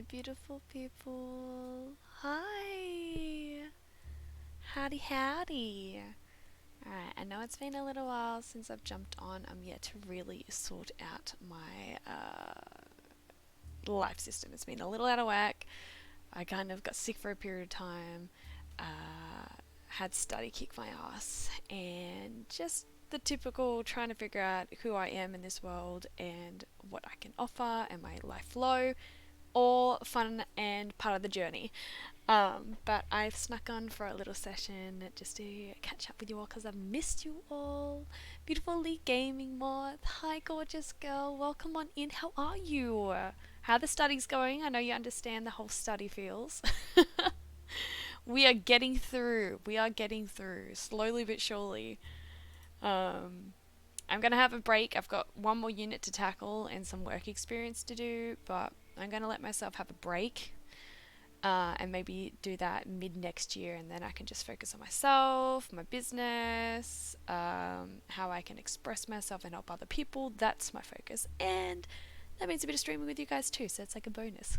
beautiful people. Hi. Howdy, howdy. Alright, I know it's been a little while since I've jumped on. I'm yet to really sort out my life system. It's been a little out of whack. I kind of got sick for a period of time, had study kick my ass, and just the typical trying to figure out who I am in this world and what I can offer and my life flow. All fun and part of the journey. But I've snuck on for a little session just to catch up with you all because I've missed you all. Beautiful Lee Gaming Moth. Hi, gorgeous girl. Welcome on in. How are you? How are the studies going? I know you understand the whole study feels. We are getting through. We are getting through. Slowly but surely. I'm going to have a break. I've got one more unit to tackle and some work experience to do, but I'm going to let myself have a break and maybe do that mid next year, and then I can just focus on myself, my business, how I can express myself and help other people. That's my focus. And that means a bit of streaming with you guys too, so it's like a bonus.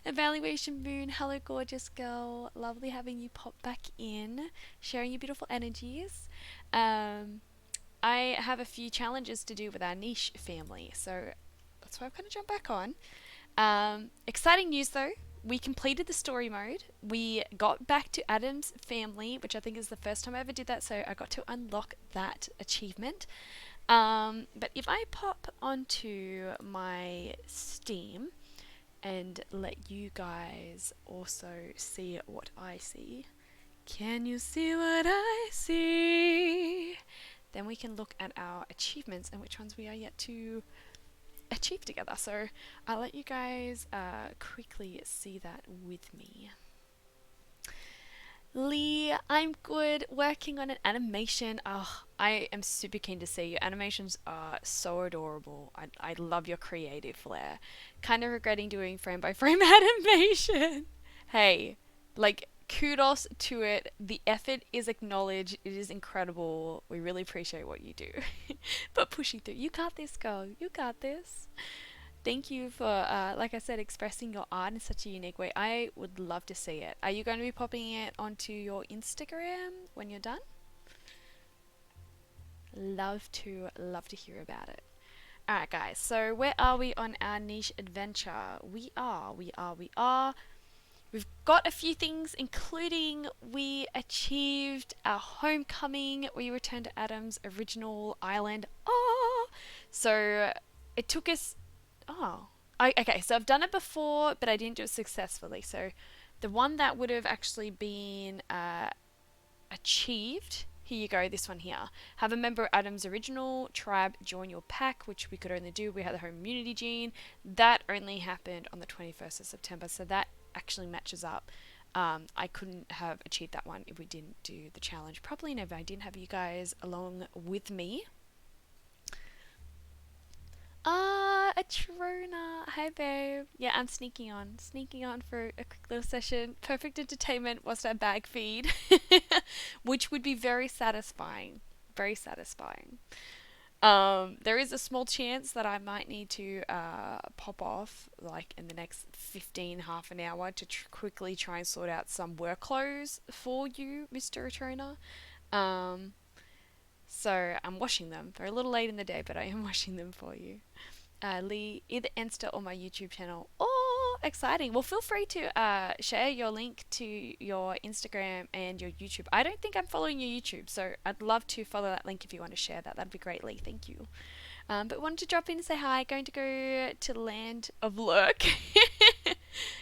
Evaluation Moon, hello gorgeous girl. Lovely having you pop back in, sharing your beautiful energies. I have a few challenges to do with our niche family, so that's why I'm going to jump back on. Exciting news though, we completed the story mode. We got back to Adam's family, which I think is the first time I ever did that, so I got to unlock that achievement. But if I pop onto my Steam and let you guys also see what I see. Can you see what I see? Then we can look at our achievements and which ones we are yet to achieve together. So I'll let you guys quickly see that with me. Lee, I'm good. Working on an animation. Oh, I am super keen to see your animations are so adorable. I love your creative flair. Kind of regretting doing frame by frame animation. Hey, like kudos to it. The effort is acknowledged. It is incredible. We really appreciate what you do. But pushing through. You got this, girl. You got this. Thank you for, like I said, expressing your art in such a unique way. I would love to see it. Are you going to be popping it onto your Instagram when you're done? Love to hear about it. Alright guys, so where are we on our niche adventure? We are. We've got a few things, including we achieved our homecoming. We returned to Adam's original island. Oh! So it took us. Oh. Okay, so I've done it before, but I didn't do it successfully. So the one that would have actually been achieved. Here you go, this one here. Have a member of Adam's original tribe join your pack, which we could only do. We had the home immunity gene. That only happened on the 21st of September, so that actually matches up. I couldn't have achieved that one if we didn't do the challenge properly and if I didn't have you guys along with me. Atrona. Hi, babe. Yeah, I'm sneaking on. Sneaking on for a quick little session. Perfect entertainment whilst I bag feed. Which would be very satisfying. Very satisfying. There is a small chance that I might need to pop off like in the next 15, half an hour to quickly try and sort out some workflows for you, Mr. Atrona. So I'm washing them. They're a little late in the day, but I am washing them for you. Lee, either Insta or my YouTube channel. Oh, exciting. Well, feel free to share your link to your Instagram and your YouTube. I don't think I'm following your YouTube, so I'd love to follow that link if you want to share that. That'd be great, Lee. Thank you. But wanted to drop in and say hi. Going to go to Land of Lurk.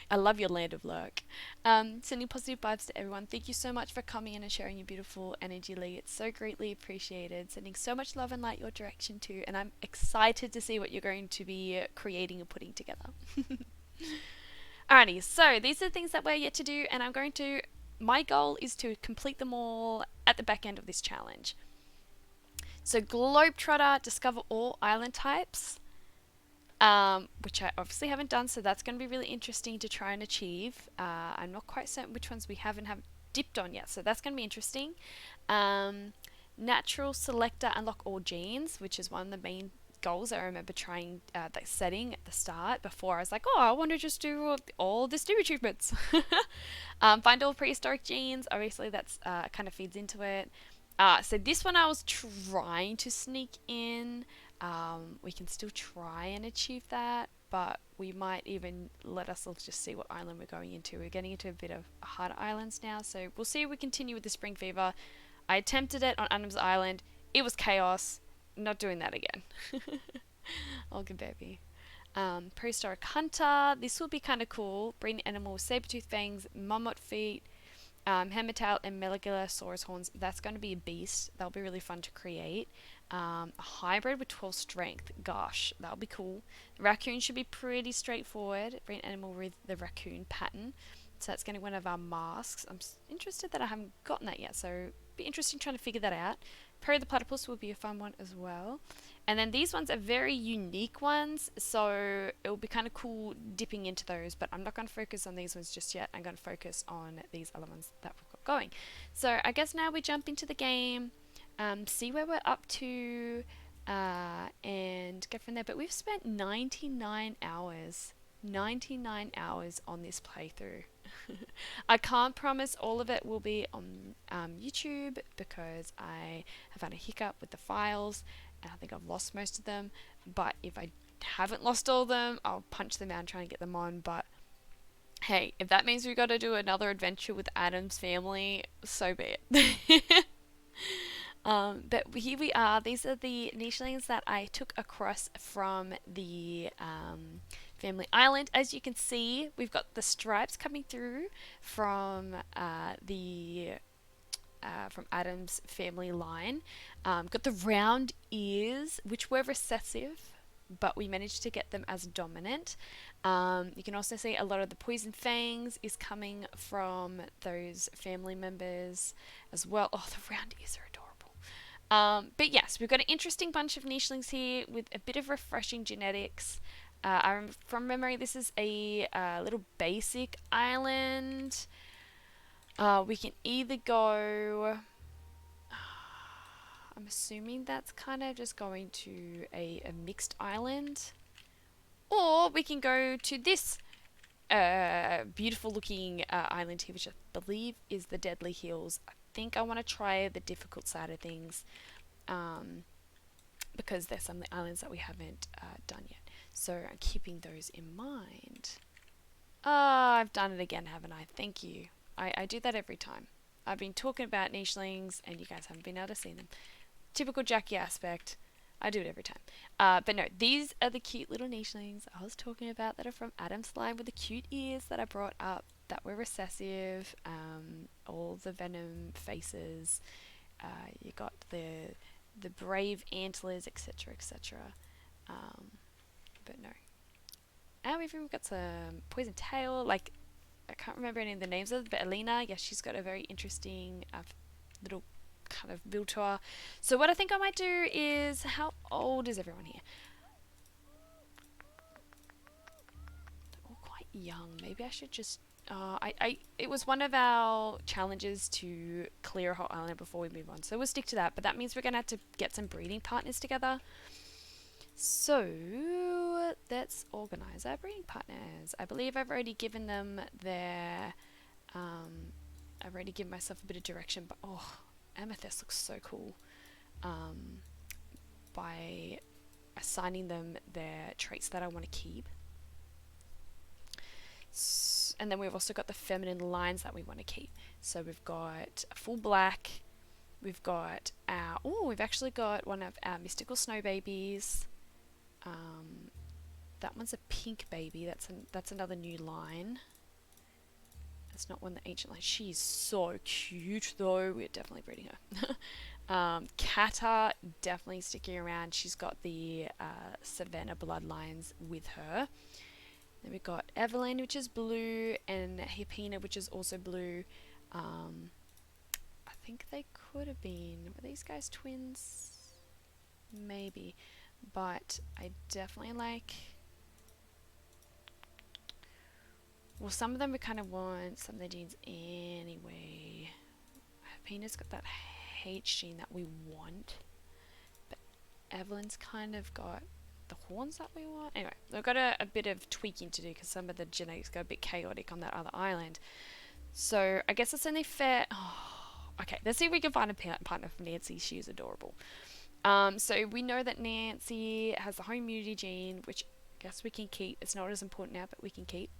I love your Land of Lurk. Sending positive vibes to everyone. Thank you so much for coming in and sharing your beautiful energy, Lee. It's so greatly appreciated. Sending so much love and light your direction too. And I'm excited to see what you're going to be creating and putting together. Alrighty, so these are the things that we're yet to do, and my goal is to complete them all at the back end of this challenge. So Globetrotter, discover all island types, which I obviously haven't done, so that's going to be really interesting to try and achieve. I'm not quite certain which ones we haven't dipped on yet, so that's going to be interesting. Natural selector, unlock all genes, which is one of the main goals I remember trying like setting at the start before. I was like, oh, I want to just do all the Steam achievements. Find all prehistoric genes. Obviously, that's kind of feeds into it. So this one I was trying to sneak in. We can still try and achieve that, but we might even let ourselves just see what island we're going into. We're getting into a bit of harder islands now, so we'll see if we continue with the spring fever. I attempted it on Adam's Island. It was chaos. Not doing that again. Oh, good baby. Prehistoric Hunter. This will be kind of cool. Breeding animal with saber-toothed fangs, mammoth feet, Hammertail and Megalosaurus horns. That's going to be a beast. That'll be really fun to create. A hybrid with 12 strength. Gosh, that'll be cool. The raccoon should be pretty straightforward. Breed an animal with the raccoon pattern. So that's going to be one of our masks. I'm interested that I haven't gotten that yet, so be interesting trying to figure that out. Perry the Platypus will be a fun one as well. And then these ones are very unique ones, so it will be kind of cool dipping into those, but I'm not going to focus on these ones just yet. I'm going to focus on these other ones that we've got going. So I guess now we jump into the game, see where we're up to, and go from there. But we've spent 99 hours on this playthrough. I can't promise all of it will be on YouTube because I have had a hiccup with the files and I think I've lost most of them. But if I haven't lost all of them, I'll punch them out and try and get them on. But hey, if that means we've got to do another adventure with Adam's family, so be it. But here we are. These are the nichelings that I took across from the family island. As you can see, we've got the stripes coming through from from Adam's family line. Got the round ears, which were recessive, but we managed to get them as dominant. You can also see a lot of the poison fangs is coming from those family members as well. Oh, the round ears are adorable. But yes, we've got an interesting bunch of nichelings here with a bit of refreshing genetics. From memory, this is a little basic island. We can either go... I'm assuming that's kind of just going to a mixed island. Or we can go to this beautiful looking island here, which I believe is the Deadly Hills. I think I want to try the difficult side of things because there's some of the islands that we haven't done yet. So I'm keeping those in mind. I've done it again, haven't I? Thank you. I do that every time. I've been talking about nichelings and you guys haven't been able to see them. Typical Jackie aspect. I do it every time. But no, these are the cute little nichelings I was talking about that are from Adam's line with the cute ears that I brought up that were recessive. All the venom faces. You got the brave antlers, etc., etc. But no. And we've even got some poison tail. Like, I can't remember any of the names of it, but Alina, yeah, she's got a very interesting little kind of build to her. So what I think I might do is, how old is everyone here? They're all quite young. Maybe I should just it was one of our challenges to clear a whole island before we move on, so we'll stick to that, but that means we're gonna have to get some breeding partners together. So let's organize our breeding partners. I believe I've already given them their I've already given myself a bit of direction, but oh, Amethyst looks so cool. By assigning them their traits that I want to keep. And then we've also got the feminine lines that we want to keep. So we've got a full black. We've got our... Oh, we've actually got one of our mystical snow babies. That one's a pink baby. That's another new line. That's not one, the ancient line. She's so cute though. We're definitely breeding her. Kata, definitely sticking around. She's got the Savannah bloodlines with her. Then we've got Evelyn, which is blue, and Hippina, which is also blue. I think they could have been... Were these guys twins? Maybe. But I definitely like... Well, some of them we kind of want some of the genes anyway. Hippina's got that H gene that we want. But Evelyn's kind of got the horns that we want. Anyway, we've got a bit of tweaking to do because some of the genetics got a bit chaotic on that other island. So I guess it's only fair. Oh, okay, let's see if we can find a partner for Nancy. She's adorable. So we know that Nancy has the home immunity gene, which I guess we can keep. It's not as important now, but we can keep.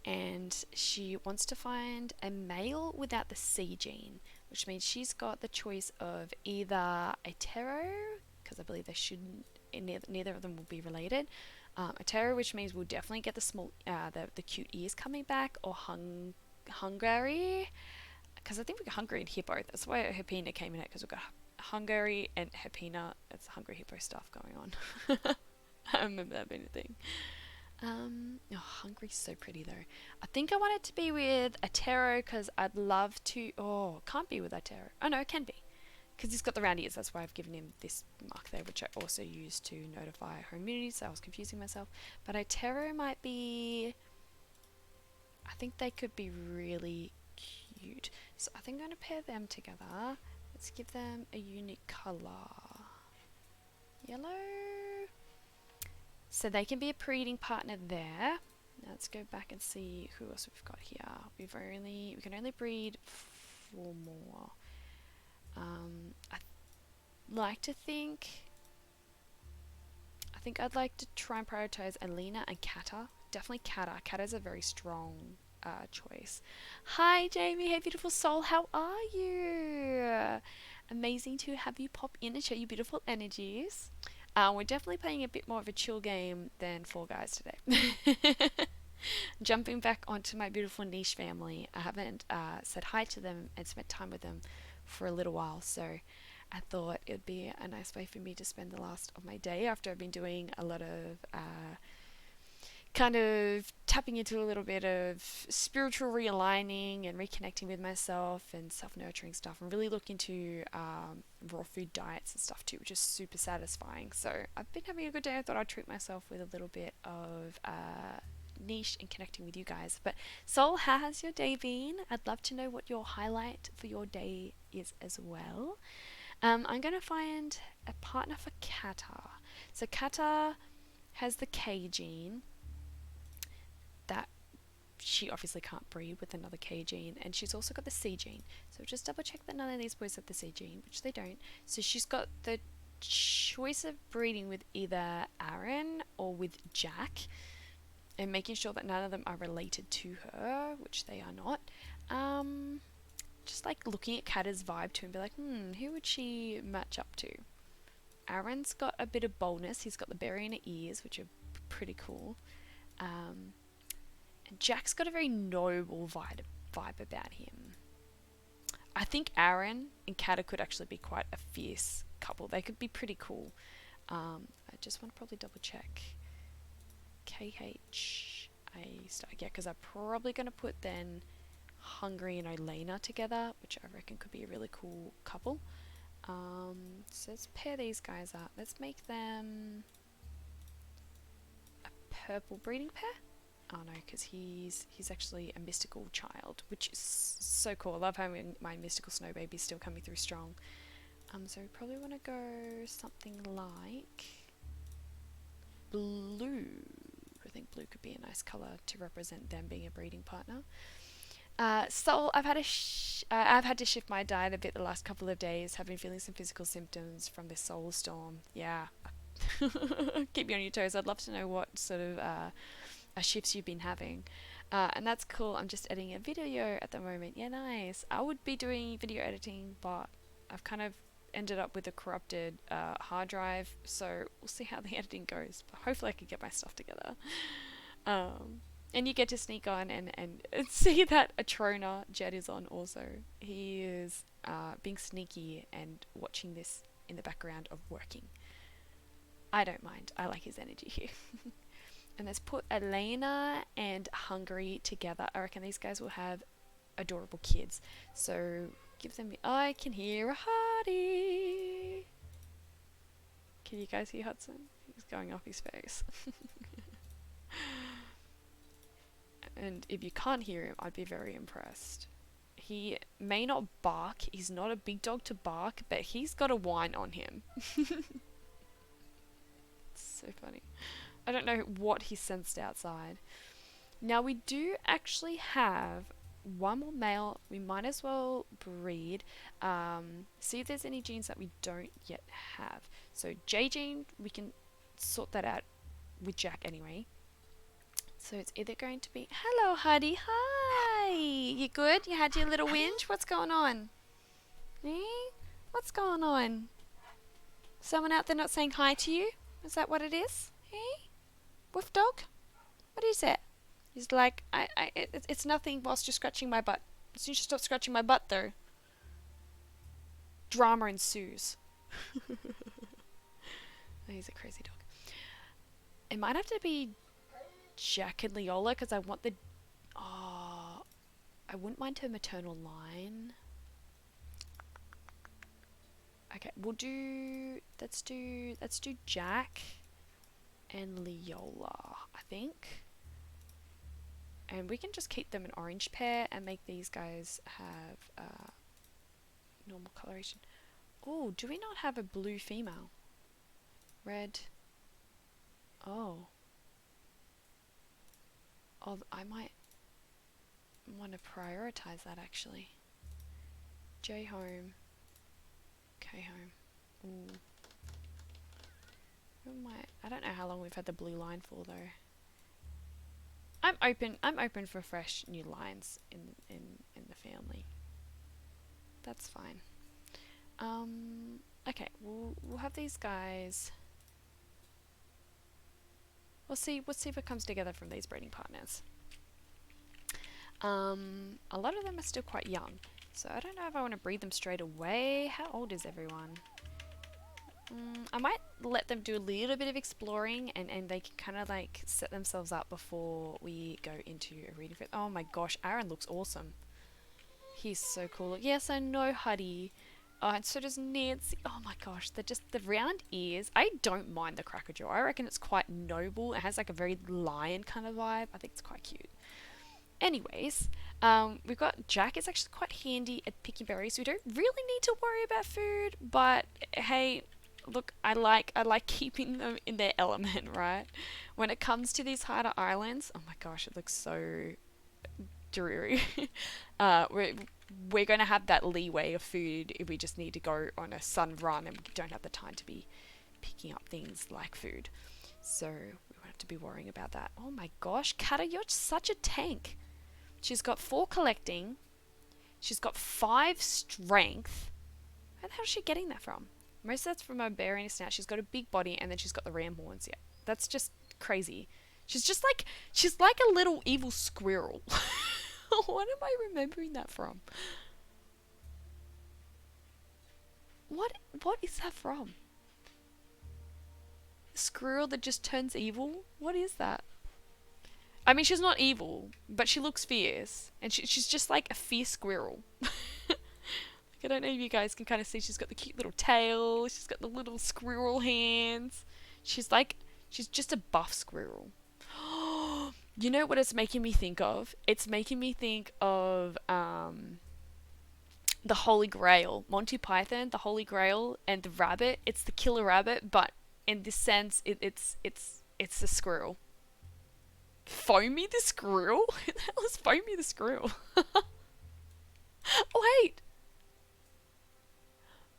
And she wants to find a male without the C gene, which means she's got the choice of either a Tero, because I believe they shouldn't, neither of them will be related. A Tero, which means we'll definitely get the the cute ears coming back, or Hungary, because I think we got Hungary and Hippo. That's why Herpina came in it, because we've got Hungary and Herpina. It's Hungry Hippo stuff going on. I remember that being a thing. Oh, Hungry's so pretty though. I think I want it to be with Atero because I'd love to. Oh, can't be with Atero. Oh no, it can be because he's got the round ears. That's why I've given him this mark there, which I also used to notify her immunity. So I was confusing myself. But Atero might be. I think they could be really cute. So I think I'm going to pair them together. Let's give them a unique color. Yellow. So they can be a breeding partner there. Now let's go back and see who else we've got here. We can only breed 4 more. I think I'd like to try and prioritize Alina and Kata. Definitely Kata. Kata's a very strong choice. Hi Jamie, hey beautiful soul, how are you? Amazing to have you pop in and show your beautiful energies. We're definitely playing a bit more of a chill game than Fall Guys today. Jumping back onto my beautiful niche family. I haven't said hi to them and spent time with them for a little while, so I thought it'd be a nice way for me to spend the last of my day after I've been doing a lot of kind of tapping into a little bit of spiritual realigning and reconnecting with myself and self-nurturing stuff, and really look into raw food diets and stuff too, which is super satisfying. So I've been having a good day. I thought I'd treat myself with a little bit of niche and connecting with you guys. But Soul, how has your day been? I'd love to know what your highlight for your day is as well. I'm going to find a partner for Kata. So Kata has the K gene, that she obviously can't breed with another K gene, and she's also got the C gene. So just double check that none of these boys have the C gene, which they don't. So she's got the choice of breeding with either Aaron or with Jack, and making sure that none of them are related to her, which they are not. Just like looking at Kata's vibe too and be like, who would she match up to? Aaron's got a bit of boldness. He's got the berry in her ears, which are pretty cool. And Jack's got a very noble vibe about him. I think Aaron and Kata could actually be quite a fierce couple. They could be pretty cool. I just want to probably double check. KHA star. Yeah, because I'm probably going to put then Hungry and Olena together, which I reckon could be a really cool couple. So let's pair these guys up. Let's make them a purple breeding pair. Oh no, because he's actually a mystical child, which is so cool. I love having my mystical snow baby still coming through strong. So we probably want to go something like blue. I think blue could be a nice colour to represent them being a breeding partner. Soul, I've had to shift my diet a bit the last couple of days. Have been feeling some physical symptoms from this solar storm. Yeah, keep you on your toes. I'd love to know what sort of shifts you've been having. And that's cool. I'm just editing a video at the moment. Yeah, nice. I would be doing video editing, but I've kind of ended up with a corrupted hard drive, so we'll see how the editing goes. But hopefully I can get my stuff together. And you get to sneak on and see that Atrona Jed is on also. He is being sneaky and watching this in the background of working. I don't mind. I like his energy here. And let's put Elena and Hungary together. I reckon these guys will have adorable kids. So give them... I can hear a hearty. Can you guys hear Hudson? He's going off his face. And if you can't hear him, I'd be very impressed. He may not bark. He's not a big dog to bark, but he's got a whine on him. It's so funny. I don't know what he sensed outside. Now we do actually have one more male. We might as well breed. See if there's any genes that we don't yet have. So J gene, we can sort that out with Jack anyway. So it's either going to be, hello Huddy, hi. You good? You had your little whinge? What's going on? Eh? What's going on? Someone out there not saying hi to you? Is that what it is? Eh? Wolf dog? What is it? He's like, it's nothing whilst you're scratching my butt. As soon as you stop scratching my butt, though, drama ensues. He's a crazy dog. It might have to be Jack and Leola because I want the. Oh, I wouldn't mind her maternal line. Okay, we'll do. Let's do Jack and Leola, I think. And we can just keep them an orange pair and make these guys have normal coloration. Oh, do we not have a blue female? Red. Oh. Oh, I might want to prioritize that actually. J home. K home. Ooh. I don't know how long we've had the blue line for though. I'm open for fresh new lines in the family. That's fine. Okay, we'll have these guys. We'll see what comes together from these breeding partners. A lot of them are still quite young, so I don't know if I want to breed them straight away. How old is everyone? I might let them do a little bit of exploring and they can kind of like set themselves up before we go into a reading for it. Oh my gosh, Aaron looks awesome. He's so cool. Yes, I know, Huddy. Oh, and so does Nancy. Oh my gosh, they're just the round ears. I don't mind the Crackerjaw. I reckon it's quite noble. It has like a very lion kind of vibe. I think it's quite cute. Anyways, we've got Jack is actually quite handy at picking berries. We don't really need to worry about food, but hey, look, I like keeping them in their element, right? When it comes to these harder islands, oh my gosh, it looks so dreary. We're going to have that leeway of food if we just need to go on a sun run and we don't have the time to be picking up things like food. So we won't have to be worrying about that. Oh my gosh, Kata, you're such a tank. She's got 4 collecting. She's got 5 strength. Where the hell is she getting that from? Most of that's from her bearing snout. She's got a big body and then she's got the ram horns. Yeah, that's just crazy. She's like a little evil squirrel. What am I remembering that from? What is that from? A squirrel that just turns evil? What is that? I mean, she's not evil, but she looks fierce. And she's just like a fierce squirrel. I don't know if you guys can kind of see she's got the cute little tail. She's got the little squirrel hands. She's just a buff squirrel. You know what it's making me think of? It's making me think of the Holy Grail. Monty Python, the Holy Grail, and the rabbit. It's the killer rabbit, but in this sense, it's a squirrel. Foamy the Squirrel? Who the hell is Foamy the Squirrel? Wait!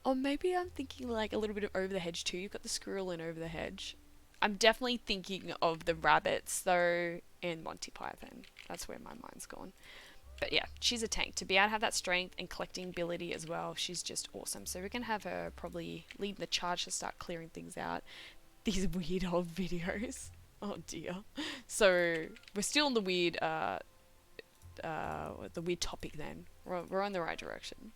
Or maybe I'm thinking like a little bit of Over the Hedge too. You've got the squirrel in Over the Hedge. I'm definitely thinking of the rabbits though in Monty Python. That's where my mind's gone. But yeah, she's a tank. To be able to have that strength and collecting ability as well, she's just awesome. So we can have her probably lead the charge to start clearing things out. These weird old videos. Oh dear. So we're still in the weird topic then. We're on the right direction.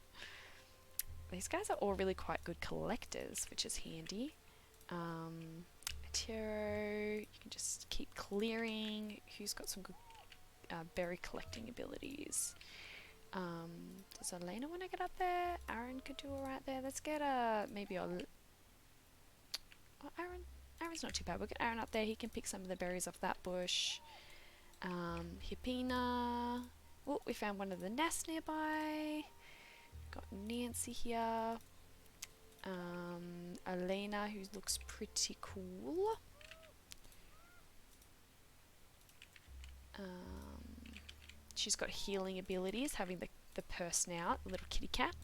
These guys are all really quite good collectors, which is handy. Tiro, you can just keep clearing. Who's got some good berry collecting abilities? Does Elena want to get up there? Aaron could do alright there. Let's get maybe a... Oh, Aaron's not too bad. We'll get Aaron up there. He can pick some of the berries off that bush. Hippina. Oh, we found one of the nests nearby. Got Nancy here. Elena, who looks pretty cool. She's got healing abilities, having the purse snout, the little kitty cat.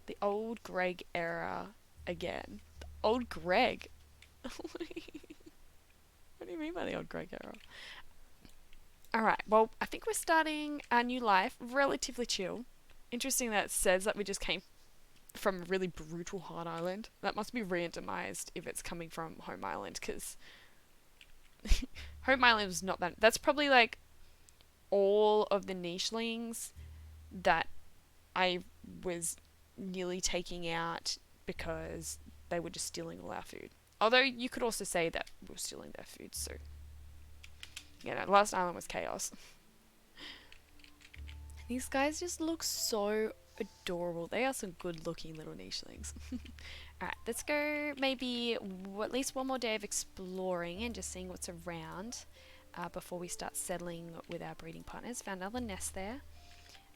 The old Greg era again. The old Greg. What do you mean by the old Greg era? Alright, well, I think we're starting our new life relatively chill. Interesting that it says that we just came from a really brutal hard island. That must be randomized if it's coming from Home Island, because Home Island was not that. That's probably like all of the nichelings that I was nearly taking out because they were just stealing all our food. Although you could also say that we were stealing their food, so last island was chaos. These guys just look so adorable. They are some good looking little nichelings. Alright, let's go maybe at least one more day of exploring and just seeing what's around before we start settling with our breeding partners. Found another nest there.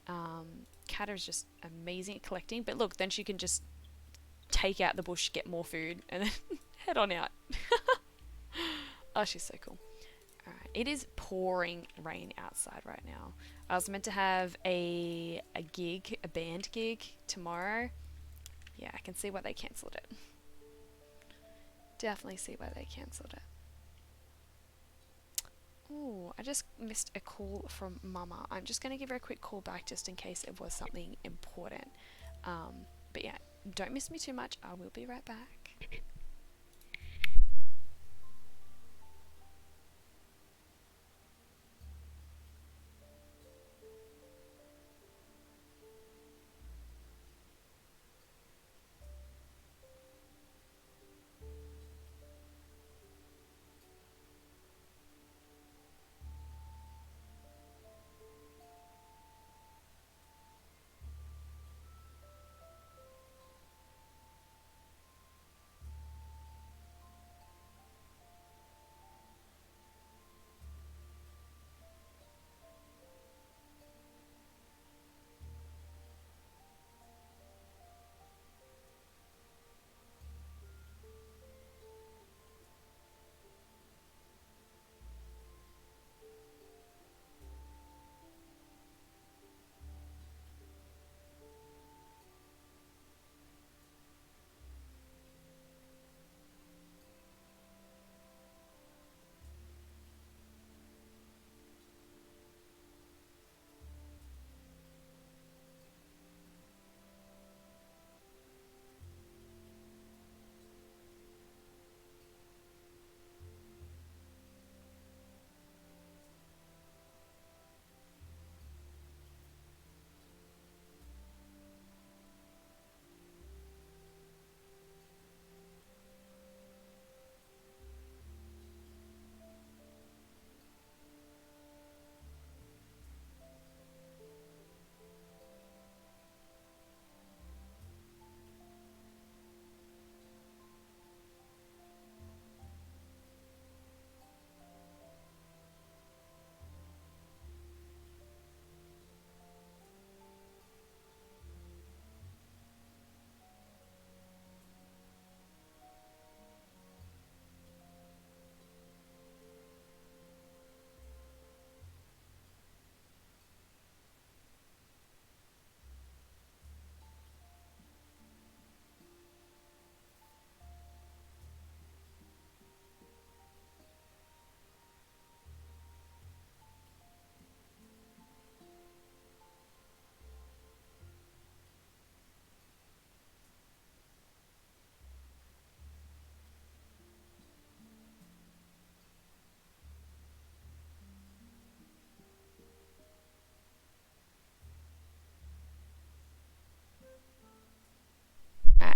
Kata is just amazing at collecting, but look, then she can just take out the bush, get more food, and then head on out. Oh, she's so cool. Alright, it is pouring rain outside right now. I was meant to have a band gig tomorrow. Yeah, I can see why they cancelled it. Definitely see why they cancelled it. Oh, I just missed a call from Mama. I'm just going to give her a quick call back just in case it was something important. But yeah, don't miss me too much. I will be right back.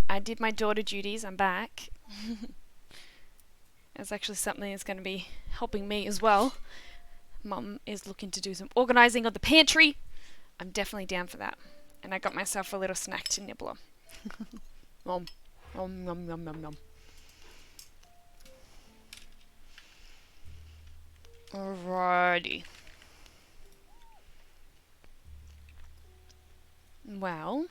I did my daughter duties. I'm back. It's actually something that's going to be helping me as well. Mum is looking to do some organising of the pantry. I'm definitely down for that. And I got myself a little snack to nibble on. Nom, nom, nom, nom, nom, nom. Alrighty. Well,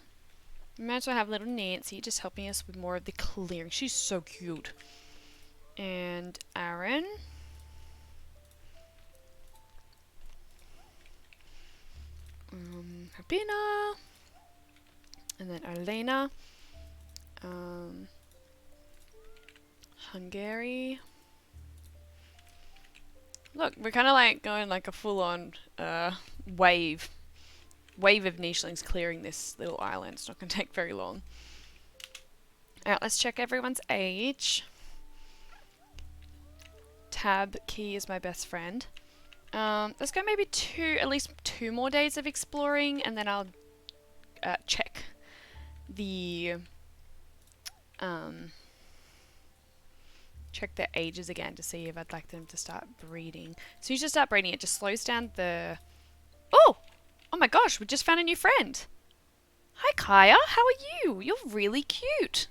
we might as well have little Nancy just helping us with more of the clearing. She's so cute. And Aaron. Rabina. And then Elena. Hungary. Look, we're kind of like going like a full-on wave of nichelings clearing this little island. It's not going to take very long. Alright, let's check everyone's age. Tab Key is my best friend. Let's go maybe at least two more days of exploring, and then I'll check the check their ages again to see if I'd like them to start breeding. As soon as you start breeding, it just slows down the... Oh my gosh, we just found a new friend. Hi Kaya, how are you? You're really cute.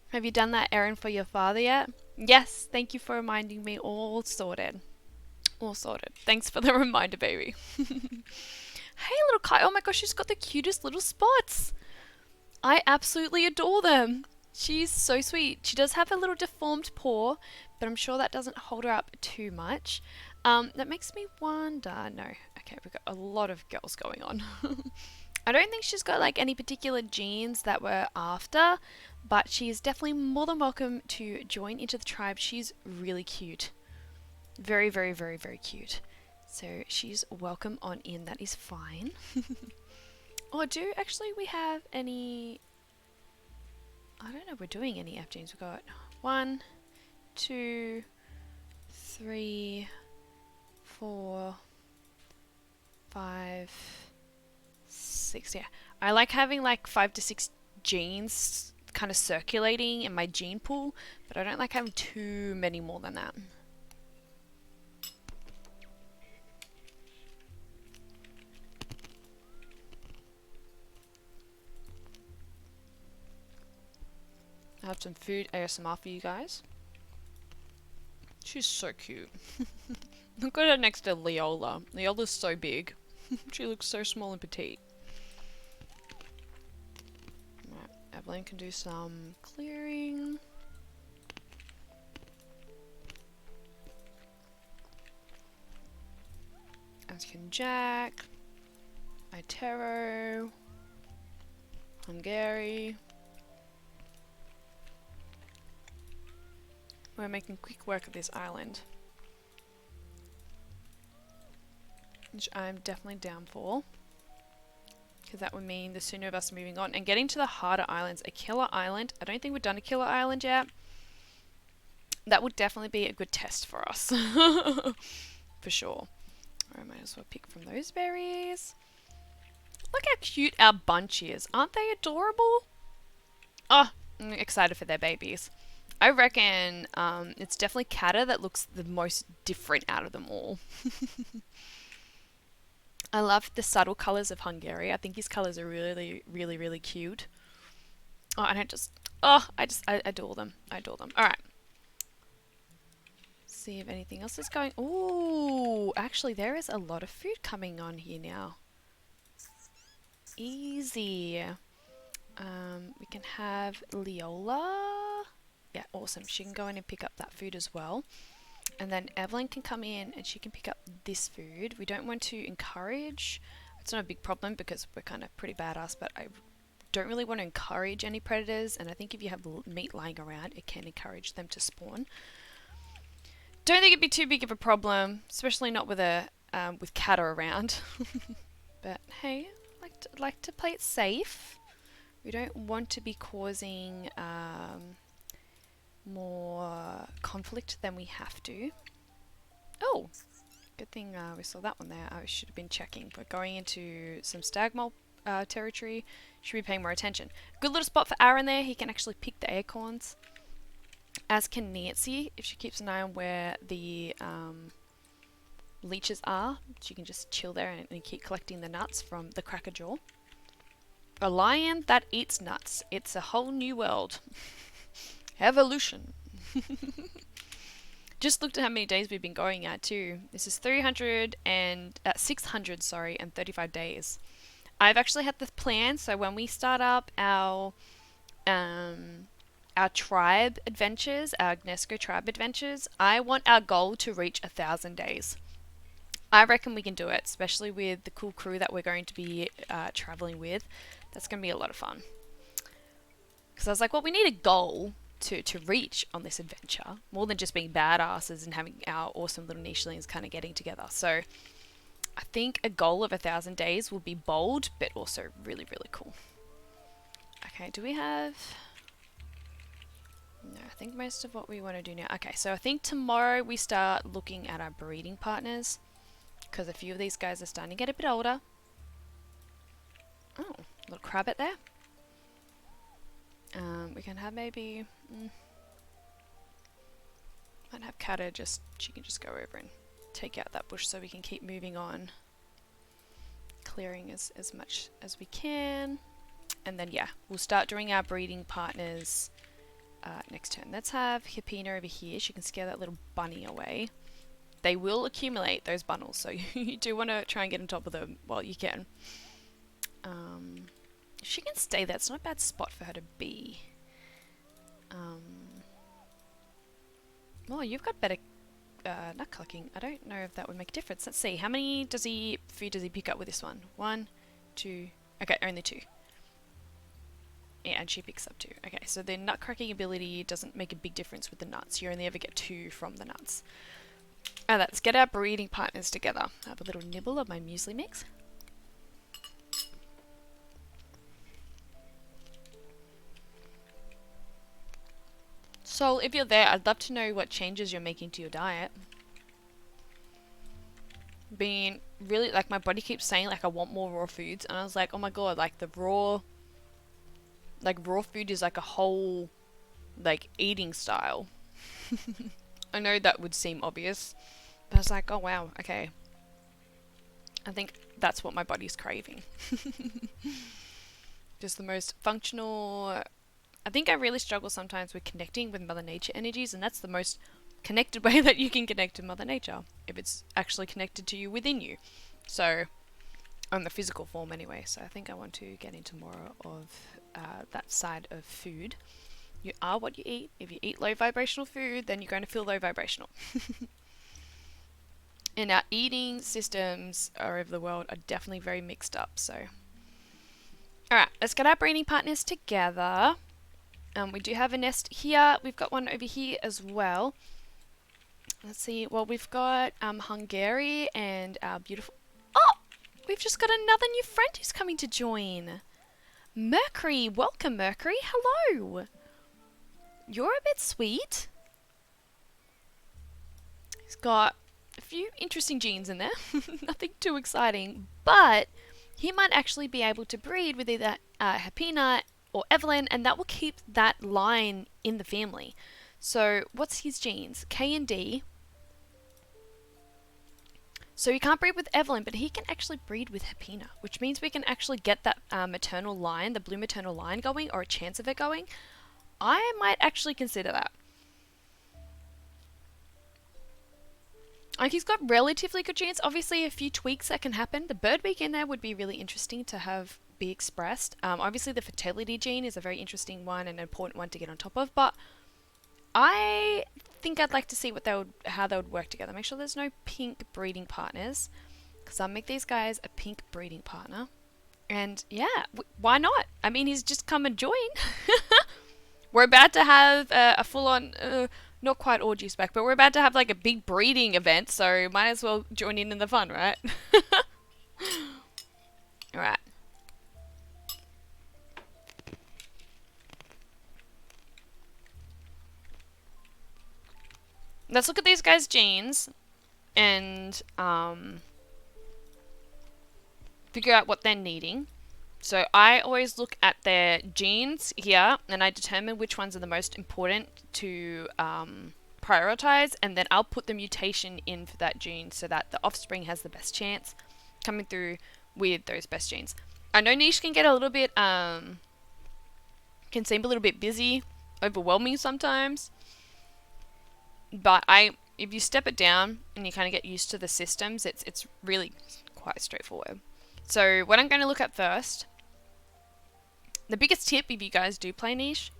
Have you done that errand for your father yet? Yes, thank you for reminding me. All sorted. All sorted. Thanks for the reminder, baby. Hey little Kaya, oh my gosh, she's got the cutest little spots. I absolutely adore them. She's so sweet. She does have a little deformed paw, but I'm sure that doesn't hold her up too much. That makes me wonder... No. Okay, we've got a lot of girls going on. I don't think she's got like any particular genes that we're after, but she is definitely more than welcome to join into the tribe. She's really cute. Very, very, very, very cute. So she's welcome on in. That is fine. Oh, do actually we have any... I don't know if we're doing any F genes. We've got 1, 2, 3, 4, 5, 6. Yeah, I like having like 5 to 6 genes kind of circulating in my gene pool, but I don't like having too many more than that. I have some food ASMR for you guys. She's so cute. Look at her next to Leola. Leola's so big. She looks so small and petite. Right, Evelyn can do some clearing. As can Jack. Itero. Hungary. We're making quick work of this island, which I'm definitely down for, because that would mean the sooner of us moving on and getting to the harder islands. A killer island, I don't think we've done a killer island yet. That would definitely be a good test for us. For sure. I might as well pick from those berries. Look how cute our bunch is. Aren't they adorable? Oh, I'm excited for their babies. I reckon it's definitely Kata that looks the most different out of them all. I love the subtle colours of Hungary. I think his colours are really, really, really cute. Oh, and I adore them. I adore them. Alright. See if anything else is going... Ooh, actually there is a lot of food coming on here now. Easy. We can have Leola. Yeah, awesome. She can go in and pick up that food as well. And then Evelyn can come in and she can pick up this food. We don't want to encourage... It's not a big problem because we're kind of pretty badass, but I don't really want to encourage any predators. And I think if you have meat lying around, it can encourage them to spawn. Don't think it'd be too big of a problem, especially not with a with Kata around. But hey, like to play it safe. We don't want to be causing more conflict than we have to. Oh, good thing we saw that one there. I should have been checking. We're going into some stagmole territory. Should be paying more attention. Good little spot for Aaron there. He can actually pick the acorns. As can Nancy, if she keeps an eye on where the leeches are. She can just chill there and keep collecting the nuts from the cracker jaw. A lion that eats nuts. It's a whole new world. Evolution. Just looked at how many days we've been going at too. This is 635 days. I've actually had this plan. So when we start up our tribe adventures, our Gnesco tribe adventures, I want our goal to reach 1,000 days. I reckon we can do it, especially with the cool crew that we're going to be traveling with. That's going to be a lot of fun. Because I was like, well, we need a goal to reach on this adventure, more than just being badasses and having our awesome little nichelings kind of getting together. So I think a goal of 1,000 days will be bold, but also really, really cool. Okay, do we have... No, I think most of what we want to do now... Okay, so I think tomorrow we start looking at our breeding partners, because a few of these guys are starting to get a bit older. Oh, little crabbit there. We can have maybe... might have Kata just... She can just go over and take out that bush so we can keep moving on. Clearing as much as we can. And then, yeah, we'll start doing our breeding partners next turn. Let's have Hippina over here. She can scare that little bunny away. They will accumulate, those bundles, so you do want to try and get on top of them while you can. If she can stay there, it's not a bad spot for her to be. Well, you've got better nut collecting. I don't know if that would make a difference. Let's see. How many food does he pick up with this one? 1, 2... Okay, only 2. Yeah, and she picks up 2. Okay, so the nut cracking ability doesn't make a big difference with the nuts. You only ever get 2 from the nuts. Alright, let's get our breeding partners together. I have a little nibble of my muesli mix. So, if you're there, I'd love to know what changes you're making to your diet. Being really, like, my body keeps saying, like, I want more raw foods, and I was like, oh my god, like, raw food is like a whole, like, eating style. I know that would seem obvious, but I was like, oh wow, okay. I think that's what my body's craving. Just the most functional... I think I really struggle sometimes with connecting with Mother Nature energies, and that's the most connected way that you can connect to Mother Nature, if it's actually connected to you within you. So, on the physical form anyway, so I think I want to get into more of that side of food. You are what you eat. If you eat low vibrational food, then you're going to feel low vibrational. And our eating systems over the world are definitely very mixed up, so... Alright, let's get our breeding partners together. We do have a nest here. We've got one over here as well. Let's see. Well, we've got Hungary and our beautiful... Oh! We've just got another new friend who's coming to join. Mercury. Welcome, Mercury. Hello. You're a bit sweet. He's got a few interesting genes in there. Nothing too exciting. But he might actually be able to breed with either Hippina or Evelyn, and that will keep that line in the family. So, what's his genes? K and D. So he can't breed with Evelyn, but he can actually breed with Hippina, which means we can actually get that maternal line, the blue maternal line going, or a chance of it going. I might actually consider that. Like, he's got relatively good genes. Obviously, a few tweaks that can happen. The bird beak in there would be really interesting to have be expressed. Obviously, the fertility gene is a very interesting one and an important one to get on top of, but I think I'd like to see how they would work together. Make sure there's no pink breeding partners, because I'll make these guys a pink breeding partner. And yeah, why not? I mean, he's just come and join. We're about to have a full-on, not quite orgy spec, but we're about to have like a big breeding event, so might as well join in the fun, right? Alright. Let's look at these guys' genes and figure out what they're needing. So I always look at their genes here and I determine which ones are the most important to prioritize, and then I'll put the mutation in for that gene so that the offspring has the best chance coming through with those best genes. I know niche can get a little bit, can seem a little bit busy, overwhelming sometimes. But if you step it down and you kind of get used to the systems, it's really quite straightforward. So what I'm going to look at first, the biggest tip if you guys do play niche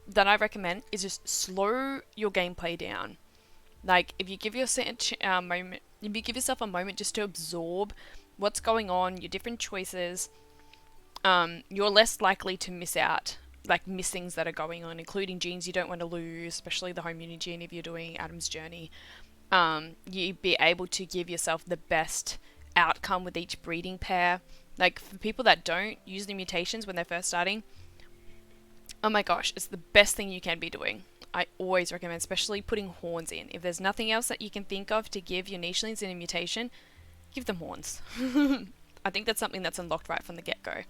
that I recommend is just slow your gameplay down. Like if you give yourself a moment just to absorb what's going on, your different choices, you're less likely to miss out, like miss things that are going on, including genes you don't want to lose, especially the home uni gene if you're doing Adam's journey. You'd be able to give yourself the best outcome with each breeding pair. Like for people that don't use the mutations when they're first starting, oh my gosh, it's the best thing you can be doing. I always recommend, especially putting horns in. If there's nothing else that you can think of to give your nichelings in a mutation, give them horns. I think that's something that's unlocked right from the get-go.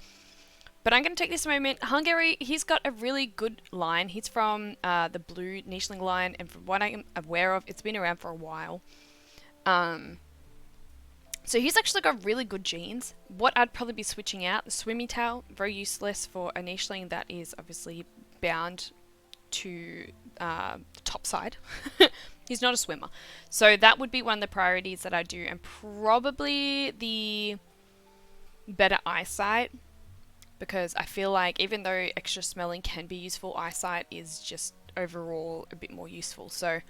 But I'm going to take this moment. Hungary, he's got a really good line. He's from the blue nicheling line, and from what I'm aware of, it's been around for a while. So he's actually got really good genes. What I'd probably be switching out, the swimmy tail, very useless for a nicheling that is obviously bound to the top side. He's not a swimmer. So that would be one of the priorities that I do, and probably the better eyesight, because I feel like even though extra smelling can be useful, eyesight is just overall a bit more useful. So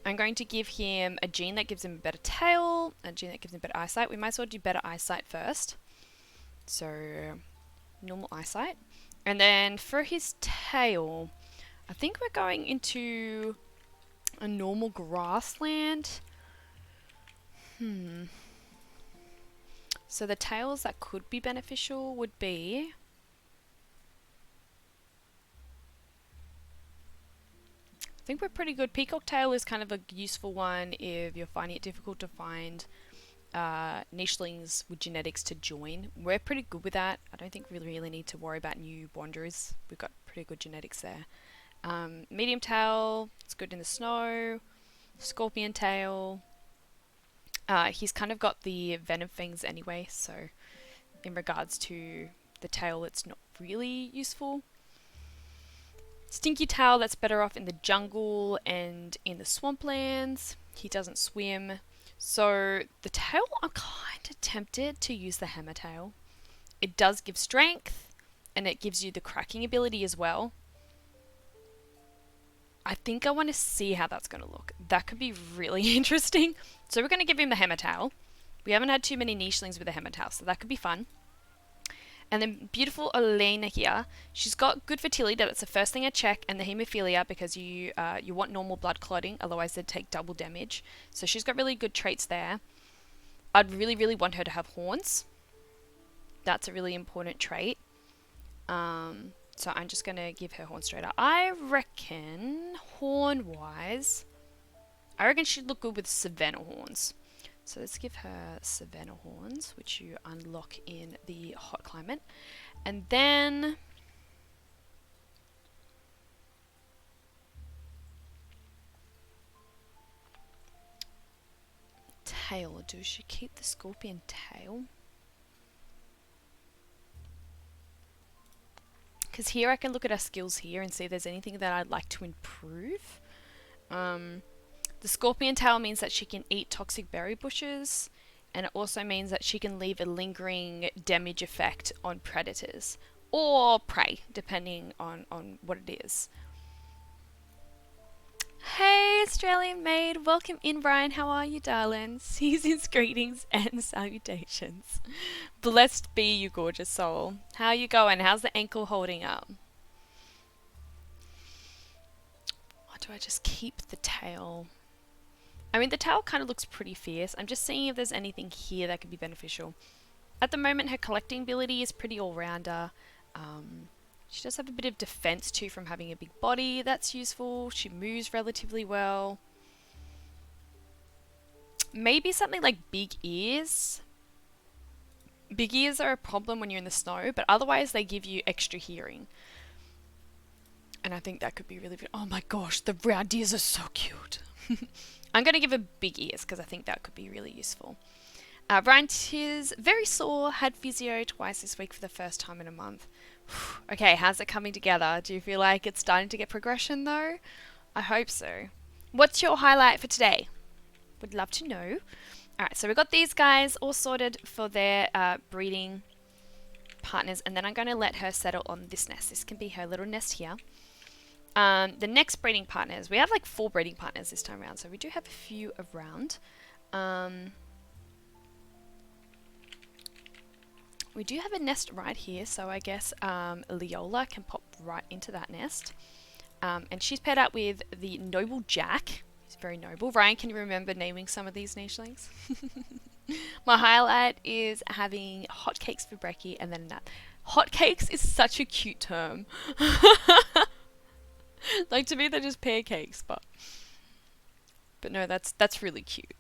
I'm going to give him a gene that gives him a better tail, a gene that gives him better eyesight. We might as well do better eyesight first. So normal eyesight. And then for his tail, I think we're going into a normal grassland. So the tails that could be beneficial would be... I think we're pretty good. Peacock tail is kind of a useful one if you're finding it difficult to find nichelings with genetics to join. We're pretty good with that. I don't think we really need to worry about new wanderers. We've got pretty good genetics there. Medium tail, it's good in the snow. Scorpion tail. He's kind of got the venom fangs anyway, so in regards to the tail, it's not really useful. Stinky tail, that's better off in the jungle and in the swamplands. He doesn't swim. So the tail, I'm kind of tempted to use the hammer tail. It does give strength, and it gives you the cracking ability as well. I think I want to see how that's going to look. That could be really interesting. So we're going to give him the hammer tail. We haven't had too many nichelings with the hammer tail, so that could be fun. And then beautiful Elena here, she's got good fertility, that's the first thing I check, and the hemophilia, because you want normal blood clotting, otherwise they'd take double damage. So she's got really good traits there. I'd really, really want her to have horns. That's a really important trait. So I'm just going to give her horns straight up. I reckon, horn-wise, I reckon she'd look good with Savannah horns. So let's give her Savannah horns, which you unlock in the hot climate. And then... tail. Does she keep the scorpion tail? Because here I can look at our skills here and see if there's anything that I'd like to improve. The scorpion tail means that she can eat toxic berry bushes, and it also means that she can leave a lingering damage effect on predators or prey, depending on what it is. Hey, Australian maid, welcome in, Brian. How are you, darling? Season's greetings and salutations. Blessed be you, gorgeous soul. How are you going? How's the ankle holding up? Or do I just keep the tail? I mean, the tail kind of looks pretty fierce. I'm just seeing if there's anything here that could be beneficial. At the moment, her collecting ability is pretty all-rounder. She does have a bit of defense too from having a big body. That's useful. She moves relatively well. Maybe something like big ears. Big ears are a problem when you're in the snow, but otherwise they give you extra hearing. And I think that could be really good. Oh my gosh, the round ears are so cute. I'm going to give her big ears because I think that could be really useful. Brian is very sore, had physio twice this week for the first time in a month. Okay, how's it coming together? Do you feel like it's starting to get progression though? I hope so. What's your highlight for today? Would love to know. Alright, so we've got these guys all sorted for their breeding partners, and then I'm going to let her settle on this nest. This can be her little nest here. The next breeding partners, we have like 4 breeding partners this time around, so we do have a few around. We do have a nest right here, so I guess Leola can pop right into that nest. And she's paired up with the noble Jack. He's very noble. Ryan, can you remember naming some of these nichelings? My highlight is having hotcakes for brekkie and then that. Hotcakes is such a cute term. Like, to me they're just pancakes, but no, that's really cute.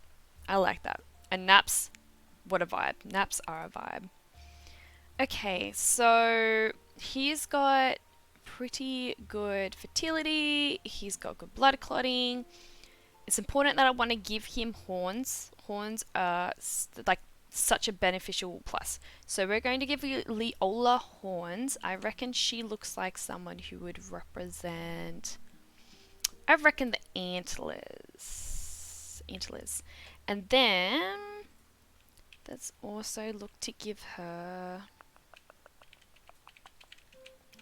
I like that. And naps, what a vibe. Naps are a vibe. Okay, so he's got pretty good fertility. He's got good blood clotting. It's important that I want to give him horns. Horns are like such a beneficial plus. So we're going to give Leola horns. I reckon she looks like someone who would represent, I reckon, the antlers. And then let's also look to give her,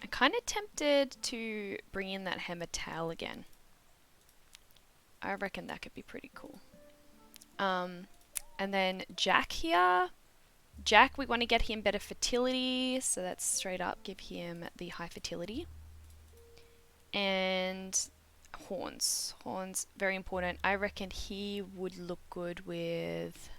I'm kind of tempted to bring in that Hematail again. I reckon that could be pretty cool. And then Jack here. Jack, we want to get him better fertility, so that's straight up give him the high fertility. And horns. Horns, very important. I reckon he would look good with...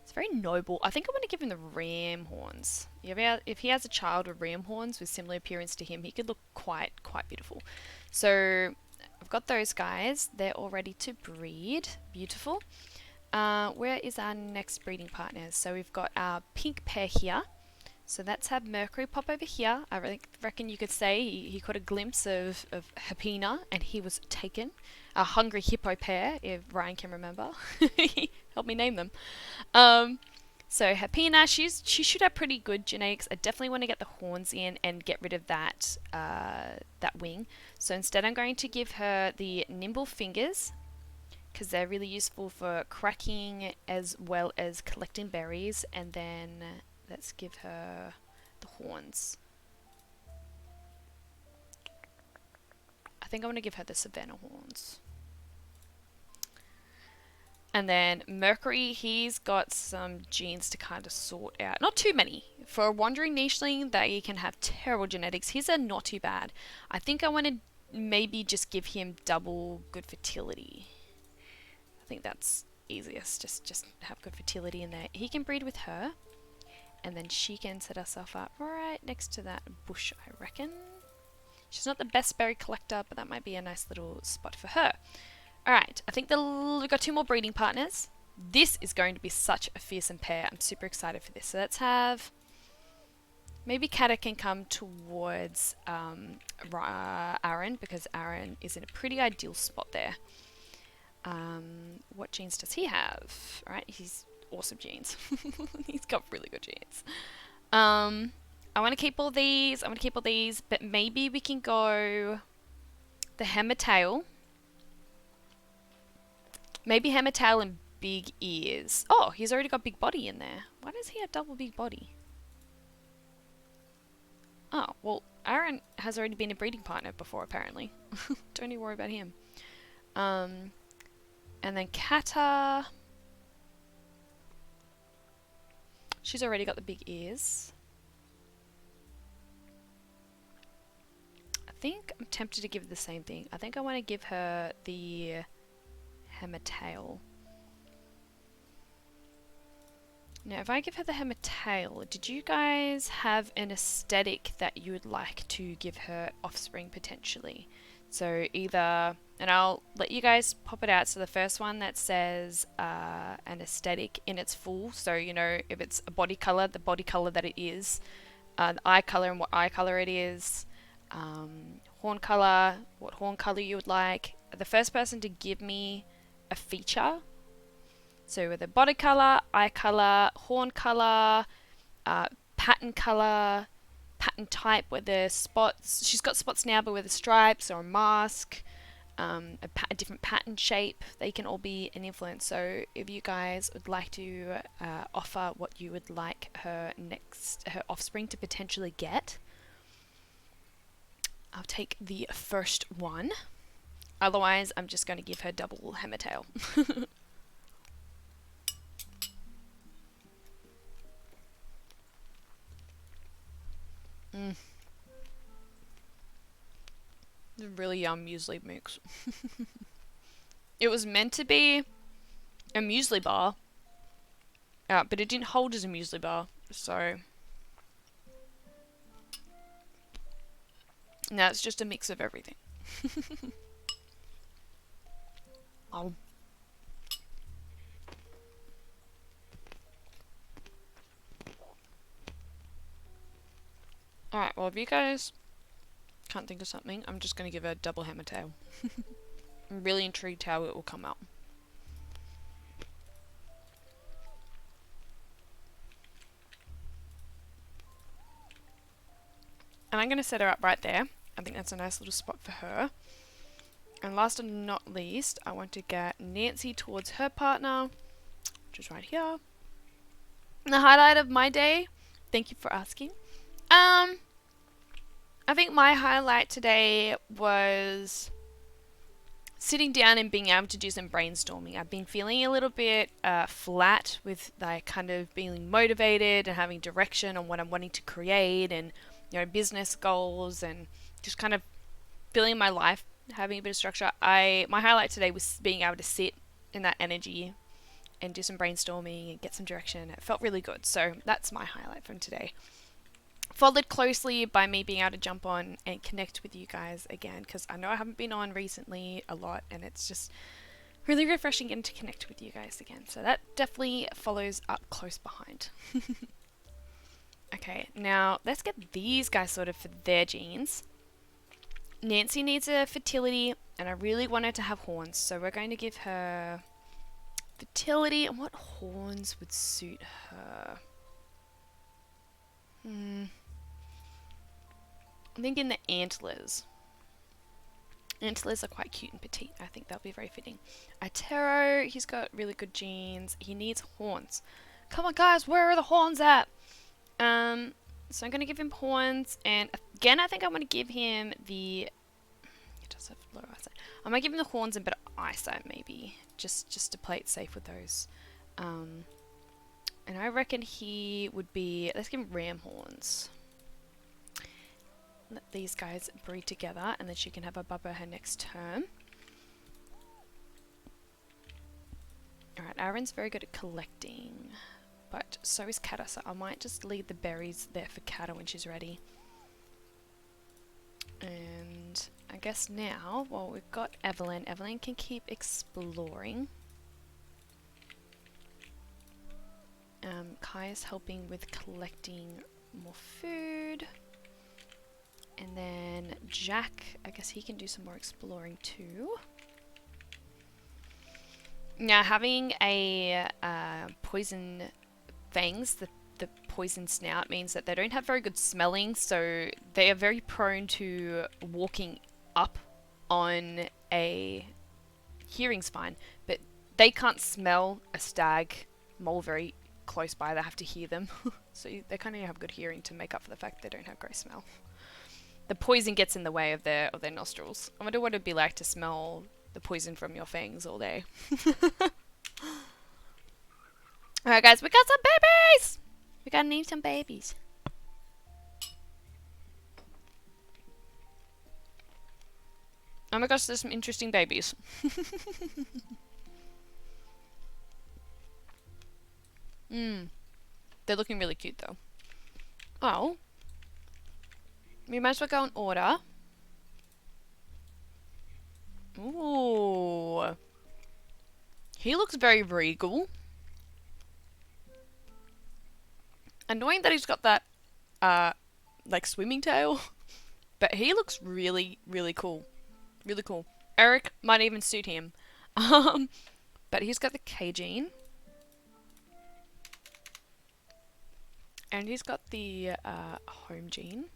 It's very noble. I think I want to give him the ram horns. If he has a child with ram horns with similar appearance to him, he could look quite beautiful. So I've got those guys. They're all ready to breed. Beautiful. Where is our next breeding partners? So we've got our pink pair here. So let's have Mercury pop over here. I reckon you could say he caught a glimpse of Hapina and he was taken. A hungry hippo pair, if Ryan can remember. Help me name them. So Hapina, she should have pretty good genetics. I definitely want to get the horns in and get rid of that wing. So instead I'm going to give her the nimble fingers, because they're really useful for cracking as well as collecting berries. And then let's give her the horns. I think I want to give her the Savannah horns. And then Mercury, he's got some genes to kind of sort out. Not too many. For a wandering nicheling, they can have terrible genetics. His are not too bad. I think I want to maybe just give him double good fertility. I think that's easiest. Just have good fertility in there. He can breed with her. And then she can set herself up right next to that bush, I reckon. She's not the best berry collector, but that might be a nice little spot for her. Alright, I think we've got 2 more breeding partners. This is going to be such a fearsome pair. I'm super excited for this. So let's have... Maybe Kata can come towards Aaron, because Aaron is in a pretty ideal spot there. What genes does he have? Alright, he's awesome genes. He's got really good genes. I want to keep all these. But maybe we can go the Hematail. Maybe Hematail and big ears. Oh, he's already got big body in there. Why does he have double big body? Oh, well, Aaron has already been a breeding partner before, apparently. Don't even worry about him. And then Kata. She's already got the big ears. I think I'm tempted to give her the same thing. I think I want to give her the Hematail. Now, if I give her the Hematail, did you guys have an aesthetic that you would like to give her offspring potentially? So either, and I'll let you guys pop it out. So the first one that says an aesthetic in its full. So, you know, if it's a body color, the body color that it is, the eye color and what eye color it is, horn color, what horn color you would like. The first person to give me a feature, so with a body color, eye color, horn color, pattern color, pattern type, whether spots, she's got spots now but with the stripes or a mask, a different pattern shape. They can all be an influence. So if you guys would like to offer what you would like her offspring to potentially get, I'll take the first one. Otherwise, I'm just going to give her double hammertail. Really yum muesli mix. It was meant to be a muesli bar, but it didn't hold as a muesli bar, so now it's just a mix of everything. Oh. Alright, well if you guys can't think of something, I'm just going to give her a double hammertail. I'm really intrigued how it will come out. And I'm going to set her up right there. I think that's a nice little spot for her. And last but not least, I want to get Nancy towards her partner, which is right here. And the highlight of my day, thank you for asking. I think my highlight today was sitting down and being able to do some brainstorming. I've been feeling a little bit flat with like kind of being motivated and having direction on what I'm wanting to create, and business goals, and just kind of feeling my life having a bit of structure. My highlight today was being able to sit in that energy and do some brainstorming and get some direction. It felt really good. So that's my highlight from today. Followed closely by me being able to jump on and connect with you guys again, because I know I haven't been on recently a lot, and it's just really refreshing getting to connect with you guys again. So that definitely follows up close behind. Okay, now let's get these guys sorted for their genes. Nancy needs a fertility, and I really want her to have horns, so we're going to give her fertility. And what horns would suit her? I'm thinking the antlers. Antlers are quite cute and petite. I think that'll be very fitting. Itero, he's got really good genes. He needs horns. Come on, guys, where are the horns at? So I'm going to give him horns, and again, I think I'm going to give him the... It does have low eyesight. I might give him the horns and a bit of eyesight, maybe, just to play it safe with those. And I reckon he would be... Let's give him ram horns. Let these guys breed together, and then she can have a bubba her next term. Alright, Aaron's very good at collecting, but so is Kata, so I might just leave the berries there for Kata when she's ready. And I guess now, well, we've got Evelyn. Evelyn can keep exploring. Kai is helping with collecting more food. And then Jack, I guess he can do some more exploring too. Now, having a poison fangs, the poison snout, means that they don't have very good smelling, so they are very prone to walking up on a hearing spine, but they can't smell a stag mole very close by. They have to hear them. So they kind of have good hearing to make up for the fact they don't have great smell. The poison gets in the way of their nostrils. I wonder what it'd be like to smell the poison from your fangs all day. Alright guys, we got some babies! We're gonna need some babies. Oh my gosh, there's some interesting babies. They're looking really cute though. Oh. We might as well go in order. Ooh. He looks very regal. Annoying that he's got that, like swimming tail. But he looks really, really cool. Really cool. Eric might even suit him. But he's got the K gene. And he's got the home gene.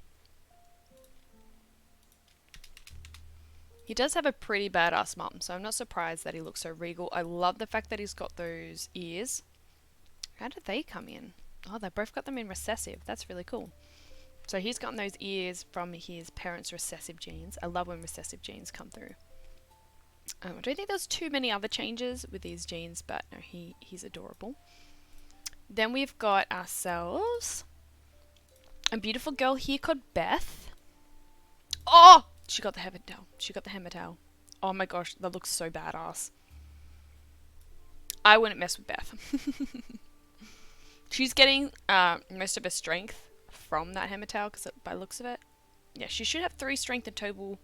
He does have a pretty badass mum, so I'm not surprised that he looks so regal. I love the fact that he's got those ears. How did they come in? Oh, they both got them in recessive. That's really cool. So he's gotten those ears from his parents' recessive genes. I love when recessive genes come through. I don't think there's too many other changes with these genes, but no, he's adorable. Then we've got ourselves a beautiful girl here called Beth. Oh! She got the Hematail. She got the Hematail. Oh my gosh, that looks so badass. I wouldn't mess with Beth. She's getting most of her strength from that Hematail, because by the looks of it, yeah, she should have 3 strength in total.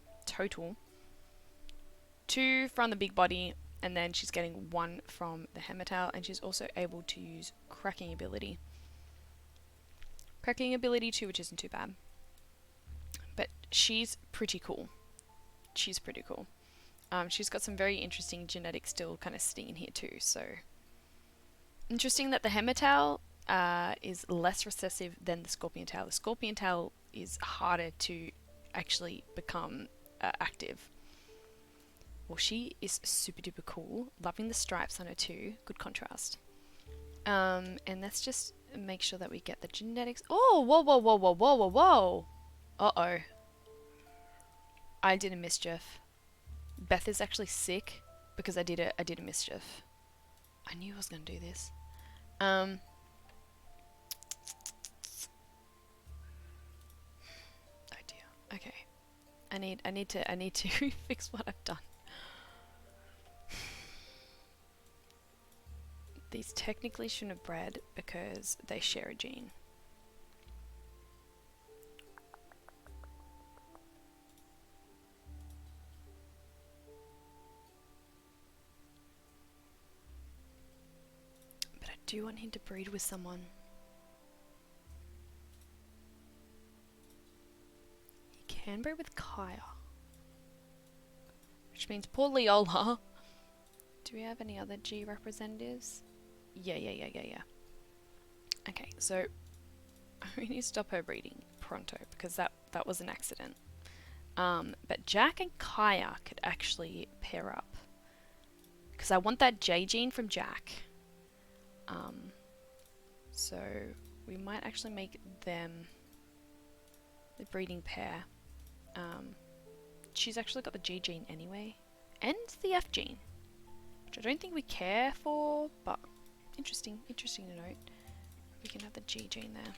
2 from the big body, and then she's getting 1 from the Hematail, and she's also able to use cracking ability. Cracking ability too, which isn't too bad. But she's pretty cool. She's pretty cool. She's got some very interesting genetics still kind of sitting in here too, so... Interesting that the Hematail is less recessive than the Scorpion Tail. The Scorpion Tail is harder to actually become active. Well, she is super duper cool. Loving the stripes on her too. Good contrast. And let's just make sure that we get the genetics. Oh, whoa, whoa, whoa, whoa, whoa, whoa, whoa. Uh-oh. I did a mischief. Beth is actually sick because I did a mischief. I knew I was going to do this. Oh dear. Okay. I need to fix what I've done. These technically shouldn't have bred because they share a gene. But I do want him to breed with someone. He can breed with Kaya. Which means poor Leola. Do we have any other G representatives? Yeah. Okay, so we need to stop her breeding pronto because that was an accident. But Jack and Kaya could actually pair up because I want that J gene from Jack. So we might actually make them the breeding pair. She's actually got the G gene anyway, and the F gene, which I don't think we care for, but interesting to note. We can have the G gene there.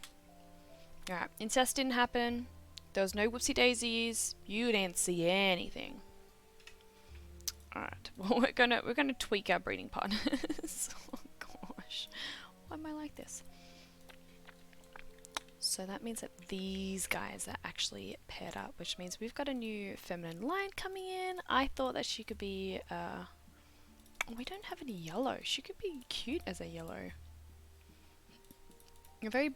Alright, incest didn't happen. There was no whoopsie daisies. You didn't see anything. Alright, well we're gonna tweak our breeding partners. Oh gosh. Why am I like this? So that means that these guys are actually paired up, which means we've got a new feminine line coming in. I thought that she could be we don't have any yellow. She could be cute as a yellow. It very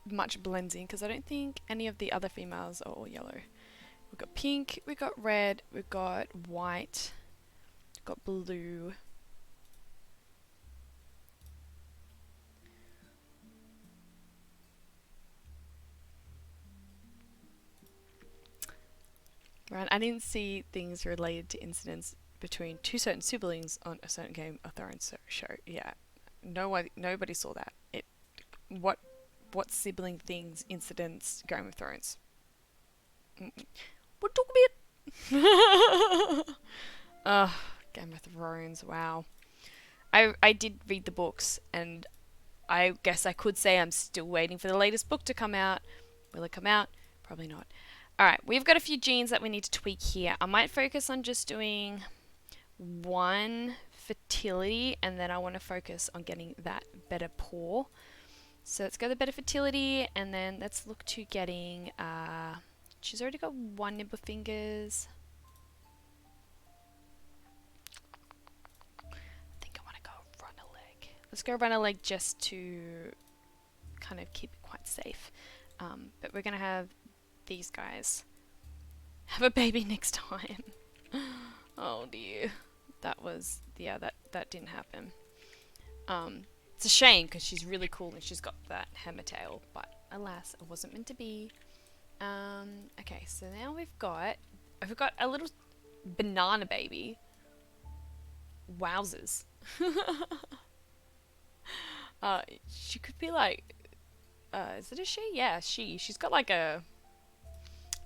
much blends in because I don't think any of the other females are all yellow. We've got pink, we've got red, we've got white, we've got blue. Right, I didn't see things related to incidents between 2 certain siblings on a certain Game of Thrones show. Yeah, nobody saw that. What sibling things, incidents, Game of Thrones? We'll talk a bit. Game of Thrones. Wow. I did read the books, and I guess I could say I'm still waiting for the latest book to come out. Will it come out? Probably not. Alright, we've got a few genes that we need to tweak here. I might focus on just doing 1 fertility, and then I want to focus on getting that better paw. So let's go the better fertility, and then let's look to getting, she's already got 1 nibble fingers. I think I want to go run a leg. Let's go run a leg just to kind of keep it quite safe. But we're going to have these guys have a baby next time. Oh dear. That was, yeah, that didn't happen. It's a shame because she's really cool and she's got that Hematail, but alas, it wasn't meant to be. Okay, so now we've got a little Banana baby. Wowzers. She could be like, is it a she? Yeah, she. She's got like a,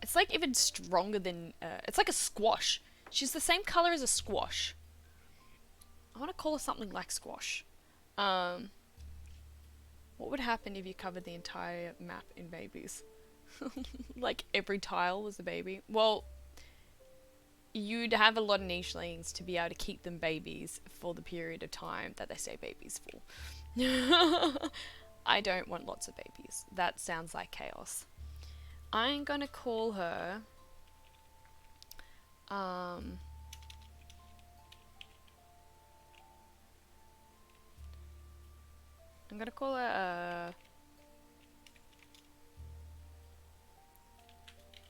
it's like even stronger than, it's like a squash. She's the same color as a squash. I want to call her something like squash. What would happen if you covered the entire map in babies? Like every tile was a baby. Well, you'd have a lot of nichelings to be able to keep them babies for the period of time that they stay babies for. I don't want lots of babies. That sounds like chaos. I'm gonna call her I'm gonna call her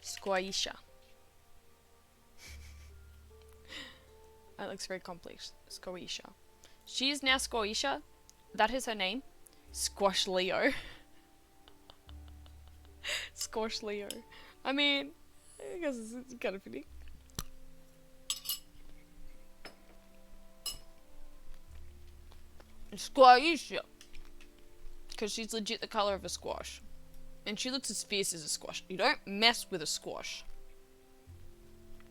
Squaisha. That looks very complex. Squaisha. She is now Squaisha. That is her name. Squash Leo. Squash Leo. I mean, I guess it's kind of fitting. Squaisha. Because she's legit the color of a squash. And she looks as fierce as a squash. You don't mess with a squash.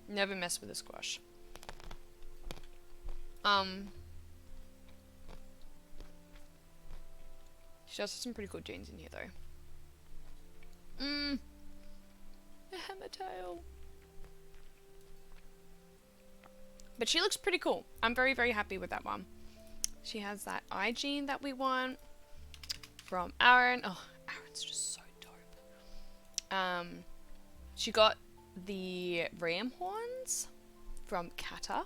Never mess with a squash. She has some pretty cool genes in here though. A Hammertail. But she looks pretty cool. I'm very, very happy with that one. She has that eye gene that we want from Aaron. Oh, Aaron's just so dope. She got the ram horns from Kata.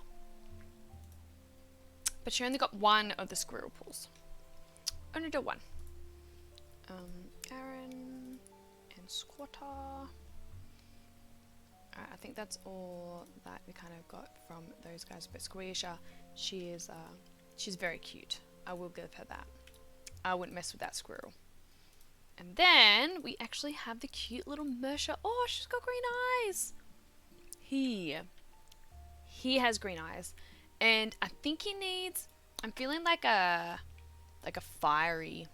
But she only got one of the squirrel paws. Only did one. Aaron and Squatter. I think that's all that we kind of got from those guys. But Squisha, she is, she's very cute. I will give her that. I wouldn't mess with that squirrel. And then we actually have the cute little Mersha. Oh, she's got green eyes. He has green eyes. And I think he needs, I'm feeling like a fiery.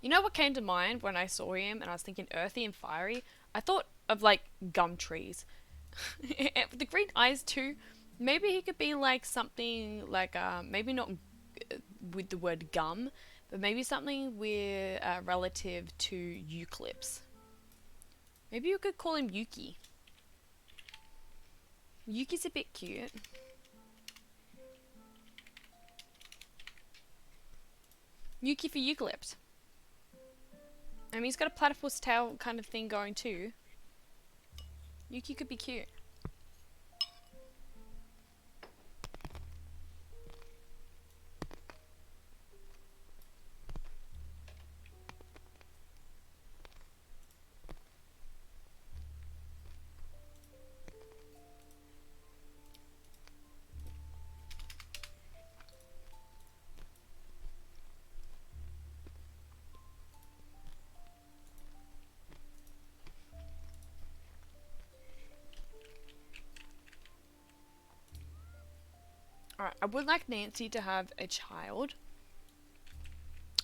You know what came to mind when I saw him and I was thinking earthy and fiery? I thought of like gum trees. The green eyes too. Maybe he could be like something like, maybe not with the word gum, but maybe something with relative to eucalypts. Maybe you could call him Yuki. Yuki's a bit cute. Yuki for eucalypt. I mean, he's got a platypus tail kind of thing going too. Yuki could be cute. Alright, I would like Nancy to have a child.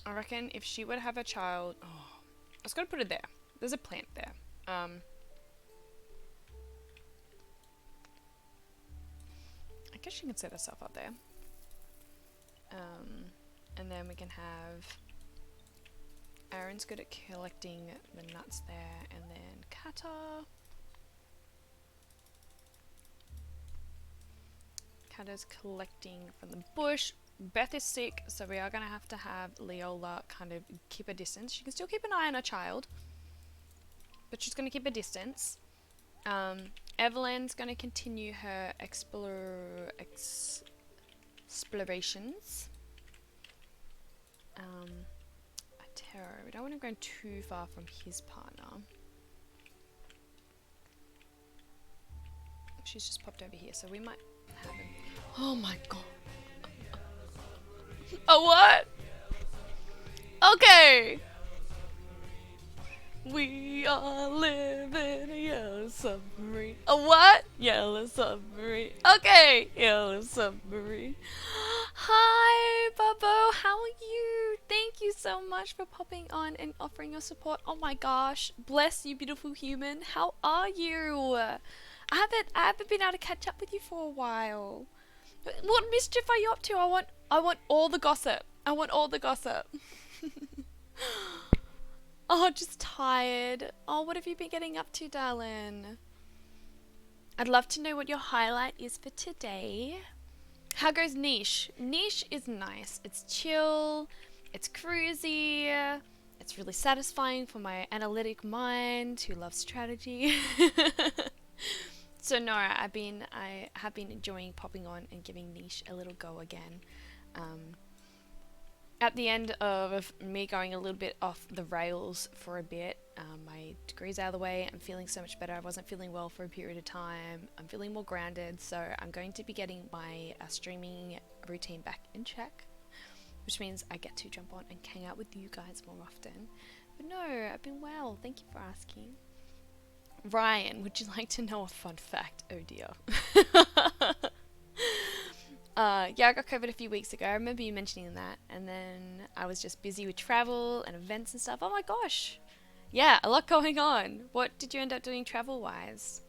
I reckon if she would have a child... Oh, I was going to put it there. There's a plant there. I guess she can set herself up there. And then we can have... Aaron's good at collecting the nuts there. And then Kata... Kata's collecting from the bush. Beth is sick, so we are going to have Leola kind of keep a distance. She can still keep an eye on her child, but she's going to keep a distance. Evelyn's going to continue her explorations. Atero, we don't want to go too far from his partner. She's just popped over here, so we might have him. Oh my god. A what? Okay. We are living, yes. submarine. A what? Yellow submarine. Okay, yellow submarine. Hi, Bubbo. How are you? Thank you so much for popping on and offering your support. Oh my gosh, bless you, beautiful human. How are you? I haven't been able to catch up with you for a while. What mischief are you up to? I want all the gossip. I want all the gossip. Oh, just tired. Oh, what have you been getting up to, darling? I'd love to know what your highlight is for today. How goes Niche? Niche is nice. It's chill. It's cruisy. It's really satisfying for my analytic mind who loves strategy. So no, I have been enjoying popping on and giving Niche a little go again. At the end of me going a little bit off the rails for a bit, my degree's out of the way, I'm feeling so much better. I wasn't feeling well for a period of time. I'm feeling more grounded, so I'm going to be getting my streaming routine back in check, which means I get to jump on and hang out with you guys more often. But no, I've been well. Thank you for asking. Ryan, would you like to know a fun fact? Oh dear. Yeah, I got COVID a few weeks ago. I remember you mentioning that. And then I was just busy with travel and events and stuff. Oh my gosh. Yeah, a lot going on. What did you end up doing travel-wise?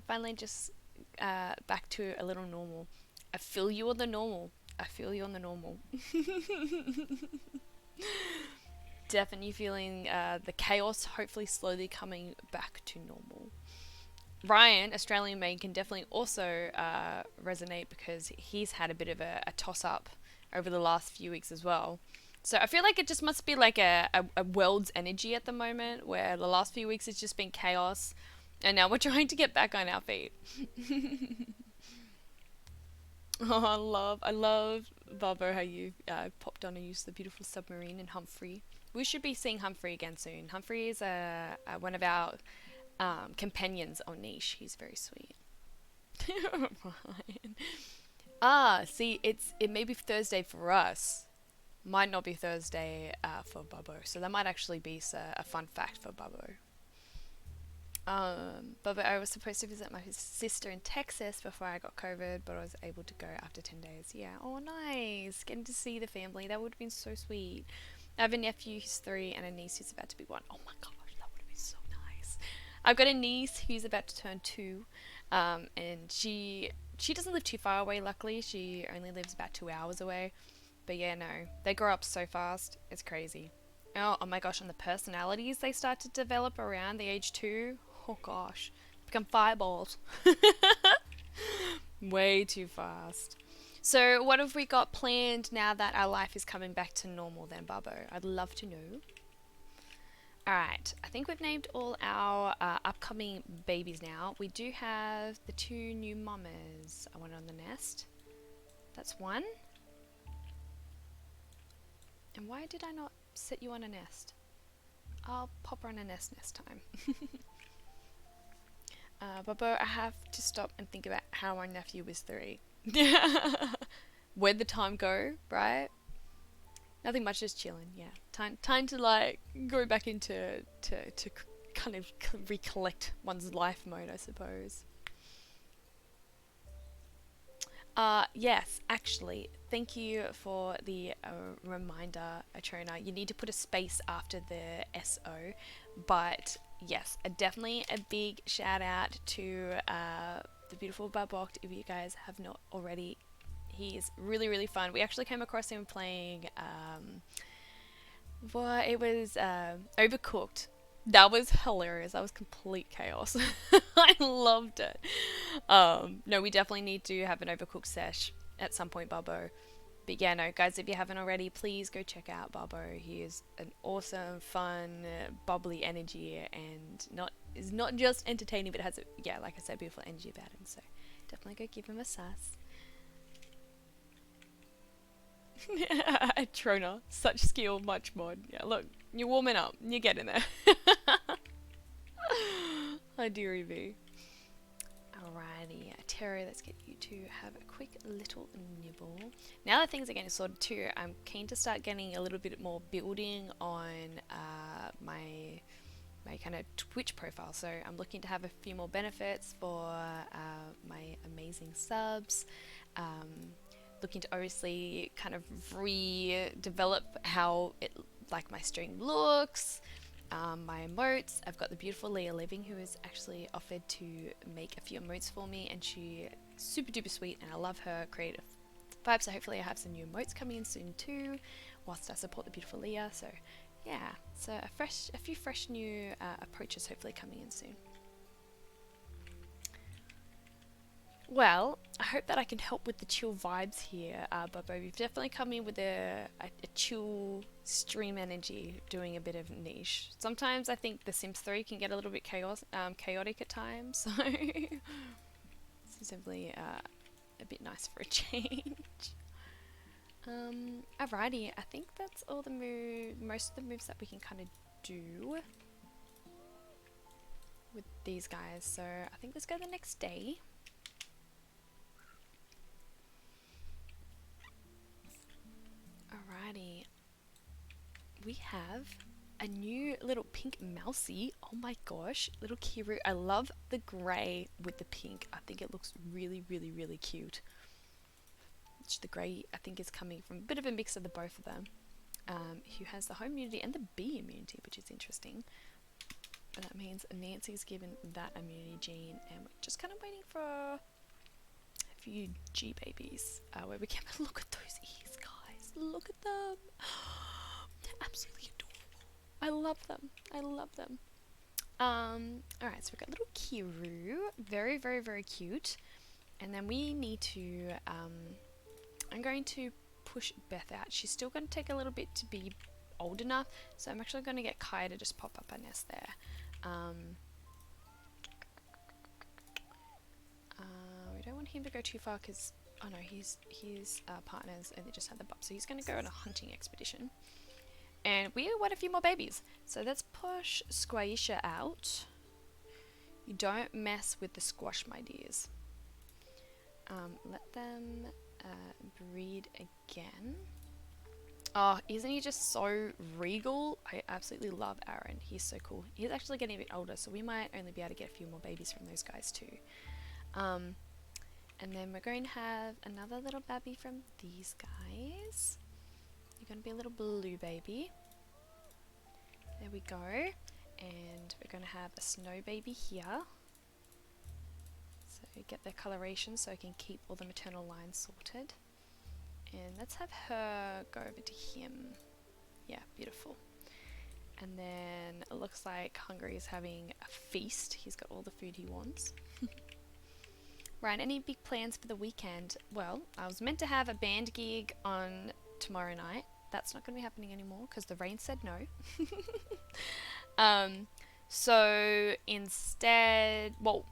Finally just back to a little normal. I feel you on the normal. I feel you on the normal. Definitely feeling the chaos hopefully slowly coming back to normal. Ryan, Australian made, can definitely also resonate because he's had a bit of a toss-up over the last few weeks as well. So I feel like it just must be like a world's energy at the moment, where the last few weeks it's just been chaos, and now we're trying to get back on our feet. Oh, I love, Barbara, how you popped on and used the beautiful submarine and Humphrey. We should be seeing Humphrey again soon. Humphrey is one of our companions on Niche. He's very sweet. See, it may be Thursday for us. Might not be Thursday for Bubbo. So that might actually be a fun fact for Bubbo. Bubbo, I was supposed to visit my sister in Texas before I got COVID, but I was able to go after 10 days. Yeah. Oh, nice. Getting to see the family. That would have been so sweet. I have a nephew who's 3 and a niece who's about to be 1. Oh my gosh, that would have been so nice. I've got a niece who's about to turn 2, and she doesn't live too far away, luckily. She only lives about 2 hours away. But yeah, no, they grow up so fast. It's crazy. Oh my gosh, and the personalities they start to develop around the age 2. Oh gosh, become fireballs. Way too fast. So what have we got planned now that our life is coming back to normal then, Bubbo? I'd love to know. Alright, I think we've named all our upcoming babies now. We do have the 2 new mamas. I want on the nest. That's 1. And why did I not set you on a nest? I'll pop her on a nest next time. Bubbo, I have to stop and think about how my nephew was 3. Where'd the time go, right? Nothing much, just chilling. Yeah, time to like go back into to kind of recollect one's life mode, I suppose. Yes, actually, thank you for the reminder, Atrona. You need to put a space after the SO, but yes, definitely a big shout out to the beautiful Barboct, if you guys have not already. He is really, really fun. We actually came across him playing, it was Overcooked. That was hilarious. That was complete chaos. I loved it. No, we definitely need to have an Overcooked sesh at some point, Bubbo. But yeah, no, guys, if you haven't already, please go check out Bubbo. He is an awesome, fun, bubbly energy, and is not just entertaining, but has, like I said, beautiful energy about him. So definitely go give him a sass. Trona, such skill, much mod. Yeah, look, you're warming up. You're getting there. Hi, dearie V. Alrighty, Terry, let's get you to have a quick little nibble. Now that things are getting sorted too, I'm keen to start getting a little bit more building on my my kind of Twitch profile. So I'm looking to have a few more benefits for my amazing subs. Looking to obviously kind of redevelop how it like my stream looks, my emotes. I've got the beautiful Leah Living who has actually offered to make a few emotes for me, and she super duper sweet, and I love her creative vibe. So hopefully I have some new emotes coming in soon too, whilst I support the beautiful Leah. So yeah, so a few fresh new approaches hopefully coming in soon. Well, I hope that I can help with the chill vibes here, Bobo. You've definitely come in with a chill stream energy, doing a bit of niche. Sometimes I think The Sims 3 can get a little bit chaotic at times, so it's simply a bit nice for a change. Alrighty, I think that's all the most of the moves that we can kind of do with these guys. So I think let's go the next day. Alrighty, we have a new little pink mousey. Oh my gosh, little Kiru. I love the grey with the pink. I think it looks really, really, really cute. The grey, I think, is coming from a bit of a mix of the both of them. Who has the home immunity and the bee immunity, which is interesting. But that means Nancy's given that immunity gene, and we're just kind of waiting for a few G babies where we can look at those ears, guys. Look at them. They're absolutely adorable. I love them. I love them. Alright, so we've got little Kiru. Very, very, very cute. And then we need to, I'm going to push Beth out. She's still going to take a little bit to be old enough, so I'm actually going to get Kai to just pop up a nest there. We don't want him to go too far because, oh no, his partners only just had the pup, so he's going to go on a hunting expedition. And we want a few more babies, so let's push Squaisha out. You don't mess with the squash, my dears. Let them breed again. Oh, isn't he just so regal? I absolutely love Aaron. He's so cool. He's actually getting a bit older, so we might only be able to get a few more babies from those guys too. And then we're going to have another little babby from these guys. You're going to be a little blue baby. There we go. And we're going to have a snow baby here. So get the coloration so I can keep all the maternal lines sorted. And let's have her go over to him. Yeah, beautiful. And then it looks like Hungry is having a feast. He's got all the food he wants. Ryan, any big plans for the weekend? Well, I was meant to have a band gig on tomorrow night. That's not going to be happening anymore because the rain said no. So instead, well,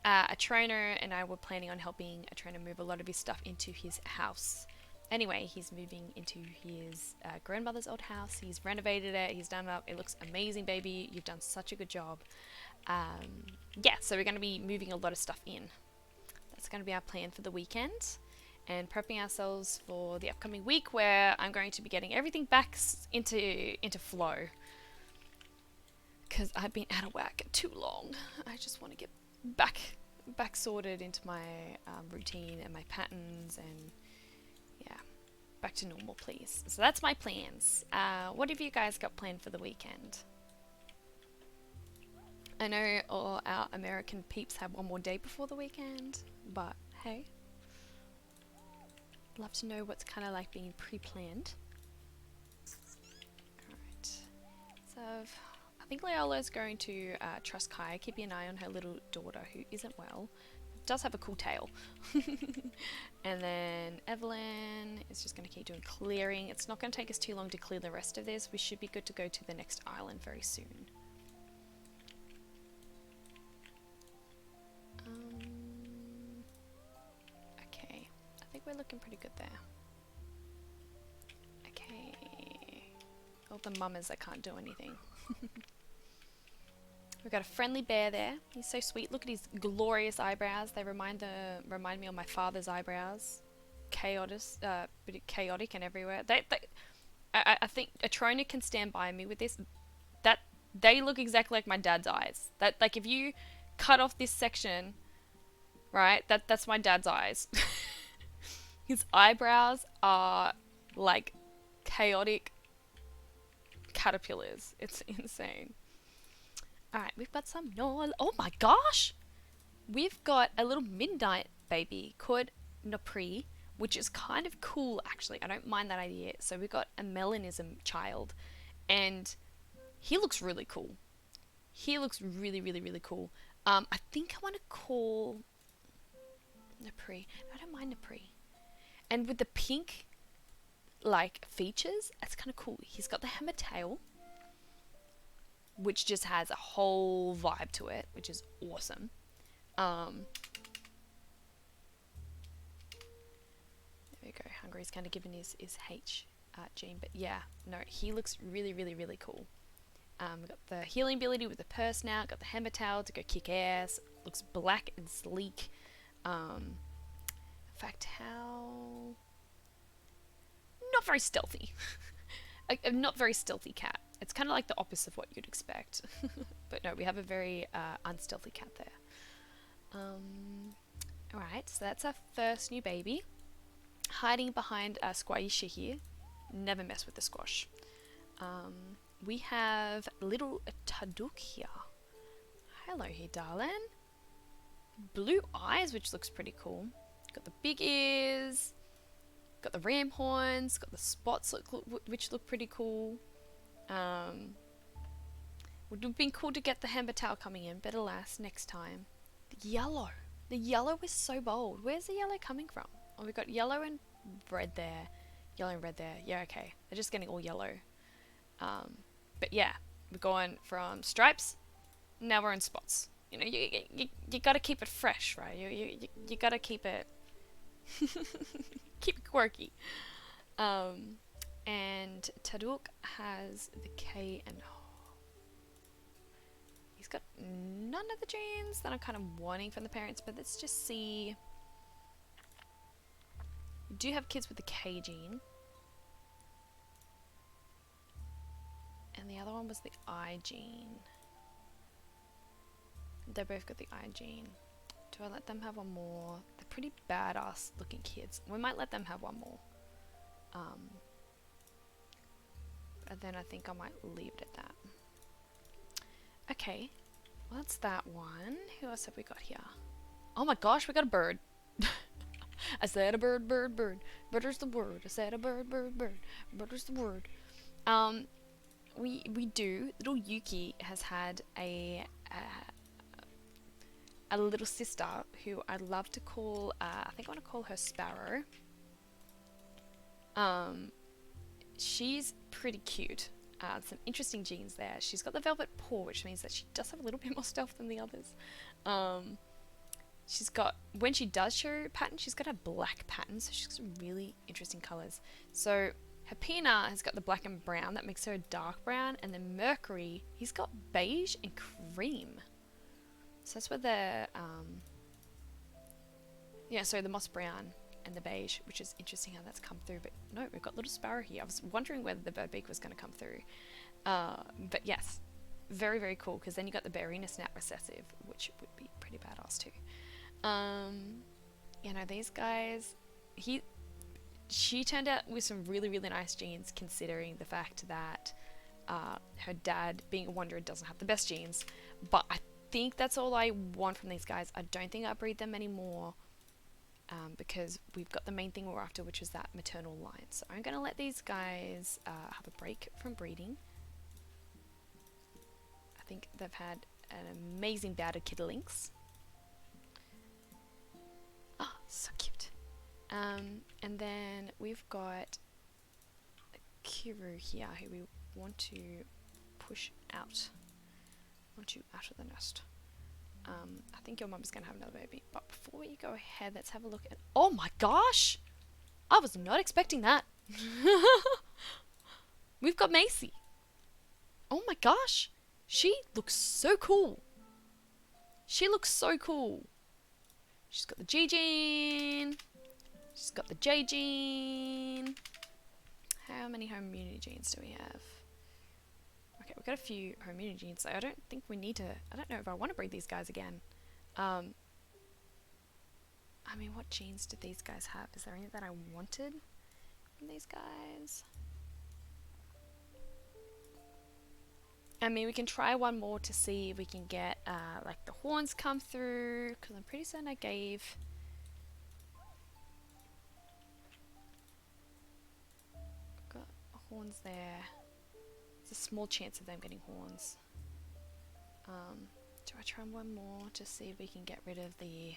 a trainer and I were planning on helping a trainer move a lot of his stuff into his house. Anyway, he's moving into his grandmother's old house. He's renovated it. He's done it up. It looks amazing, baby. You've done such a good job. Yeah, so we're going to be moving a lot of stuff in. That's going to be our plan for the weekend. And prepping ourselves for the upcoming week where I'm going to be getting everything back into flow. Because I've been out of whack too long. I just want to get back sorted into my routine and my patterns and yeah, back to normal, please. So that's my plans. What have you guys got planned for the weekend? I know all our American peeps have one more day before the weekend, but hey, love to know what's kind of like being pre-planned. Alright, so I think Leola's going to trust Kai, keeping an eye on her little daughter who isn't well. Does have a cool tail. And then Evelyn is just going to keep doing clearing. It's not going to take us too long to clear the rest of this. We should be good to go to the next island very soon. Okay, I think we're looking pretty good there. Okay, all the mamas that can't do anything. We've got a friendly bear there. He's so sweet. Look at his glorious eyebrows. They remind me of my father's eyebrows. Chaotic and everywhere. I think Atrona can stand by me with this. They look exactly like my dad's eyes. That, like, if you cut off this section, right, that's my dad's eyes. His eyebrows are like chaotic caterpillars. It's insane. Alright, we've got some no. Oh my gosh! We've got a little midnight baby called Nopri, which is kind of cool actually. I don't mind that idea. So we've got a melanism child, and he looks really cool. He looks really, really, really cool. I think I want to call Nopri. I don't mind Nopri. And with the pink, like, features, that's kind of cool. He's got the hammer tail, which just has a whole vibe to it, which is awesome. There we go. Hungary's kind of given his H gene, but yeah, no, he looks really, really, really cool. We've got the healing ability with the purse now. Got the hammer tail to go kick ass. Looks black and sleek. In fact, how... Not very stealthy. A not very stealthy cat. It's kind of like the opposite of what you'd expect. But no, we have a very unstealthy cat there. Alright, so that's our first new baby. Hiding behind Squaisha here. Never mess with the squash. We have little Taduk here. Hello here, darling. Blue eyes, which looks pretty cool. Got the big ears. Got the ram horns. Got the spots, which look pretty cool. Would have been cool to get the hammer tail coming in, but alas, next time. The yellow. The yellow is so bold. Where's the yellow coming from? Oh, we've got yellow and red there. Yellow and red there. Yeah, okay. They're just getting all yellow. But yeah, we're going from stripes, now we're in spots. You know, you gotta keep it fresh, right? You gotta keep it keep it quirky. And Taduk has the K and he's got none of the genes that I'm kind of wanting from the parents, but let's just see. We do have kids with the K gene. And the other one was the I gene. They both got the I gene. Do I let them have one more? They're pretty badass looking kids. We might let them have one more. But then I think I might leave it at that. Okay. Well, that's that one. Who else have we got here? Oh my gosh, we got a bird. I said a bird, bird, bird. Birder's the word. I said a bird, bird, bird. Birder's the word. We do. Little Yuki has had a little sister who I love to call. I think I want to call her Sparrow. She's pretty cute. Some interesting genes there. She's got the velvet paw, which means that she does have a little bit more stealth than the others. She's got, when she does show pattern, she's got a black pattern, so she's got some really interesting colours. So Hapina has got the black and brown, that makes her a dark brown, and then Mercury, he's got beige and cream. So that's where the, yeah, so the moss brown and the beige, which is interesting how that's come through, but no, we've got little Sparrow here. I was wondering whether the Verbeek was going to come through. But yes, very, very cool, because then you got the Barina Snap Recessive, which would be pretty badass too. You know, these guys, she turned out with some really, really nice genes, considering the fact that her dad, being a wanderer, doesn't have the best genes. But I think that's all I want from these guys. I don't think I'll breed them anymore, because we've got the main thing we're after, which is that maternal line. So I'm going to let these guys have a break from breeding. I think they've had an amazing bout of kiddlinks. Ah, so cute. And then we've got Kiru here, who we want to push out. Want you out of the nest. I think your mum's going to have another baby. But before you go ahead, let's have a look at... Oh my gosh! I was not expecting that. We've got Macy. Oh my gosh! She looks so cool. She looks so cool. She's got the G gene. She's got the J gene. How many home immunity genes do we have? Okay, we've got a few home immunity genes, so I don't think we need to, I don't know if I want to breed these guys again. I mean, what genes did these guys have? Is there any that I wanted from these guys? I mean, we can try one more to see if we can get, like, the horns come through, because I'm pretty certain I gave... got horns there. There's a small chance of them getting horns. Do I try one more to see if we can get rid of the...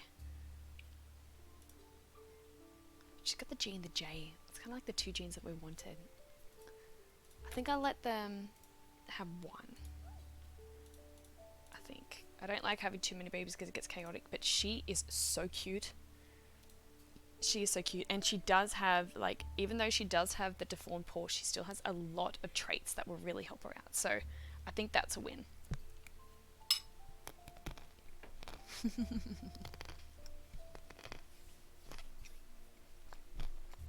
She's got the G and the J. It's kind of like the two genes that we wanted. I think I'll let them have one. I think. I don't like having too many babies because it gets chaotic, but she is so cute. She is so cute, and she does have, like, even though she does have the deformed paw, she still has a lot of traits that will really help her out. So I think that's a win.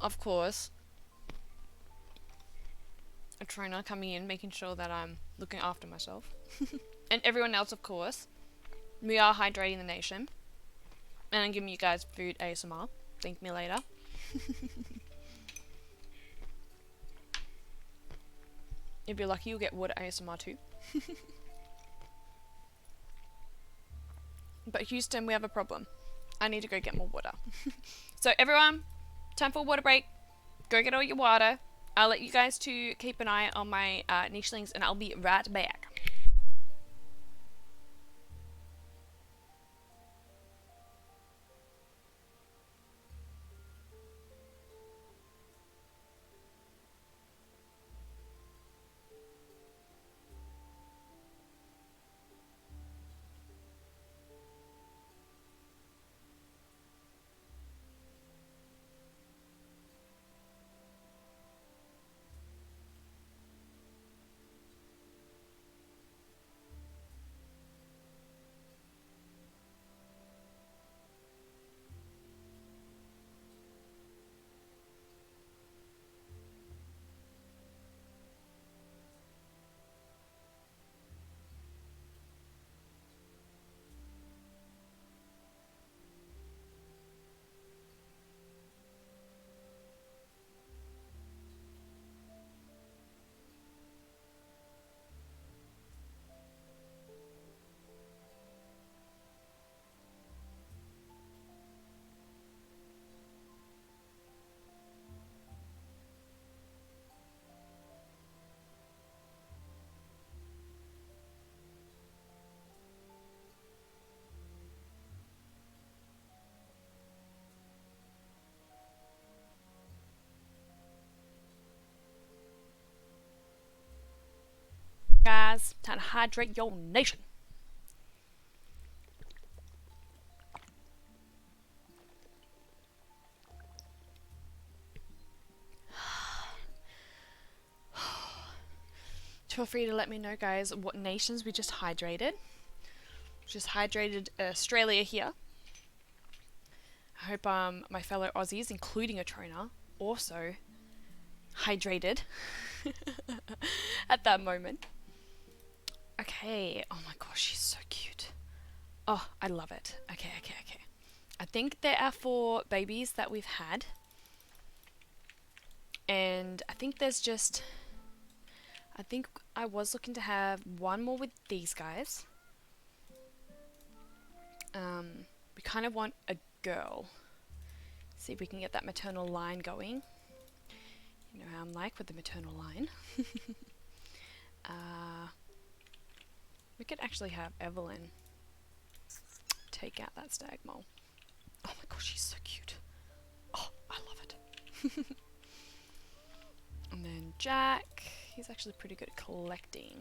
Of course, a trainer coming in, making sure that I'm looking after myself. And everyone else, of course. We are hydrating the nation. And I'm giving you guys food ASMR. Thank me later. If you're lucky, you'll get water ASMR too. But Houston, we have a problem. I need to go get more water. So everyone, time for a water break. Go get all your water. I'll let you guys to keep an eye on my nichelings, and I'll be right back. Guys, time to hydrate your nation. Feel free to let me know, guys, what nations we just hydrated. Just hydrated Australia here. I hope my fellow Aussies, including a trainer, also hydrated at that moment. Okay. Oh my gosh, she's so cute. Oh, I love it. Okay. I think there are 4 babies that we've had. And I think there's just... I think I was looking to have one more with these guys. We kind of want a girl. See if we can get that maternal line going. You know how I'm like with the maternal line. We could actually have Evelyn take out that stag mole. Oh my gosh, she's so cute. Oh, I love it. And then Jack, he's actually pretty good at collecting.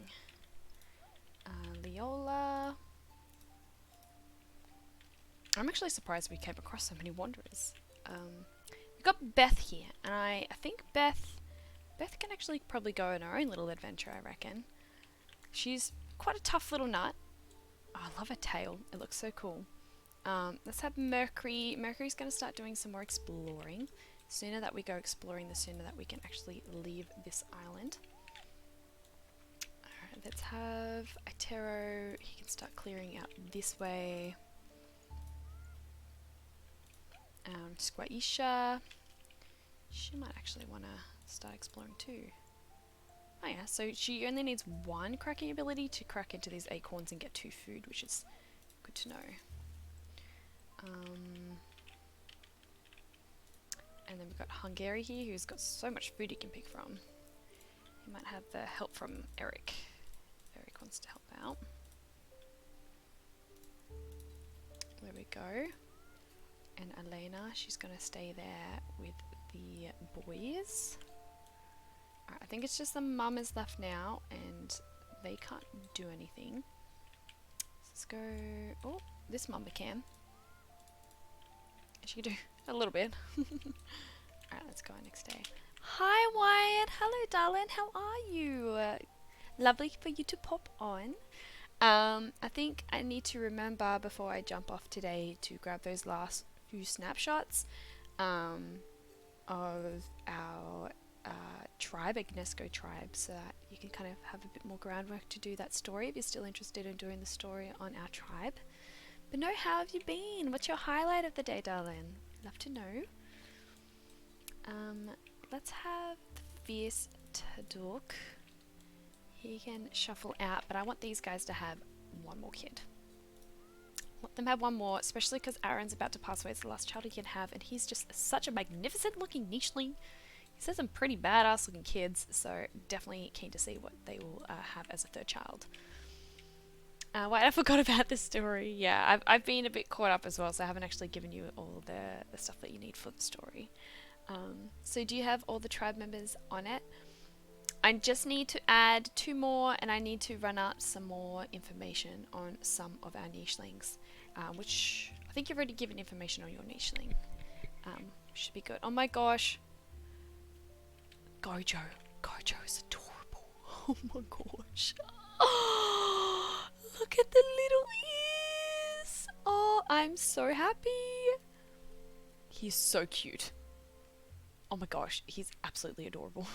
Leola. I'm actually surprised we came across so many wanderers. We've got Beth here, and I think Beth can actually probably go on her own little adventure, I reckon. She's quite a tough little nut. Oh, I love her tail. It looks so cool. Let's have Mercury. Mercury's going to start doing some more exploring. The sooner that we go exploring, the sooner that we can actually leave this island. Alright, let's have Itero. He can start clearing out this way. Squaisha. She might actually want to start exploring too. Oh yeah, so she only needs one cracking ability to crack into these acorns and get 2 food, which is good to know. And then we've got Hungary here, who's got so much food he can pick from. He might have the help from Eric. Eric wants to help out. There we go. And Elena, she's going to stay there with the boys. Alright, I think it's just the mum is left now, and they can't do anything. Let's go... Oh, this mama can. She can do a little bit. Alright, let's go on next day. Hi Wyatt! Hello darling, how are you? Lovely for you to pop on. I think I need to remember before I jump off today to grab those last few snapshots of our tribe, Agnesco tribe, so that you can kind of have a bit more groundwork to do that story if you're still interested in doing the story on our tribe. But no, how have you been? What's your highlight of the day, darling? Love to know. Let's have Fierce Tadok. He can shuffle out, but I want these guys to have one more kid. Let them have one more, especially because Aaron's about to pass away. It's the last child he can have, and he's just such a magnificent looking nicheling. He says some pretty badass looking kids, so definitely keen to see what they will have as a 3rd child. Wait, I forgot about this story. Yeah, I've been a bit caught up as well, so I haven't actually given you all the stuff that you need for the story. So do you have all the tribe members on it? I just need to add 2 more, and I need to run out some more information on some of our nichelings, which I think you've already given information on your nicheling. Should be good. Oh my gosh. Gojo. Gojo is adorable. Oh my gosh. Oh, look at the little ears. Oh, I'm so happy. He's so cute. Oh my gosh, he's absolutely adorable.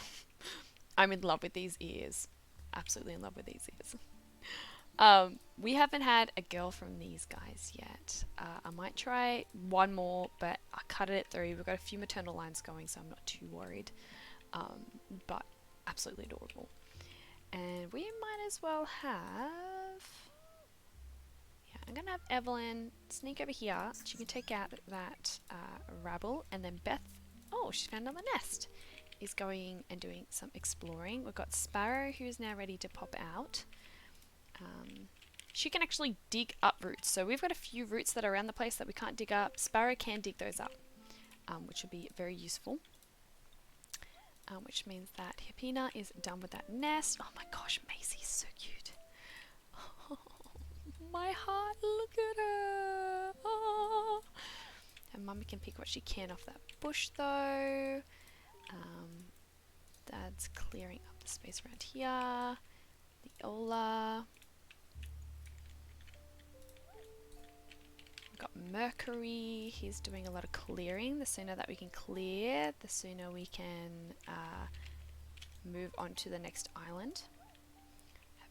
I'm in love with these ears. Absolutely in love with these ears. We haven't had a girl from these guys yet. I might try one more, but I cut it at 3. We've got a few maternal lines going, so I'm not too worried. But absolutely adorable. And we might as well have... Yeah, I'm going to have Evelyn sneak over here. She can take out that rabble, and then Beth... Oh, she's found another nest. Is going and doing some exploring. We've got Sparrow, who's now ready to pop out. She can actually dig up roots. So we've got a few roots that are around the place that we can't dig up. Sparrow can dig those up, which will be very useful. Which means that Hippina is done with that nest. Oh my gosh, Maisie's so cute. Oh, my heart, look at her. Oh. Her mummy can pick what she can off that bush though. Dad's clearing up the space around here. The Ola. We've got Mercury. He's doing a lot of clearing. The sooner that we can clear, the sooner we can move on to the next island.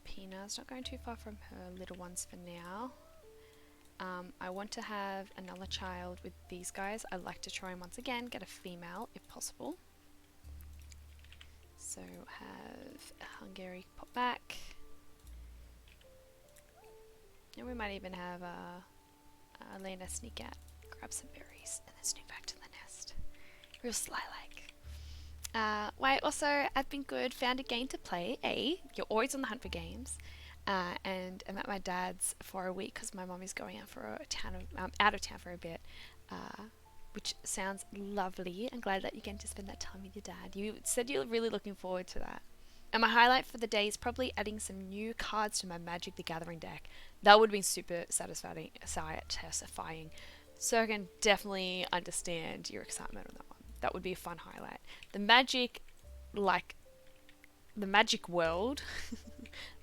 Pina's not going too far from her little ones for now. I want to have another child with these guys. I'd like to try and once again get a female if possible. So have Hungary pop back. And we might even have Elena sneak out, grab some berries, and then sneak back to the nest. Real sly-like. Wait, also, I've been good, found a game to play. You're always on the hunt for games. And I'm at my dad's for a week because my mum is going out for out of town for a bit, which sounds lovely. I'm glad that you get to spend that time with your dad. You said you're really looking forward to that. And my highlight for the day is probably adding some new cards to my Magic the Gathering deck. That would be super satisfying. So I can definitely understand your excitement on that one. That would be a fun highlight. The Magic, the Magic world,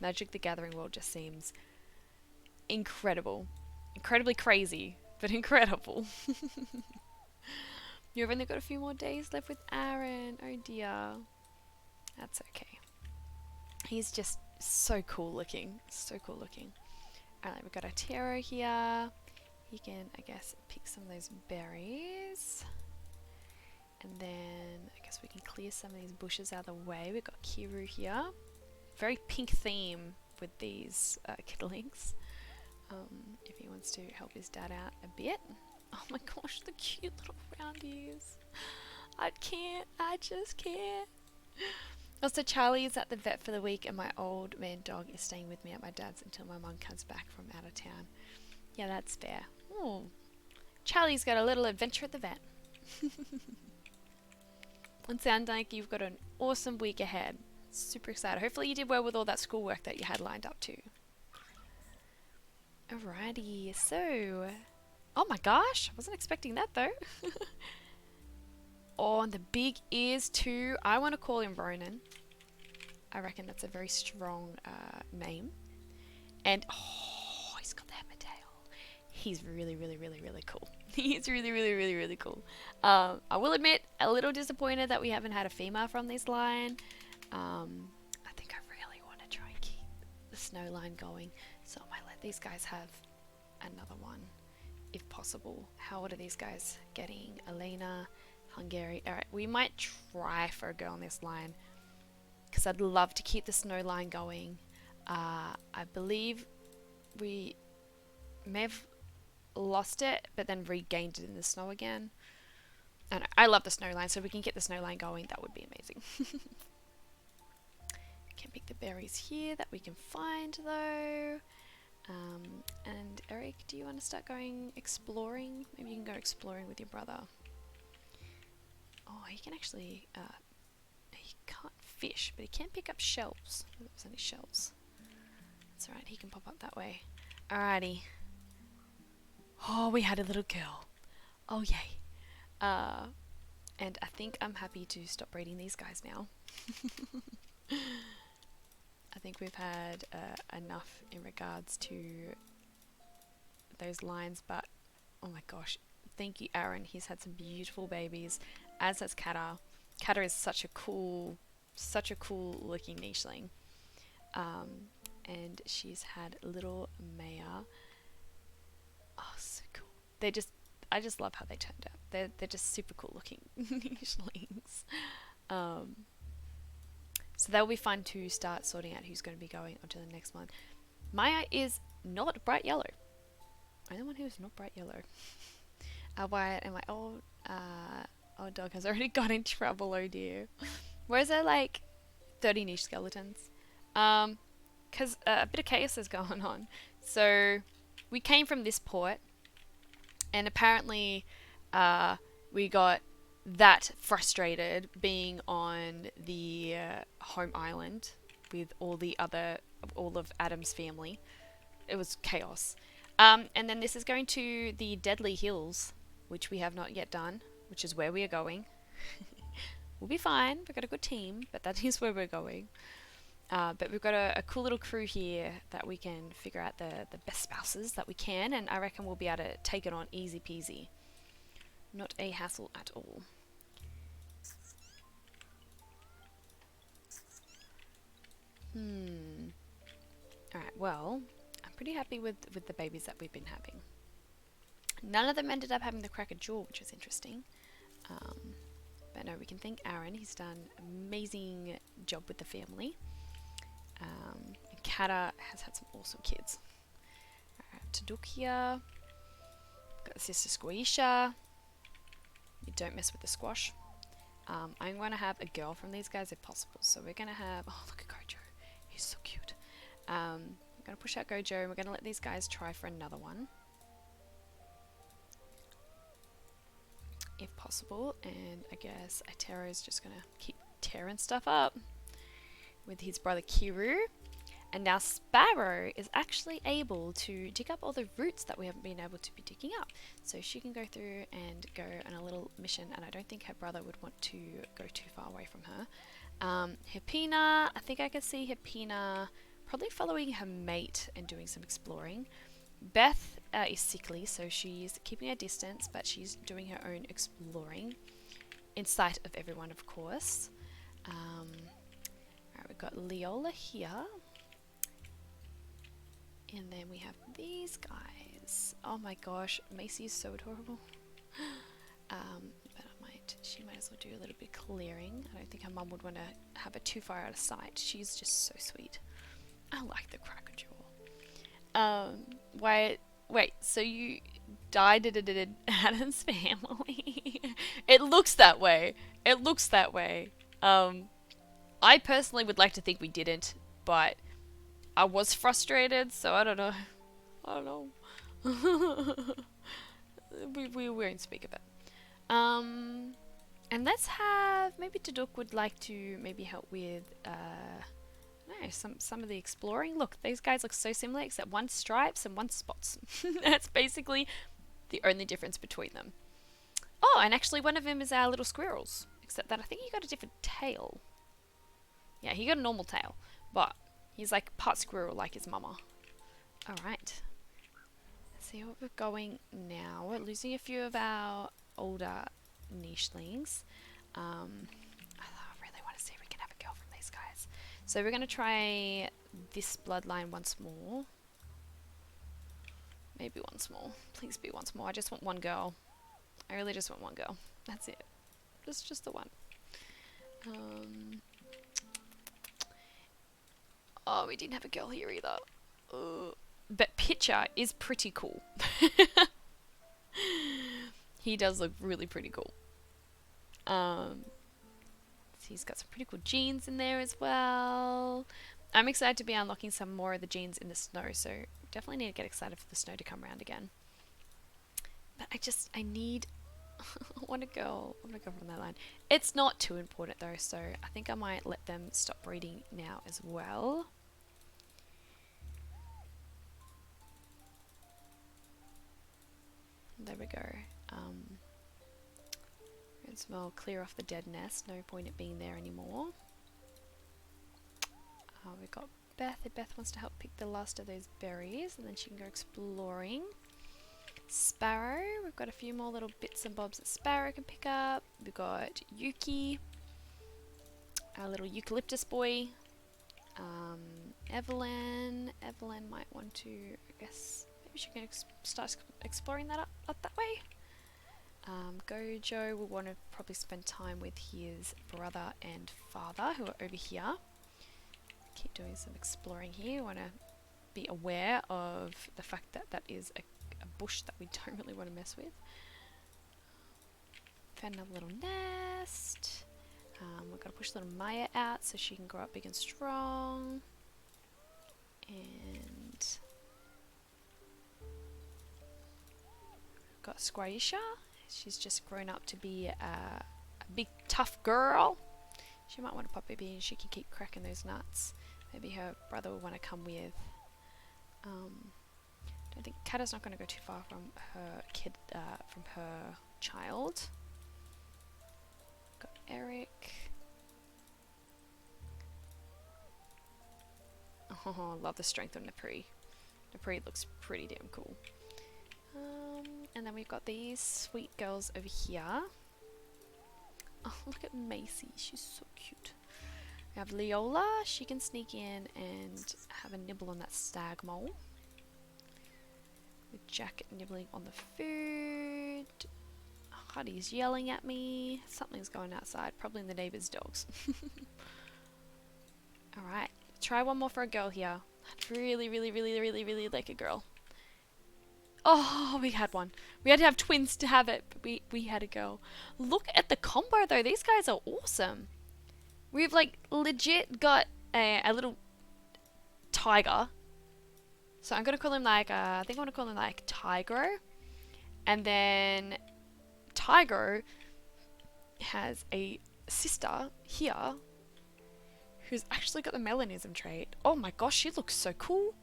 Magic the Gathering world just seems incredible. Incredibly crazy, but incredible. You've only got a few more days left with Aaron. Oh dear. That's okay. He's just So cool looking. So cool looking. Alright, we've got our Taro here. He can, I guess, pick some of those berries. And then I guess we can clear some of these bushes out of the way. We've got Kiru here. Very pink theme with these kidlings. If he wants to help his dad out a bit. Oh my gosh, the cute little roundies. I can't. I just can't. Also, Charlie is at the vet for the week and my old man dog is staying with me at my dad's until my mum comes back from out of town. Yeah, that's fair. Ooh. Charlie's got a little adventure at the vet. It sounds like you've got an awesome week ahead. Super excited. Hopefully you did well with all that schoolwork that you had lined up too. Alrighty, so... Oh my gosh, I wasn't expecting that though. Oh, and the big ears too. I want to call him Ronan. I reckon that's a very strong name. And, oh, he's got the hammer tail. He's really, really, really, really cool. He's really, really, really, really cool. I will admit, a little disappointed that we haven't had a female from this line. I think I really want to try and keep the snow line going. So I might let these guys have another one, if possible. How old are these guys getting? Elena, Hungary. Alright, we might try for a girl on this line, because I'd love to keep the snow line going. I believe we may have lost it, but then regained it in the snow again. And I love the snow line, so if we can get the snow line going, that would be amazing. We can pick the berries here that we can find though. And Eric, do you want to start going exploring? Maybe you can go exploring with your brother. Oh, he can actually, he can't fish, but he can pick up shells. If there's any shells. That's alright, he can pop up that way. Alrighty. Oh, we had a little girl. Oh, yay. And I think I'm happy to stop breeding these guys now. I think we've had enough in regards to those lines, but oh my gosh, thank you, Aaron. He's had some beautiful babies, as has Kata. Kata is such a cool looking nicheling. And she's had little Maya. Oh, so cool. I just love how they turned out. They're just super cool looking nichelings. So that'll be fun to start sorting out who's going to be going onto the next one. Maya is not bright yellow. I'm the one who is not bright yellow. Wyatt and my old dog has already got in trouble, oh dear. Whereas there like 30 niche skeletons? Because a bit of chaos is going on. So we came from this port, and apparently we got that frustrated being on the home island with all of Adam's family. It was chaos. And then this is going to the Deadly Hills, which we have not yet done, which is where we are going. We'll be fine. We've got a good team, but that is where we're going. But we've got a cool little crew here that we can figure out the best spouses that we can, and I reckon we'll be able to take it on easy peasy. Not a hassle at all. Alright, well, I'm pretty happy with the babies that we've been having. None of them ended up having the cracker jaw, which is interesting. But no, we can thank Aaron. He's done an amazing job with the family. And Kata has had some awesome kids. Alright, Tadukia. Got Sister Squisha. You don't mess with the squash. I'm going to have a girl from these guys if possible. So we're going to have... Oh, look at Gojo. He's so cute. I'm going to push out Gojo and we're going to let these guys try for another one, if possible. And I guess Aitero is just going to keep tearing stuff up with his brother Kiru. And now Sparrow is actually able to dig up all the roots that we haven't been able to be digging up. So she can go through and go on a little mission, and I don't think her brother would want to go too far away from her. Hipina, I think I can see Hipina probably following her mate and doing some exploring. Beth is sickly, so she's keeping her distance, but she's doing her own exploring in sight of everyone, of course. Alright, we've got Leola here. And then we have these guys. Oh my gosh, Macy is so adorable. But she might as well do a little bit of clearing. I don't think her mum would want to have her too far out of sight. She's just so sweet. I like the Crackerjaw. Wait, so you died in Adam's family? It looks that way. It looks that way. I personally would like to think we didn't, but I was frustrated, so I don't know. I don't know. we won't speak of it. And let's have, maybe Taduk would like to maybe help with, no, some of the exploring. Look, these guys look so similar except one stripes and one spots. That's basically the only difference between them. Oh, and actually one of them is our little squirrels, except that I think he got a different tail. Yeah, he got a normal tail, but he's like part squirrel like his mama. Alright. Let's see what we're going now. We're losing a few of our older nichelings. I really want to see if we can have a girl from these guys. So we're going to try this bloodline once more. Maybe once more. Please be once more. I just want one girl. I really just want one girl. That's it. Just the one. Oh, we didn't have a girl here either. But Pitcher is pretty cool. He does look really pretty cool. So he's got some pretty cool genes in there as well. I'm excited to be unlocking some more of the genes in the snow, so definitely need to get excited for the snow to come around again. But I need I want a girl from that line. It's not too important though, so I think I might let them stop breeding now as well. There we go. As well, clear off the dead nest. No point it being there anymore. We've got Beth. If Beth wants to help pick the last of those berries, and then she can go exploring. Sparrow. We've got a few more little bits and bobs that Sparrow can pick up. We've got Yuki, our little eucalyptus boy. Evelyn. Evelyn might want to, I guess, maybe she can start exploring that up that way. Gojo will want to probably spend time with his brother and father who are over here. Keep doing some exploring here. We want to be aware of the fact that that is a bush that we don't really want to mess with. Found another little nest. We've got to push little Maya out so she can grow up big and strong. And got Squarisha. She's just grown up to be a big tough girl. She might want to pop baby and she can keep cracking those nuts. Maybe her brother will want to come with. I think Kata's not going to go too far from her kid, from her child. Got Eric. Oh, love the strength of Napri. Napri looks pretty damn cool. And then we've got these sweet girls over here. Oh, look at Macy. She's so cute. We have Leola. She can sneak in and have a nibble on that stag mole. With Jack nibbling on the food. Huddy's yelling at me. Something's going outside. Probably in the neighbour's dogs. Alright. Try one more for a girl here. I'd really like a girl. Oh, we had one. We had to have twins to have it, but we had a girl. Look at the combo though. These guys are awesome. We've like legit got a little tiger. So I'm gonna call him like I think I want to call him like Tigro. And then Tigro has a sister here who's actually got the melanism trait. Oh my gosh, she looks so cool.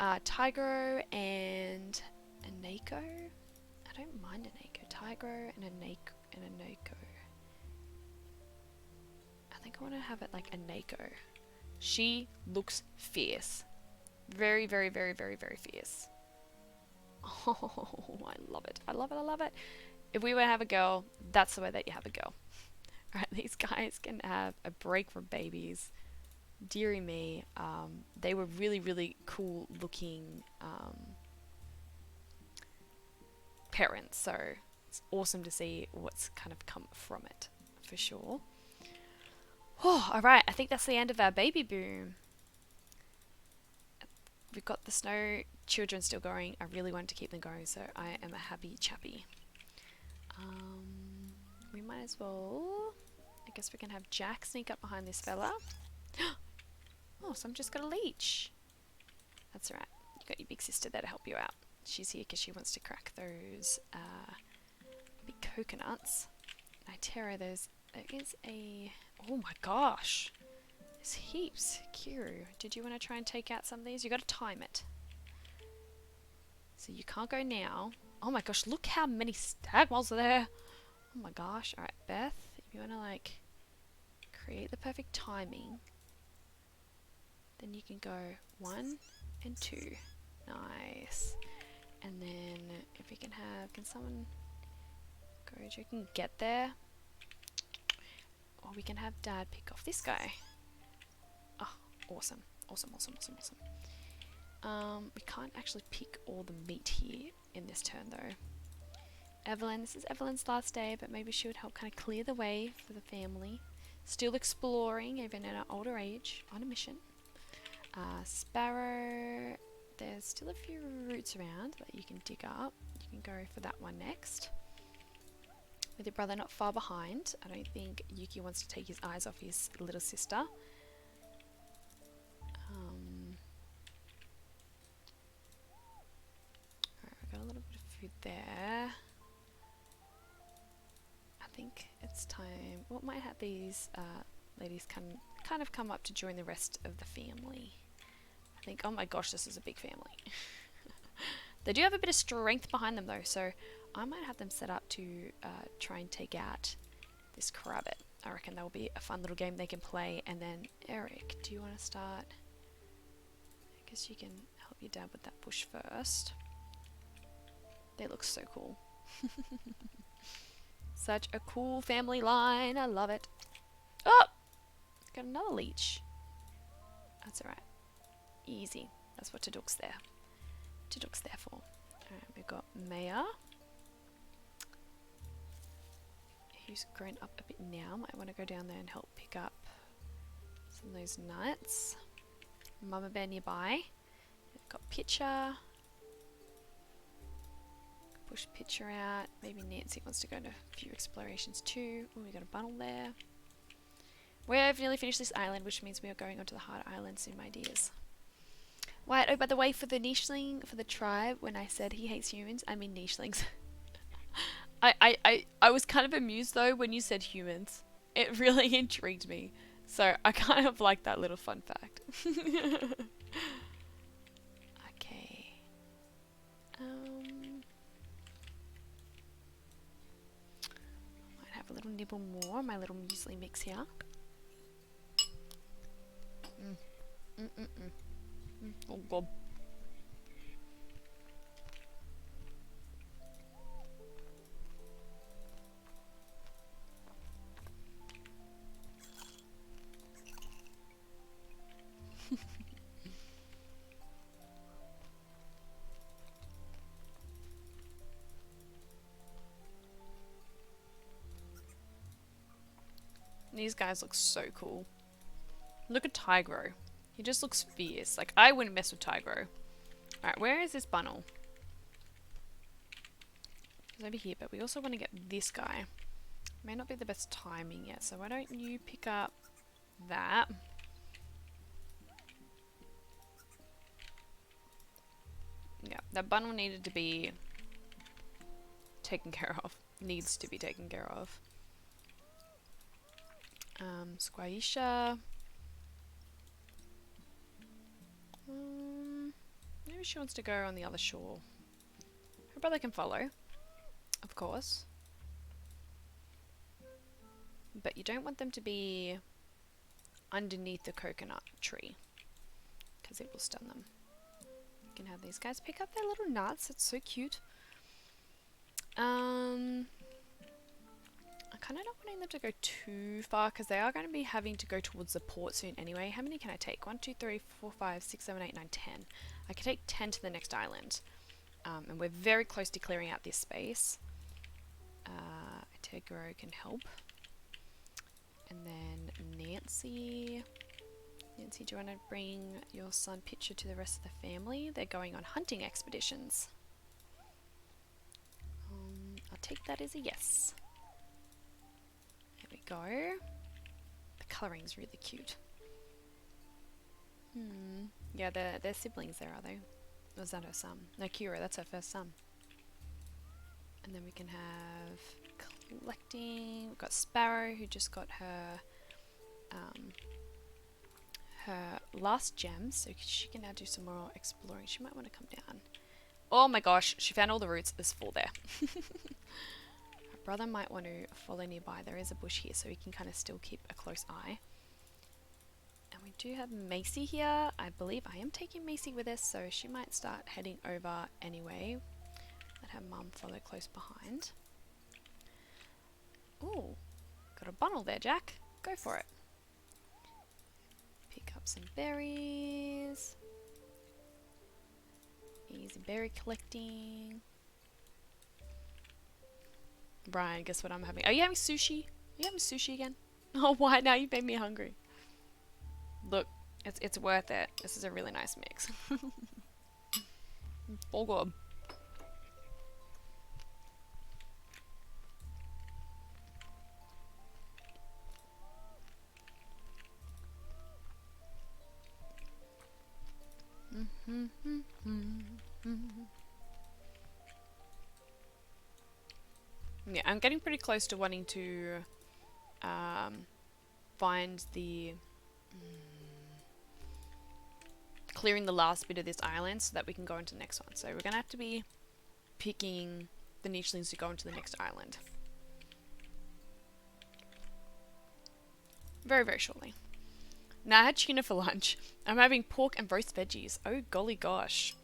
Tigro and Anako. I don't mind Anako. Tigro and Anako. I think I want to have it like Anako. She looks fierce. Very fierce. Oh, I love it. I love it. If we were to have a girl, that's the way that you have a girl. Alright, these guys can have a break from babies. dearie me, they were really, really cool looking parents. So it's awesome to see what's kind of come from it, for sure. Oh, alright, I think that's the end of our baby boom. We've got the snow children still going. I really wanted to keep them going, so I am a happy chappy. We might as well... I guess we can have Jack sneak up behind this fella. Oh, someone just got a leech. That's alright. You got your big sister there to help you out. She's here because she wants to crack those big coconuts. Nitera, there is a... Oh my gosh. There's heaps. Kiru, did you want to try and take out some of these? You got to time it. So you can't go now. Oh my gosh, look how many stagmoles are there. Oh my gosh. Alright, Beth, if you want to like create the perfect timing, then you can go 1 and 2. Nice. And then if we can have, can someone go, you can get there. Or we can have Dad pick off this guy. Oh, awesome. Awesome, awesome, awesome, awesome. We can't actually pick all the meat here in this turn though. Evelyn, this is Evelyn's last day, but maybe she would help kind of clear the way for the family. Still exploring, even at an older age, on a mission. Sparrow, there's still a few roots around that you can dig up. You can go for that one next. With your brother not far behind, I don't think Yuki wants to take his eyes off his little sister. Alright, we've got a little bit of food there. I think it's time. What might have these ladies kind of come up to join the rest of the family? I think, oh my gosh, this is a big family. They do have a bit of strength behind them though, so I might have them set up to try and take out this Crabbit. I reckon that will be a fun little game they can play. And then Eric, do you want to start? I guess you can help your dad with that bush first. They look so cool. Such a cool family line. I love it. Oh! Got another leech. That's alright. Easy. That's what Taduk's there. Taduk's there for. Alright, we've got Maya, who's grown up a bit now. Might want to go down there and help pick up some of those nuts. Mama Bear nearby. We've got Pitcher. Push Pitcher out. Maybe Nancy wants to go to a few explorations too. Oh, we got a bundle there. We've nearly finished this island, which means we are going onto the hard island soon, my dears. Wyatt, oh, by the way, for the nicheling, for the tribe, when I said he hates humans, I mean nichelings. I was kind of amused though when you said humans. It really intrigued me. So I kind of like that little fun fact. Okay. Might have a little nibble more, my little muesli mix here. Oh god. These guys look so cool. Look at Tigro. He just looks fierce. Like, I wouldn't mess with Tigro. Alright, where is this bundle? It's over here, but we also want to get this guy. May not be the best timing yet, so why don't you pick up that? Yeah, that bundle needed to be taken care of. Needs to be taken care of. Squaisha. Maybe she wants to go on the other shore. Her brother can follow, of course. But you don't want them to be underneath the coconut tree, because it will stun them. You can have these guys pick up their little nuts. It's so cute. I I'm kind of not wanting them to go too far because they are going to be having to go towards the port soon anyway. How many can I take? 1, 2, 3, 4, 5, 6, 7, 8, 9, 10. I can take 10 to the next island. And we're very close to clearing out this space. Integro can help. And then Nancy. Nancy, do you want to bring your son Pitcher to the rest of the family? They're going on hunting expeditions. I'll take that as a yes. There we go. The colouring's really cute. Yeah, they're siblings there, are they? Or is that her son? No, Kira, that's her first son. And then we can have collecting. We've got Sparrow, who just got her her last gem, so she can now do some more exploring. She might want to come down. Oh my gosh, she found all the roots. There's 4 there. Her brother might want to follow nearby. There is a bush here, so he can kind of still keep a close eye. And we do have Macy here. I believe I am taking Macy with us, so she might start heading over anyway. Let her mum follow close behind. Ooh, got a bundle there, Jack. Go for it. Pick up some berries. Easy berry collecting. Brian, guess what I'm having? Are you having sushi? Are you having sushi again? Oh, why? Now you've made me hungry. Look, it's worth it. This is a really nice mix. All good. Yeah, I'm getting pretty close to wanting to find the clearing the last bit of this island so that we can go into the next one. So we're gonna have to be picking the nichelings to go into the next island very, very shortly. Now I had tuna for lunch. I'm having pork and roast veggies. Oh golly gosh.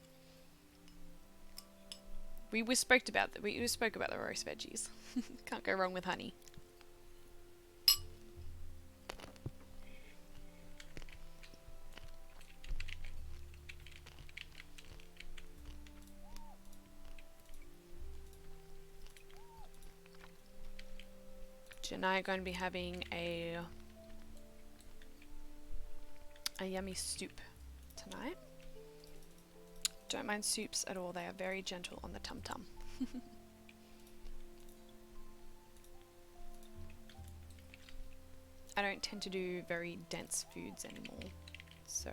We spoke about we spoke about the roast veggies. Can't go wrong with honey. Jen and I are going to be having a yummy soup tonight. Don't mind soups at all, they are very gentle on the tum-tum. I don't tend to do very dense foods anymore, so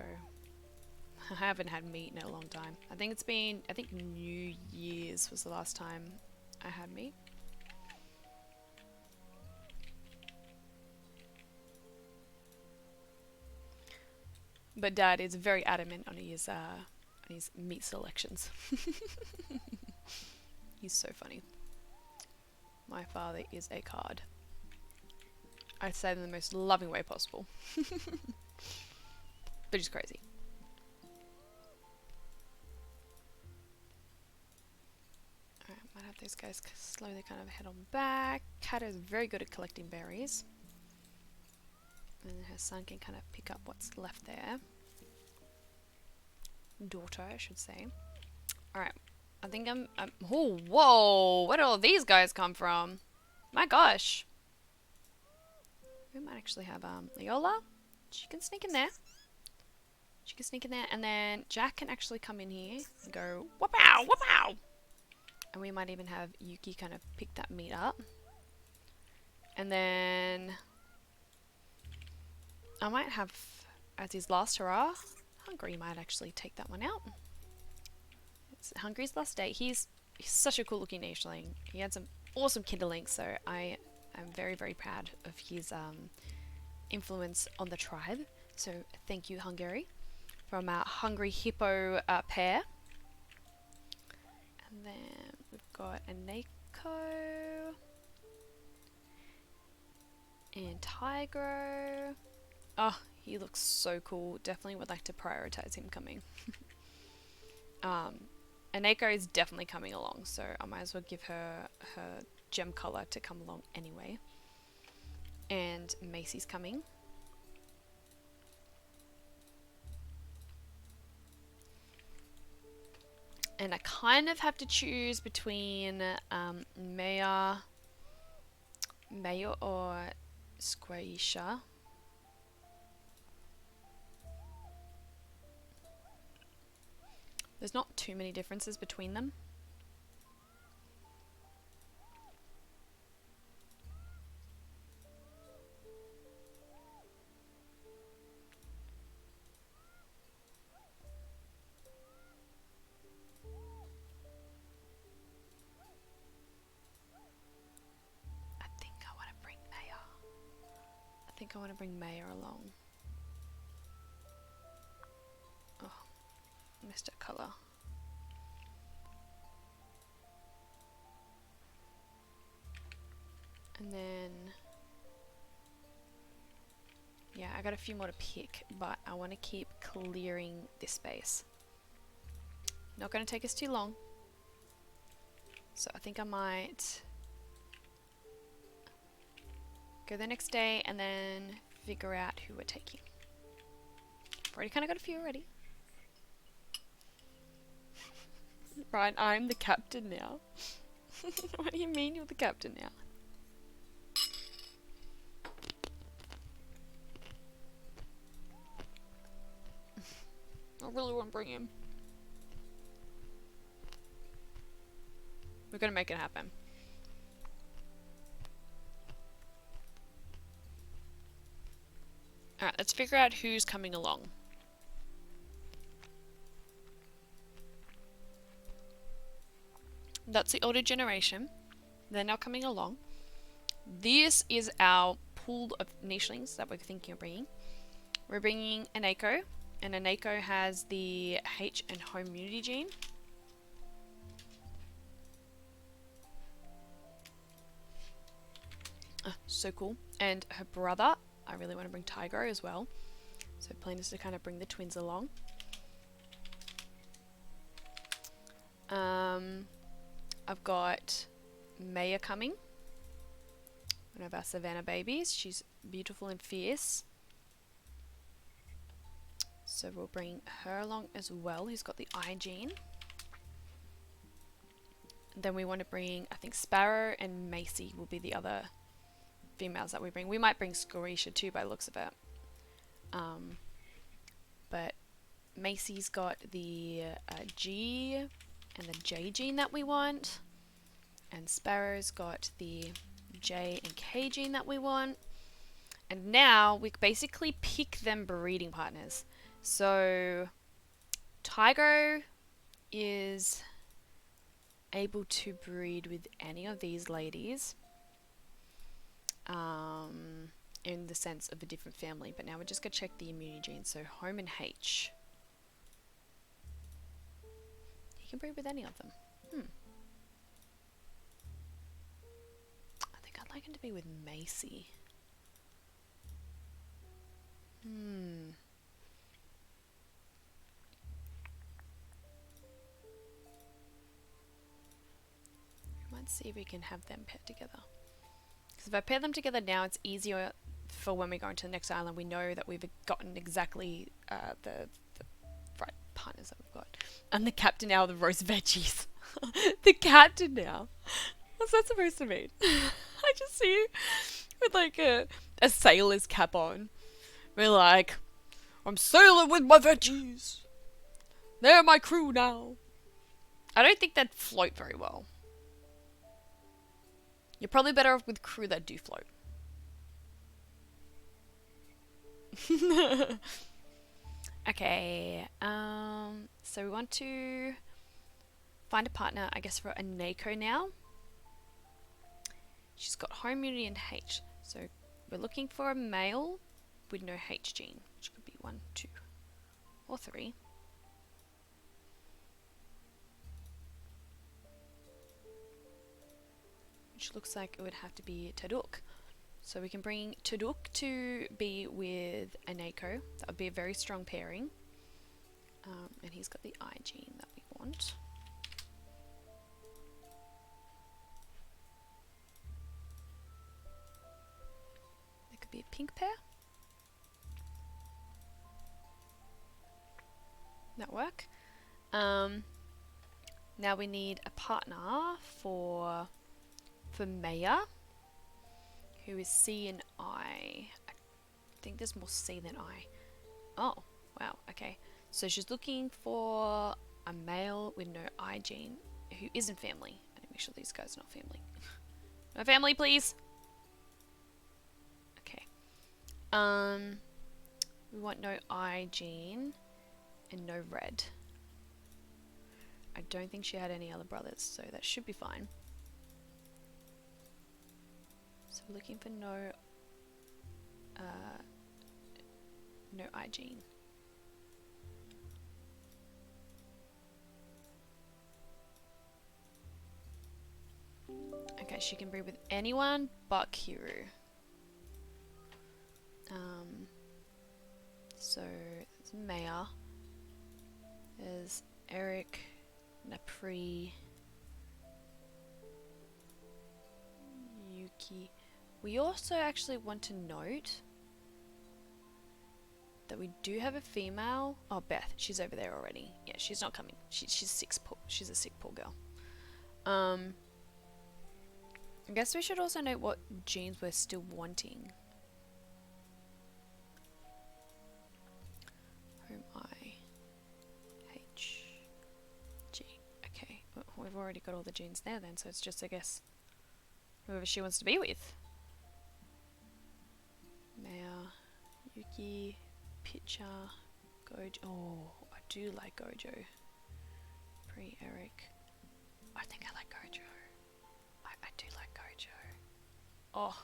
I haven't had meat in a long time. I think New Year's was the last time I had meat. But Dad is very adamant on his meat selections. He's so funny. My father is a card. I say it in the most loving way possible. But he's crazy. Alright, might have those guys slowly kind of head on back. Kat is very good at collecting berries. And her son can kind of pick up what's left there. Daughter, I should say. Alright, I think I'm oh, whoa! Where did all these guys come from? My gosh! We might actually have Leola. She can sneak in there. She can sneak in there, and then Jack can actually come in here and go whoop-ow, whoop-ow! And we might even have Yuki kind of pick that meat up. And then I might have, as his last hurrah, Hungry might actually take that one out. It's Hungry's last day. He's such a cool looking nicheling. He had some awesome kindling, so I am very, very proud of his influence on the tribe. So thank you, Hungary, from our Hungry Hippo pair. And then we've got a Neko and Tigro. Oh, he looks so cool. Definitely would like to prioritize him coming. Aneko is definitely coming along, so I might as well give her her gem color to come along anyway. and Macy's coming. And I kind of have to choose between Maya or Squaisha. There's not too many differences between them. I think I want to bring Maya along. Oh, missed a colour. And then, yeah, I got a few more to pick, but I want to keep clearing this space. Not going to take us too long. So I think I might go the next day and then figure out who we're taking. I've already kind of got a few already. Right, I'm the captain now. What do you mean you're the captain now? I really want to bring him. We're gonna make it happen. Alright, let's figure out who's coming along. That's the older generation. They're now coming along. This is our pool of nichelings that we're thinking of bringing. We're bringing an Aneko, and an Aneko has the H and home immunity gene. So cool. And her brother, I really want to bring Tiger as well. So plan is to kind of bring the twins along. I've got Maya coming. One of our Savannah babies. She's beautiful and fierce. So we'll bring her along as well, who's got the I gene. Then we want to bring, I think Sparrow and Macy will be the other females that we bring. We might bring Scorisha too by the looks of it. But Macy's got the G and the J gene that we want. And Sparrow's got the J and K gene that we want. And now we basically pick them breeding partners. So Tiger is able to breed with any of these ladies. In the sense of a different family, but now we're just going to check the immunity gene. So home and H. He can breed with any of them. I think I'd like him to be with Macy. We might see if we can have them paired together. Because if I pair them together now, it's easier for when we go into the next island. We know that we've gotten exactly the right partners that we've got. I'm the captain now of the roast veggies. The captain now. What's that supposed to mean? I just see you with like a sailor's cap on. We're like, I'm sailing with my veggies. They're my crew now. I don't think they'd float very well. You're probably better off with crew that do float. Okay, so we want to find a partner, I guess, for Aneko now. She's got home immunity and H. So we're looking for a male with no H gene, which could be 1, 2, or 3. Which looks like it would have to be Taduk. So we can bring Taduk to be with Aneko. That would be a very strong pairing. And he's got the I gene that we want. pink pair. That work. Now we need a partner for Maya, who is C and I. I think there's more C than I. Oh, wow, okay. So she's looking for a male with no I gene who isn't family. I need to make sure these guys are not family. No family, please. Okay. We want no I gene and no red. I don't think she had any other brothers, so that should be fine. So we're looking for no I gene. Okay, she can breed with anyone but Kiru. So there's Maya. There's Eric, Napri, Yuki. We also actually want to note that we do have a female. Oh, Beth, she's over there already. Yeah, she's not coming. She's sick. She's a sick poor girl. I guess we should also note what genes we're still wanting. Home I, H, G. Okay, well, we've already got all the genes there then, so it's just, I guess, whoever she wants to be with. Maya, Yuki, Pitcher, Gojo. Oh, I do like Gojo. Eric. I think I like Gojo. I do like Gojo. Oh.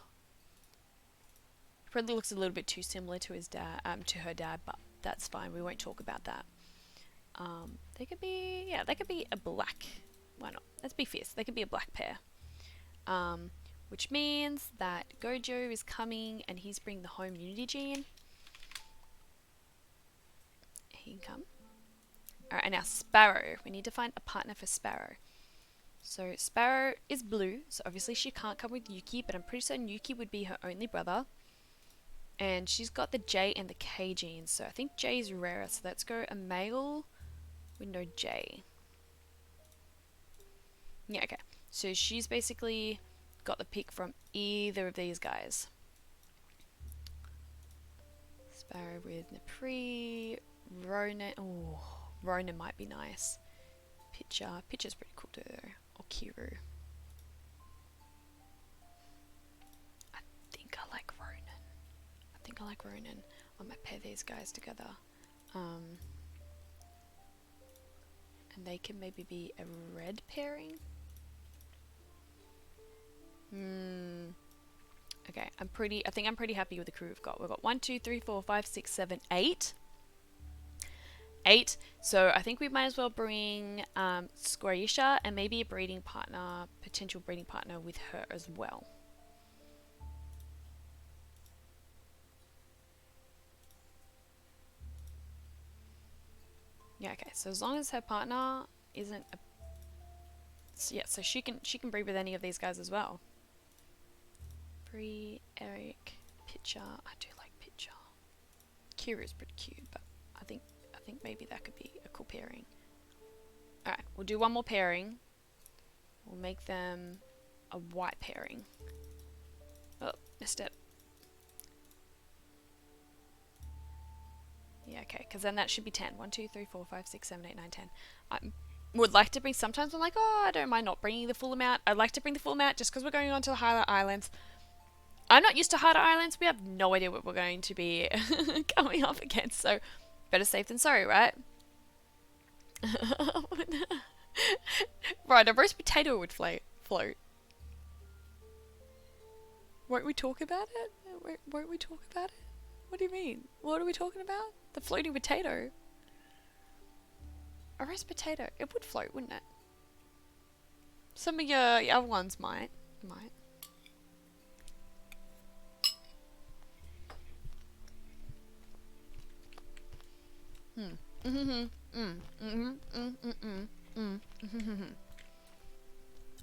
Probably looks a little bit too similar to his dad, to her dad, but that's fine. We won't talk about that. They could be, yeah, they could be a black. Why not? Let's be fierce. They could be a black pair. Which means that Gojo is coming and he's bringing the home unity gene. He can come. Alright, and now Sparrow. We need to find a partner for Sparrow. So Sparrow is blue, so obviously she can't come with Yuki, but I'm pretty certain Yuki would be her only brother. And she's got the J and the K genes, so I think J is rarer, so let's go a male with no J. Yeah, okay. So she's basically got the pick from either of these guys. Sparrow with Napri, Ronan. Oh, Ronan might be nice. Pitcher's pretty cool too, though. Or Kiru. I think I like Ronan. I might pair these guys together. And they can maybe be a red pairing. Okay, I think I'm pretty happy with the crew we've got. We've got 1, 2, 3, 4, 5, 6, 7, 8. 8. So I think we might as well bring Squarisha and maybe a breeding partner, potential breeding partner with her as well. Yeah, okay. So as long as her partner isn't a, yeah, so she can breed with any of these guys as well. Bree, Eric, Pitcher. I do like Pitcher. Kiru's pretty cute, but I think maybe that could be a cool pairing. Alright, we'll do one more pairing. We'll make them a white pairing. Oh, missed it. Yeah, okay, because then that should be 10. 1, 2, 3, 4, 5, 6, 7, 8, 9, 10. I would like to bring, sometimes I'm like, oh, I don't mind not bringing the full amount. I'd like to bring the full amount just because we're going on to the Highlight Islands. I'm not used to Highlight Islands. We have no idea what we're going to be coming up against, so better safe than sorry, right? Right, a roast potato would float. Won't we talk about it? Won't we talk about it? What do you mean? What are we talking about? The floating potato. A roast potato. It would float, wouldn't it? Some of your other ones might.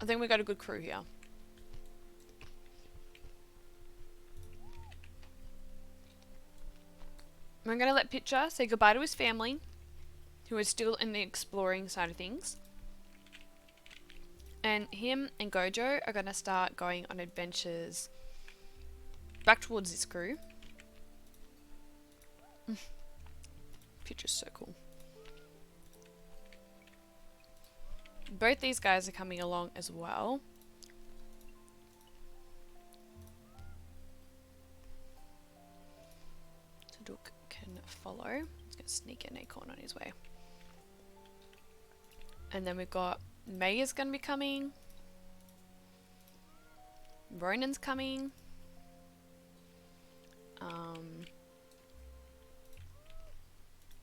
I think we got a good crew here. I'm going to let Pitcher say goodbye to his family, who is still in the exploring side of things. And him and Gojo are going to start going on adventures back towards this crew. Pitcher's so cool. Both these guys are coming along as well. Taduk can follow. He's going to sneak an acorn on his way. And then we've got May is going to be coming. Ronan's coming.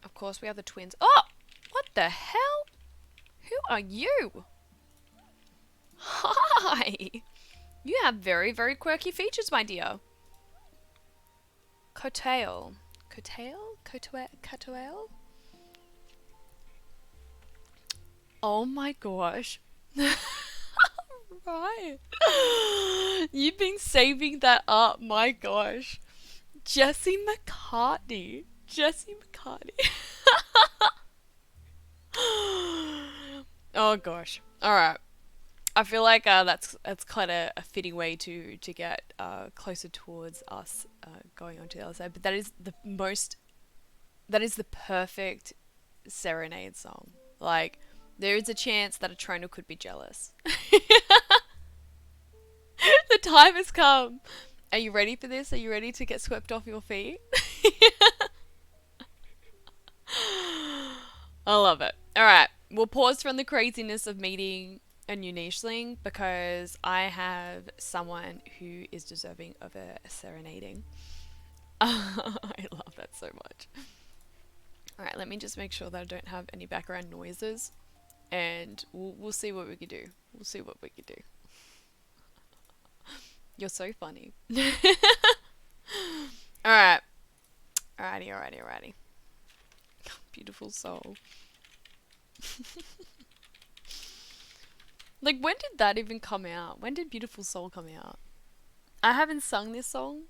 Of course, we have the twins. Oh! What the hell? Who are you? Hi! You have very, very quirky features, my dear. Cotail. Cotail? Cotail? Oh my gosh. Right. You've been saving that up, my gosh. Jesse McCartney. Jesse McCartney. Oh gosh. Alright. I feel like that's quite a fitting way to get closer towards us going on to the other side. But that is the perfect serenade song. Like, there is a chance that a Tronal could be jealous. The time has come. Are you ready for this? Are you ready to get swept off your feet? I love it. Alright, we'll pause from the craziness of meeting a new nicheling because I have someone who is deserving of a serenading. I love that so much. Alright, let me just make sure that I don't have any background noises. And we'll see what we can do. We'll see what we can do. You're so funny. Alright. Alrighty. Beautiful soul. Like, when did that even come out? When did Beautiful Soul come out? I haven't sung this song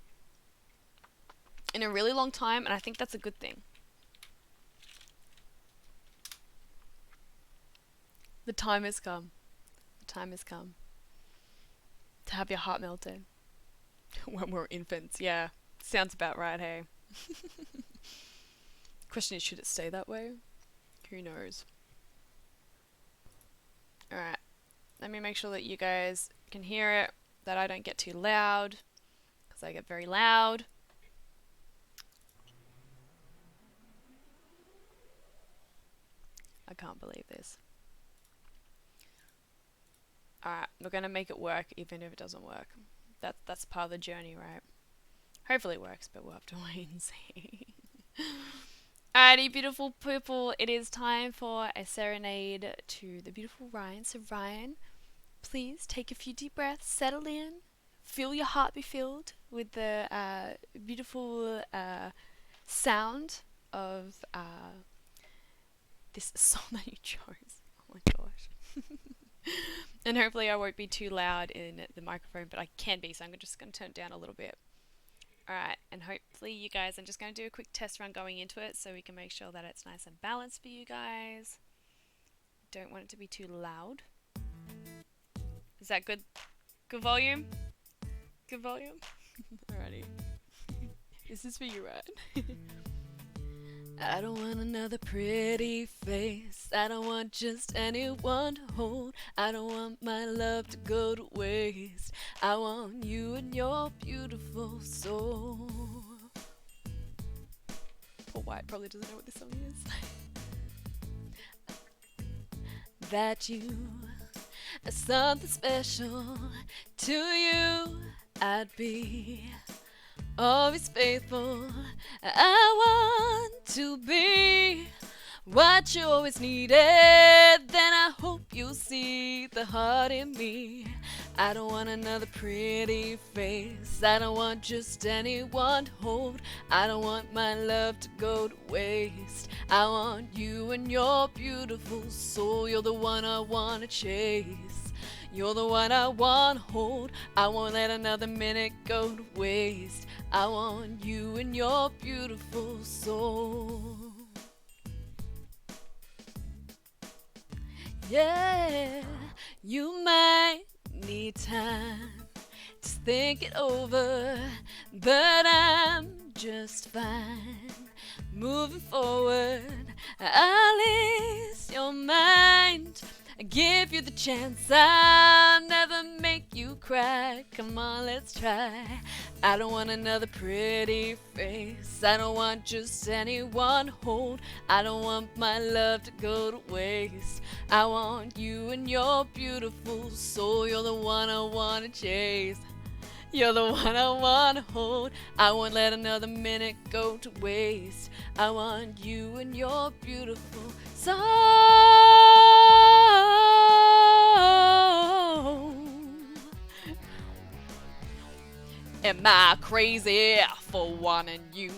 in a really long time, and I think that's a good thing. The time has come. The time has come to have your heart melted. When we're infants, yeah. Sounds about right, hey? Question is, should it stay that way? Who knows? Alright. Let me make sure that you guys can hear it, that I don't get too loud, because I get very loud. I can't believe this. Alright, we're going to make it work even if it doesn't work. That's part of the journey, right? Hopefully it works, but we'll have to wait and see. Alrighty, beautiful people, it is time for a serenade to the beautiful Ryan. So Ryan, please take a few deep breaths, settle in, feel your heart be filled with the beautiful sound of this song that you chose. Oh my gosh. And hopefully I won't be too loud in the microphone, but I can be, so I'm just going to turn it down a little bit. Alright, and hopefully you guys, I'm just going to do a quick test run going into it so we can make sure that it's nice and balanced for you guys. Don't want it to be too loud. Is that good? Good volume? Good volume? Alrighty. Is this for you, right? I don't want another pretty face. I don't want just anyone to hold. I don't want my love to go to waste. I want you and your beautiful soul. Poor White probably doesn't know what this song is. That you are something special to you. I'd be always faithful. I want to be what you always needed. Then I hope you'll see the heart in me. I don't want another pretty face. I don't want just anyone to hold. I don't want my love to go to waste. I want you and your beautiful soul. You're the one I want to chase. You're the one I want to hold. I won't let another minute go to waste. I want you and your beautiful soul. Yeah, you might need time to think it over, but I'm just fine. Moving forward, I'll ease your mind. I give you the chance, I'll never make you cry. Come on, let's try. I don't want another pretty face. I don't want just anyone hold. I don't want my love to go to waste. I want you and your beautiful soul. You're the one I wanna chase. You're the one I wanna hold. I won't let another minute go to waste. I want you and your beautiful soul. Am I crazy for wanting you?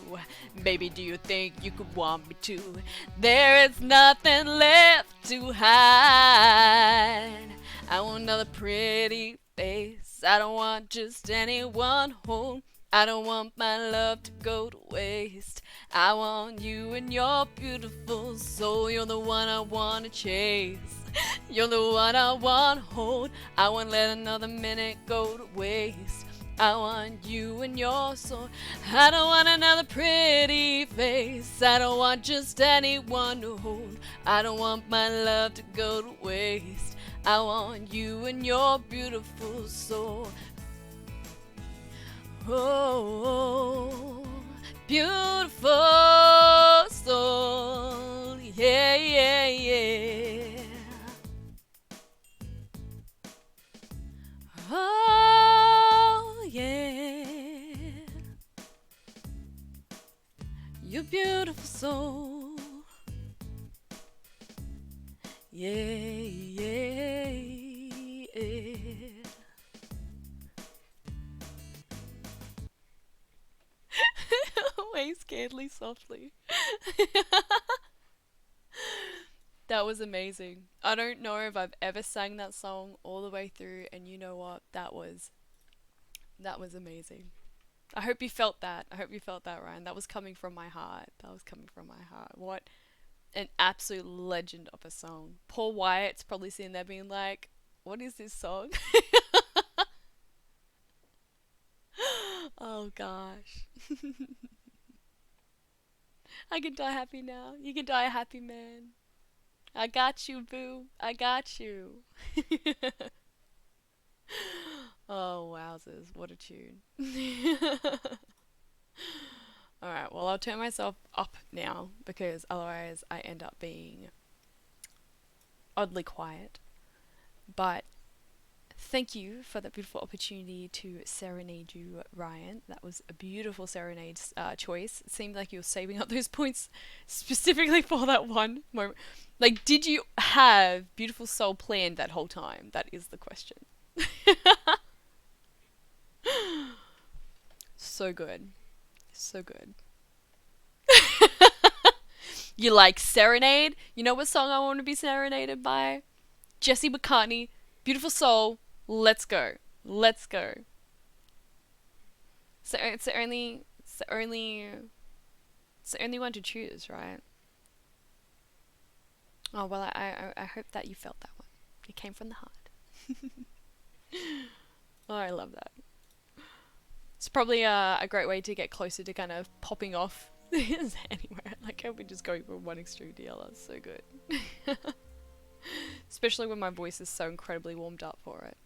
Baby, do you think you could want me too? There is nothing left to hide. I want another pretty face. I don't want just anyone home. I don't want my love to go to waste. I want you and your beautiful soul. You're the one I wanna chase. You're the one I wanna hold. I won't let another minute go to waste. I want you and your soul. I don't want another pretty face. I don't want just anyone to hold. I don't want my love to go to waste. I want you and your beautiful soul. Oh, beautiful soul. Yeah, yeah, yeah. Oh, yeah. You beautiful soul. Yeah, yeah, yeah. Way scaredly softly. That was amazing. I don't know if I've ever sang that song all the way through, and you know what? That was amazing. I hope you felt that. I hope you felt that, Ryan. That was coming from my heart. That was coming from my heart. What an absolute legend of a song. Paul Wyatt's probably sitting there being like, what is this song? Oh gosh. I can die happy now. You can die a happy man. I got you, boo. I got you. Oh, wowzers. What a tune. Alright, well, I'll turn myself up now because otherwise I end up being oddly quiet. But thank you for that beautiful opportunity to serenade you, Ryan. That was a beautiful serenade choice. It seemed like you were saving up those points specifically for that one moment. Like, did you have Beautiful Soul planned that whole time? That is the question. So good. So good. You like Serenade? You know what song I want to be serenaded by? Jesse McCartney, Beautiful Soul, let's go. Let's go. So it's the only one to choose, right? Oh well, I hope that you felt that one. It came from the heart. Oh, I love that. It's probably a great way to get closer to kind of popping off anywhere. Like how we're just going from one extreme to the other. It's so good. Especially when my voice is so incredibly warmed up for it.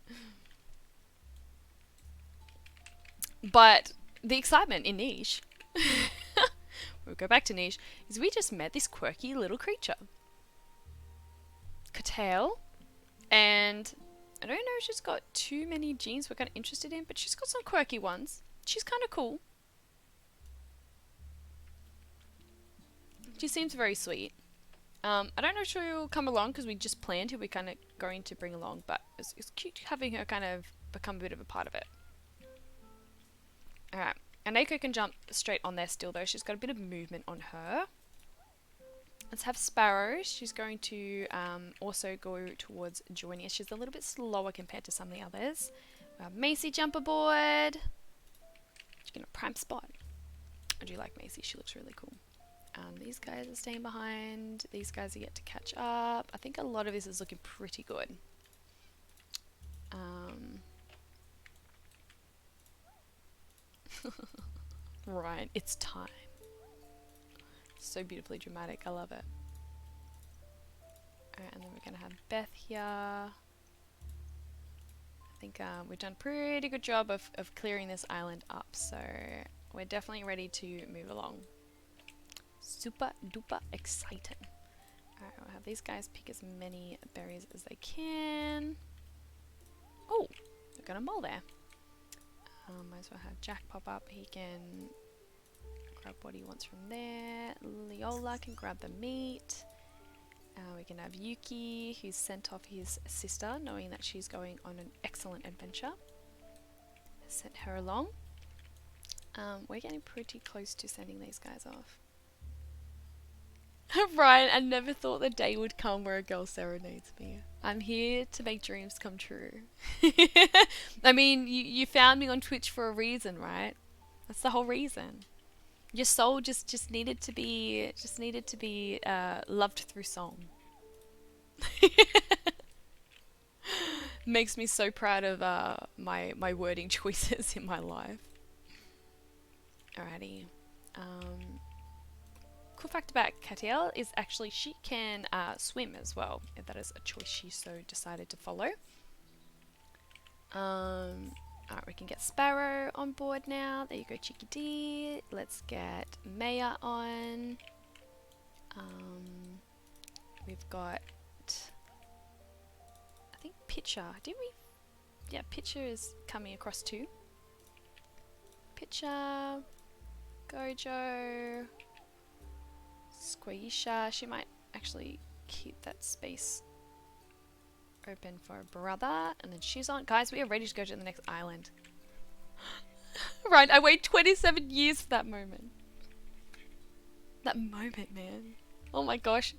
But the excitement in Niche, we'll go back to Niche, is we just met this quirky little creature. Katail. And I don't know if she's got too many genes we're kind of interested in, but she's got some quirky ones. She's kind of cool. She seems very sweet. I don't know if she'll come along because we just planned who we're kind of going to bring along, but it's cute having her kind of become a bit of a part of it. Alright, and Aiko can jump straight on there still though. She's got a bit of movement on her. Let's have Sparrow. She's going to also go towards joining us. She's a little bit slower compared to some of the others. We have Macy jump aboard. She's going to prime spot. I do like Macy. She looks really cool. These guys are staying behind. These guys are yet to catch up. I think a lot of this is looking pretty good. Right, it's time. So beautifully dramatic. I love it. Alright, and then we're going to have Beth here. I think we've done a pretty good job of clearing this island up, so we're definitely ready to move along. Super duper exciting. Alright, we'll have these guys pick as many berries as they can. Oh, we've got a mole there. Might as well have Jack pop up. He can grab what he wants from there. Leola can grab the meat. We can have Yuki, who's sent off his sister, knowing that she's going on an excellent adventure. Sent her along. We're getting pretty close to sending these guys off. Ryan, I never thought the day would come where a girl serenades me. I'm here to make dreams come true. I mean, you found me on Twitch for a reason, right? That's the whole reason. Your soul just needed to be loved through song. Makes me so proud of my wording choices in my life. Alrighty. Cool fact about Catiel is actually she can swim as well, if that is a choice she so decided to follow. Alright, we can get Sparrow on board now. There you go, Cheeky D. Let's get Maya on. We've got, I think Pitcher. Didn't we? Yeah, Pitcher is coming across too. Pitcher, Gojo, Squisha. She might actually keep that space open for a brother, and then she's on. Guys, we are ready to go to the next island. Right, I waited 27 years for that moment. That moment, man. Oh my gosh.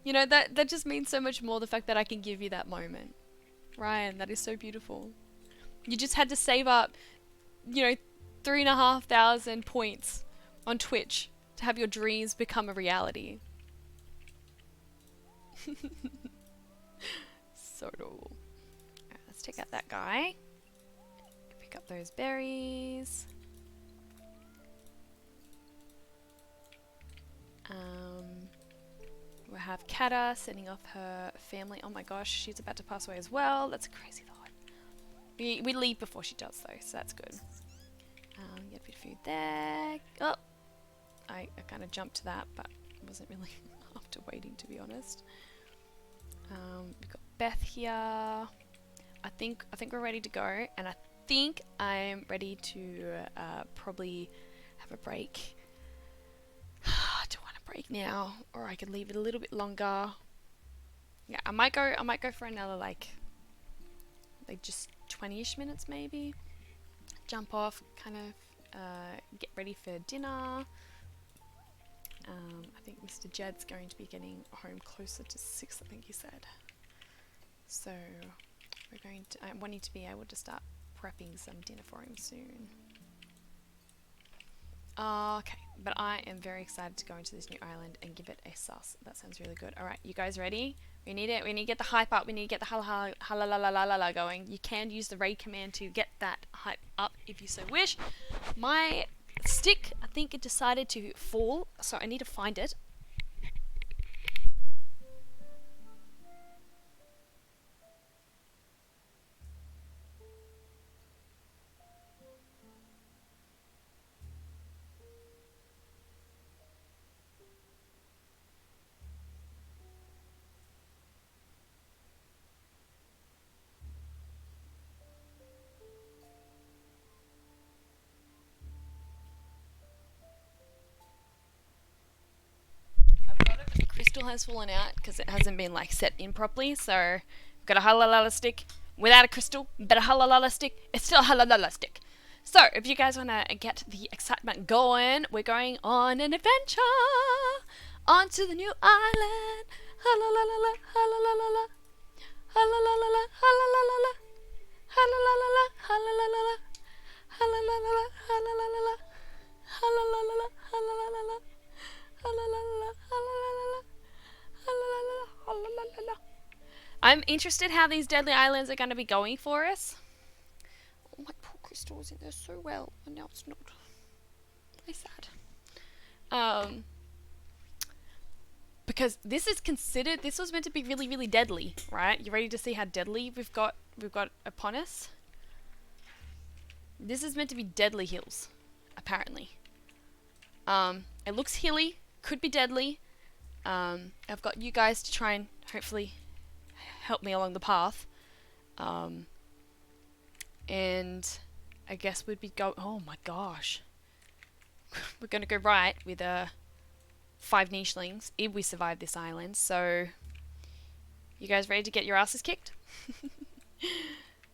You know, that just means so much more, the fact that I can give you that moment. Ryan, that is so beautiful. You just had to save up, you know, 3,500 points on Twitch to have your dreams become a reality. So adorable. Alright, let's take out that guy. Pick up those berries. We'll have Kata sending off her family. Oh my gosh, she's about to pass away as well. That's a crazy thought. We leave before she does though, so that's good. Get a bit of food there. Oh! I kind of jumped to that, but wasn't really after waiting, to be honest. We've got Beth here. I think we're ready to go, and I think I'm ready to probably have a break. I don't want to break now, or I could leave it a little bit longer. Yeah, I might go for another like just 20-ish minutes maybe. Jump off, kind of get ready for dinner. I think Mr. Jed's going to be getting home closer to 6, I think he said. So I'm wanting to be able to start prepping some dinner for him soon. Okay, but I am very excited to go into this new island and give it a sus. That sounds really good. Alright, you guys ready? We need it. We need to get the hype up. We need to get the la going. You can use the raid command to get that hype up if you so wish. My stick, I think it decided to fall, so I need to find it. Crystal has fallen out because it hasn't been like set in properly, so I've got a halalala stick without a crystal, but a halalala stick, it's still a halalala stick. So if you guys want to get the excitement going, we're going on an adventure. On to the new island. Ha la la la la, ha la la la la. Ha la la la la, ha la la la la. Ha la la la la, ha la la la la. Ha la la la la, ha la la la la. Ha la la la la, ha la la la la. Ha la la la la, ha la la la la. Ha la la la la, ha la la la la. I'm interested how these deadly islands are going to be going for us. Oh, my poor crystal was in there so well, and now it's not. Very sad. Because this was meant to be really, really deadly, right? You ready to see how deadly we've got upon us? This is meant to be deadly hills, apparently. It looks hilly, could be deadly. I've got you guys to try and hopefully help me along the path. And I guess we'd be oh my gosh. We're gonna go right with 5 nichelings if we survive this island. So, you guys ready to get your asses kicked?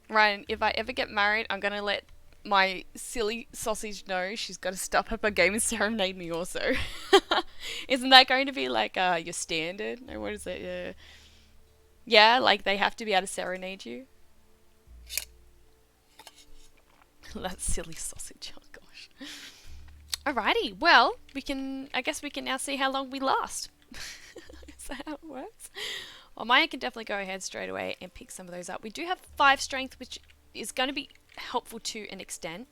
Ryan, if I ever get married, I'm gonna let my silly sausage know she's got to step up her game and serenade me also. Isn't that going to be like your standard? No, what is it? Yeah, like they have to be able to serenade you. That silly sausage, oh gosh. Alrighty, well, I guess we can now see how long we last. Is that how it works? Well, Maya can definitely go ahead straight away and pick some of those up. We do have 5 strength, which is going to be helpful to an extent.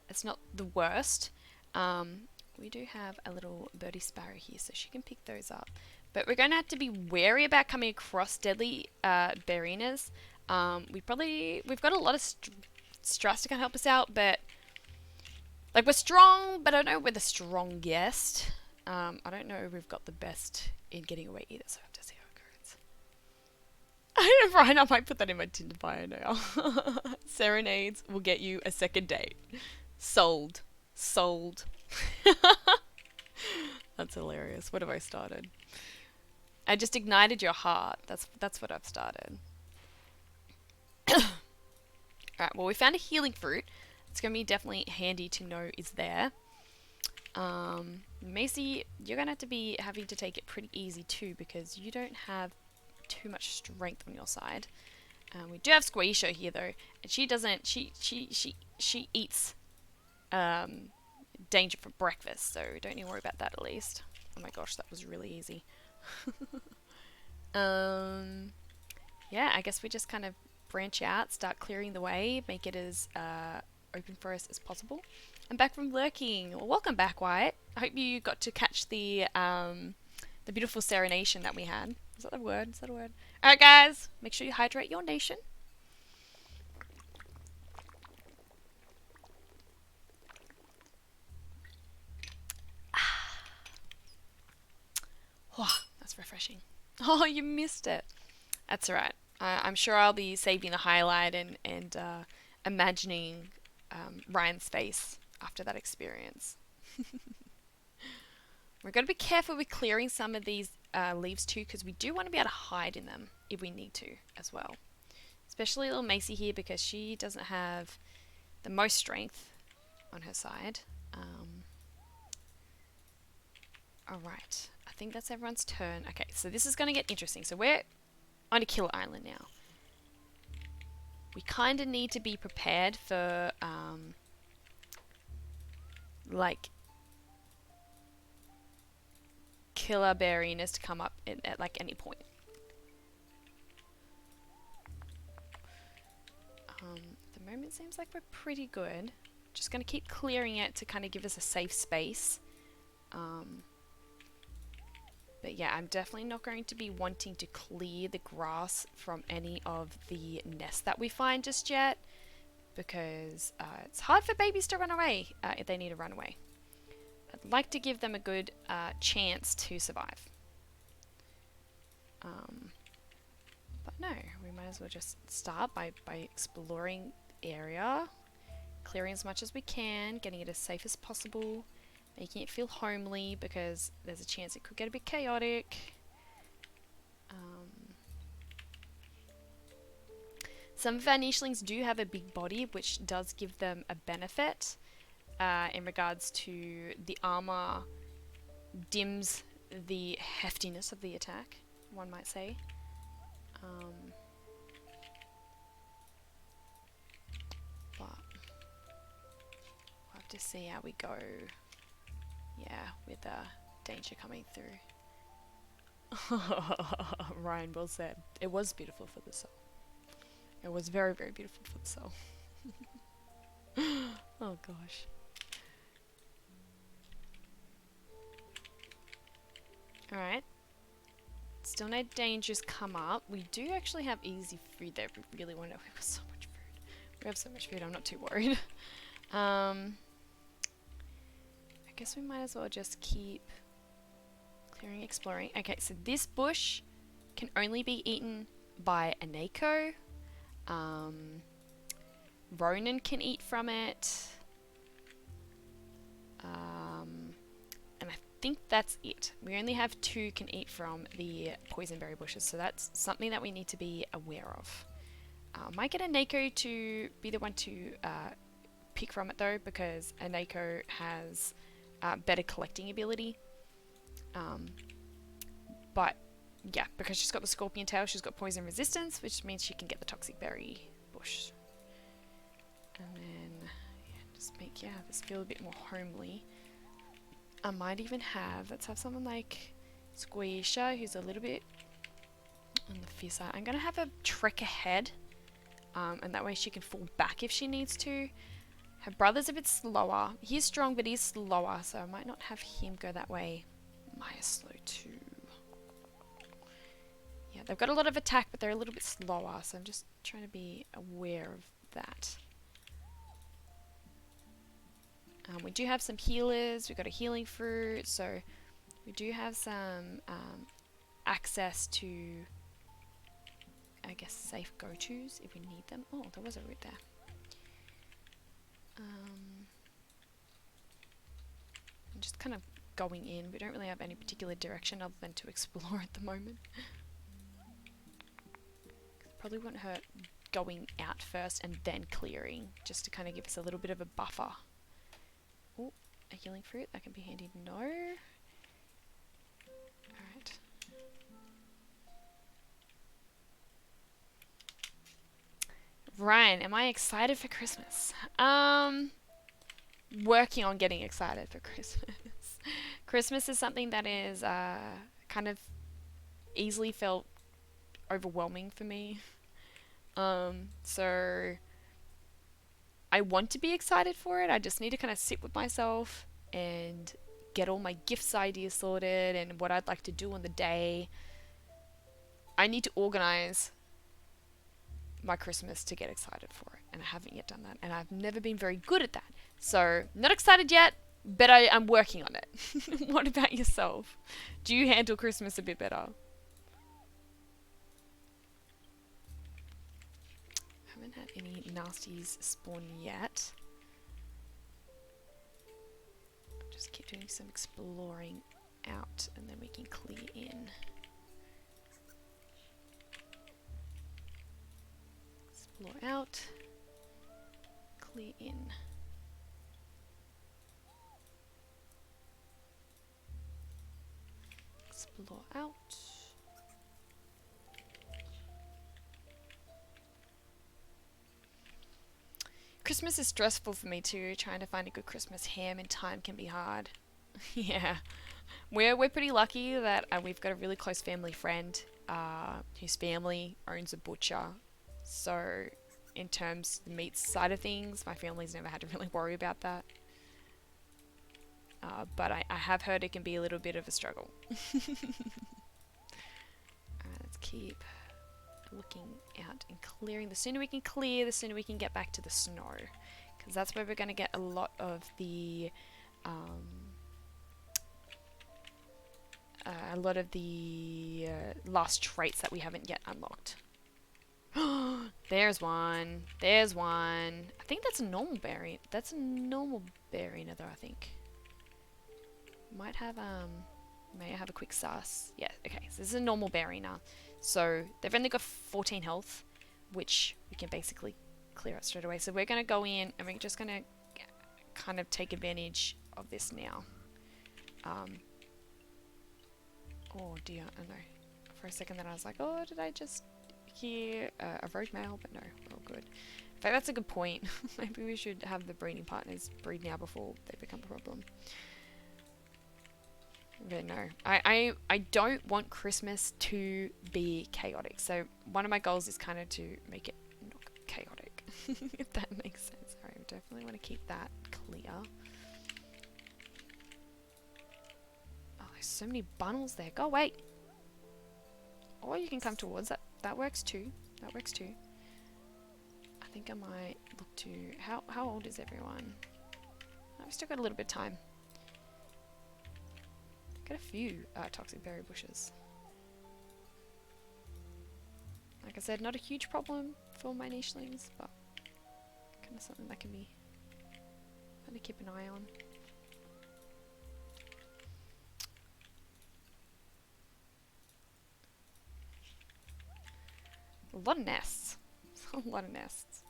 It's not the worst. We do have a little birdie sparrow here, so she can pick those up. But we're going to have to be wary about coming across deadly Barinas. We've got a lot of stress to kind of help us out, but like we're strong, but I don't know we're the strongest. I don't know if we've got the best in getting away either, so I have to see how it goes. Brian, I might put that in my Tinder bio now. Serenades will get you a second date. Sold. That's hilarious. What have I started? I just ignited your heart. That's what I've started. Alright, well we found a healing fruit. It's going to be definitely handy to know is there. Macy, you're going to have to be having to take it pretty easy too because you don't have too much strength on your side. We do have Squeesha here though, and she doesn't. She eats danger for breakfast, so don't need to worry about that at least. Oh my gosh, that was really easy. Yeah, I guess we just kind of branch out, start clearing the way, make it as open for us as possible. I'm back from lurking. Well, welcome back, Wyatt. I hope you got to catch the beautiful serenation that we had. Is that a word? Is that a word? Alright guys, make sure you hydrate your nation. Wow, that's refreshing. Oh, you missed it. That's alright. I'm sure I'll be saving the highlight and imagining Ryan's face after that experience. We're going to be careful with clearing some of these leaves too, because we do want to be able to hide in them if we need to as well. Especially little Macy here because she doesn't have the most strength on her side. Alright, I think that's everyone's turn. Okay, so this is going to get interesting. So we're on a killer island now. We kind of need to be prepared for like killer Barinas to come up at like any point. At the moment seems like we're pretty good. Just going to keep clearing it to kind of give us a safe space. But yeah, I'm definitely not going to be wanting to clear the grass from any of the nests that we find just yet, because it's hard for babies to run away if they need to run away. I'd like to give them a good chance to survive. But no, we might as well just start by exploring the area, clearing as much as we can, getting it as safe as possible, making it feel homely because there's a chance it could get a bit chaotic. Some of our nichelings do have a big body, which does give them a benefit in regards to the armor dims the heftiness of the attack, one might say. But we'll have to see how we go. Yeah, with danger coming through. Ryan well said. It was beautiful for the soul. It was very, very beautiful for the soul. Oh gosh. Alright. Still no dangers come up. We do actually have easy food there if we really want to. We have so much food. We have so much food, I'm not too worried. I guess we might as well just keep clearing, exploring. Okay, so this bush can only be eaten by a Neko. Ronan can eat from it. And I think that's it. We only have 2 can eat from the poisonberry bushes, so that's something that we need to be aware of. Might get a Neko to be the one to pick from it though, because a Neko has better collecting ability. But yeah, because she's got the scorpion tail, she's got poison resistance, which means she can get the toxic berry bush. And then yeah, just make this feel a bit more homely. I might even have, let's have someone like Squisha, who's a little bit on the fierce side. I'm gonna have her trek ahead, and that way she can fall back if she needs to. Her brother's a bit slower. He's strong, but he's slower, so I might not have him go that way. Maya's slow too. Yeah, they've got a lot of attack, but they're a little bit slower, so I'm just trying to be aware of that. We do have some healers. We've got a healing fruit, so we do have some access to, I guess, safe go-tos if we need them. Oh, there was a route there. I'm just kind of going in. We don't really have any particular direction other than to explore at the moment. Probably wouldn't hurt going out first and then clearing, just to kind of give us a little bit of a buffer. Oh, a healing fruit, that can be handy. No. Alright. Ryan, am I excited for Christmas? Working on getting excited for Christmas. Christmas is something that is kind of easily felt overwhelming for me. So I want to be excited for it. I just need to kind of sit with myself and get all my gifts ideas sorted and what I'd like to do on the day. I need to organize my Christmas to get excited for it, and I haven't yet done that, and I've never been very good at that. So, not excited yet, but I'm working on it. What about yourself? Do you handle Christmas a bit better? Haven't had any nasties spawn yet. I'll just keep doing some exploring out, and then we can clear in. Explore out, clear in. Explore out. Christmas is stressful for me too. Trying to find a good Christmas ham in time can be hard. Yeah, we're pretty lucky that we've got a really close family friend whose family owns a butcher. So, in terms of the meat side of things, my family's never had to really worry about that. But I have heard it can be a little bit of a struggle. Alright, let's keep looking out and clearing. The sooner we can clear, the sooner we can get back to the snow, because that's where we're going to get a lot of the last traits that we haven't yet unlocked. There's one. There's one. I think that's a normal berry. That's a normal berry, though, I think. Might have may I have a quick sus? Yeah, okay, so this is a normal berry now. So they've only got 14 health, which we can basically clear out straight away. So we're going to go in and we're just going to kind of take advantage of this now. Oh dear, I know. For a second then I was like, oh, did I just hear a rogue male? But no, we're all good. In fact, that's a good point. Maybe we should have the breeding partners breed now before they become a problem. But no, I don't want Christmas to be chaotic. So one of my goals is kind of to make it not chaotic, if that makes sense. Alright, we definitely want to keep that clear. Oh, there's so many bundles there. Go away. Or you can come towards that. That works too. That works too. I think I might look to... How old is everyone? Oh, we've still got a little bit of time. Got a few toxic berry bushes. Like I said, not a huge problem for my nichelings, but kind of something that can be fun to keep an eye on. A lot of nests. A lot of nests.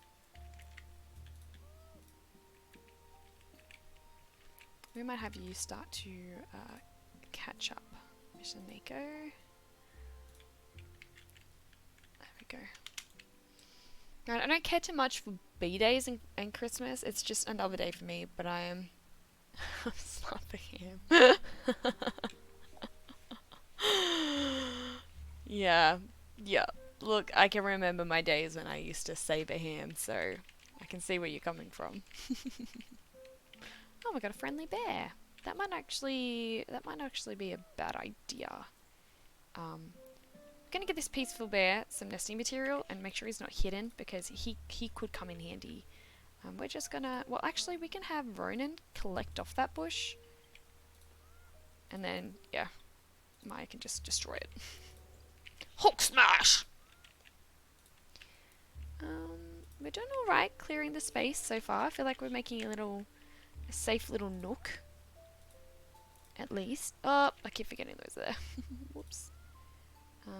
We might have you start to catch up. Mission Nico. There we go. Right, I don't care too much for bee days and Christmas. It's just another day for me, but I am... I'm slapping him. Yeah. Yeah. Look, I can remember my days when I used to saber ham, so I can see where you're coming from. Oh, we got a friendly bear. That might actually be a bad idea. I'm gonna get this peaceful bear some nesting material and make sure he's not hidden because he could come in handy. We're just gonna... Well, actually, we can have Ronan collect off that bush. And then, yeah, Maya can just destroy it. Hulk smash! We're doing alright clearing the space so far. I feel like we're making a safe little nook. At least. Oh, I keep forgetting those there. Whoops. We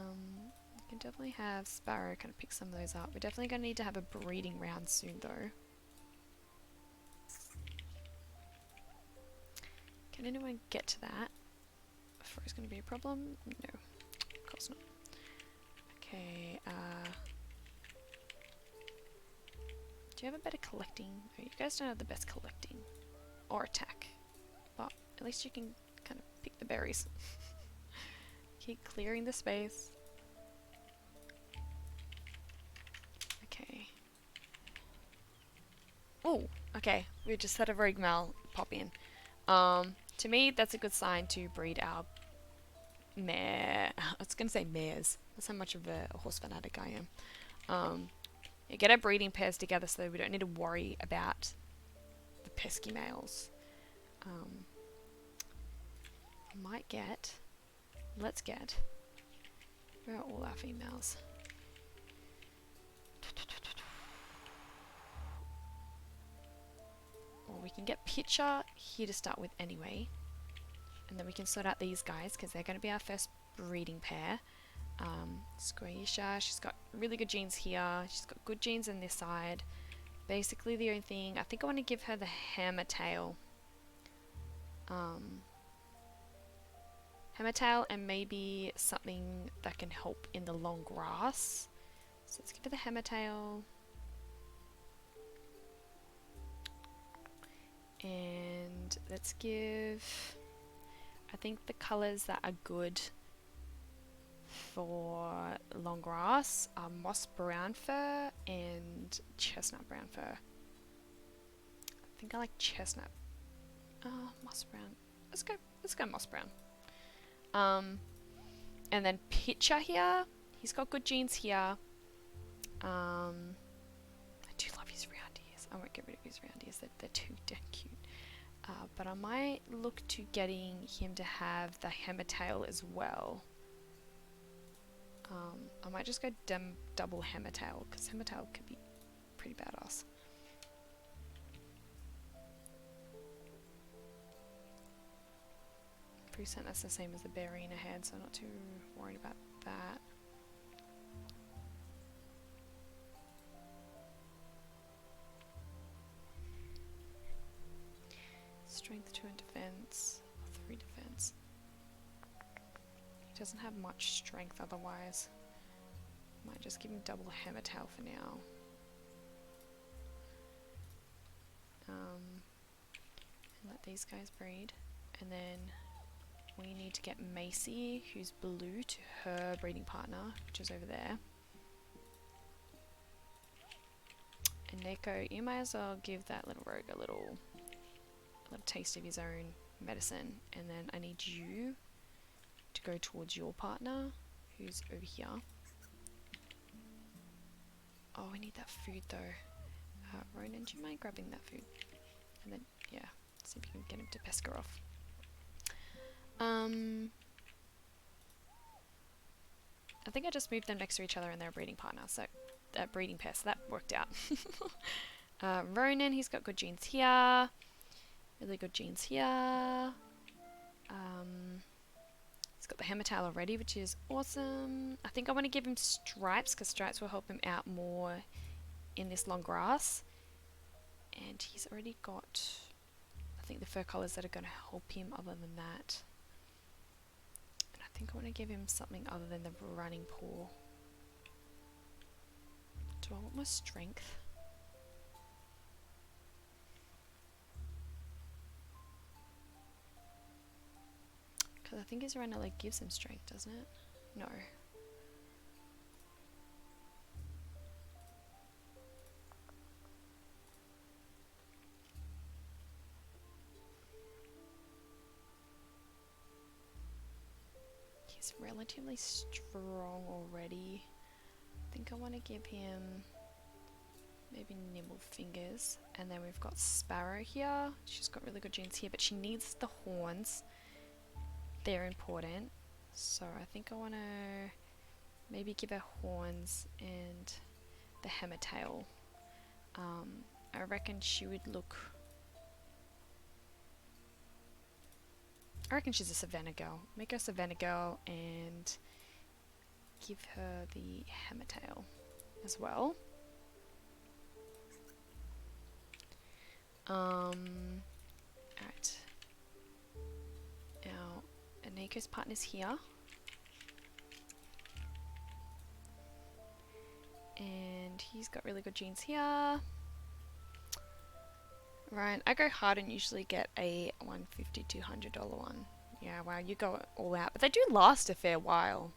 can definitely have Sparrow kind of pick some of those up. We're definitely going to need to have a breeding round soon though. Can anyone get to that before it's going to be a problem? No, of course not. Okay, do you have a better collecting? Oh, you guys don't have the best collecting. Or attack. But at least you can kind of pick the berries. Keep clearing the space. Okay. Oh, okay. We just had a rogue male pop in. To me, that's a good sign to breed our mare. I was going to say mares. That's how much of a horse fanatic I am. Yeah, get our breeding pairs together so we don't need to worry about the pesky males. I might get... Let's get... Where are all our females? Well, we can get Pitcher here to start with anyway. And then we can sort out these guys because they're going to be our first breeding pair. Squisha, she's got really good genes here. She's got good genes on this side. Basically the only thing, I think I want to give her the Hammertail. Hammertail and maybe something that can help in the long grass. So let's give her the Hammertail. And let's give, I think the colours that are good for long grass are moss brown fur and chestnut brown fur. I think I like chestnut. Moss brown. Let's go moss brown. And then Pitcher here. He's got good genes here. I do love his round ears. I won't get rid of his round ears. They're too damn cute. But I might look to getting him to have the Hammertail as well. I might just go double Hammertail because Hammertail could be pretty badass. Pretty certain that's the same as the berry in her head, so I'm not too worried about that. Strength 2 and defense, 3 defense. Doesn't have much strength otherwise. Might just give him double Hammertail for now. And let these guys breed. And then we need to get Macy, who's blue, to her breeding partner, which is over there. And Neko, you might as well give that little rogue a little taste of his own medicine. And then I need you to go towards your partner, who's over here. Oh, we need that food though. Ronan, do you mind grabbing that food? And then, yeah, see if you can get him to Peskarov. I think I just moved them next to each other and they're a breeding partner, so breeding pair, so that worked out. Ronan, he's got good genes here. Really good genes here. He's got the Hammertail already, which is awesome. I think I want to give him Stripes, because Stripes will help him out more in this long grass. And he's already got, I think, the fur collars that are going to help him other than that. And I think I want to give him something other than the running paw. Do I want more strength? Because I think his runner leg gives him strength, doesn't it? No. He's relatively strong already. I think I want to give him maybe Nimble Fingers. And then we've got Sparrow here. She's got really good genes here, but she needs the horns. They're important. So I think I want to maybe give her horns and the Hammertail. I reckon she would look... I reckon she's a Savannah girl. Make her a Savannah girl and give her the Hammertail as well. Alright. Now, Aneko's partner's here. And he's got really good genes here. Right, I go hard and usually get a $150, $200 one. Yeah, wow, you go all out. But they do last a fair while.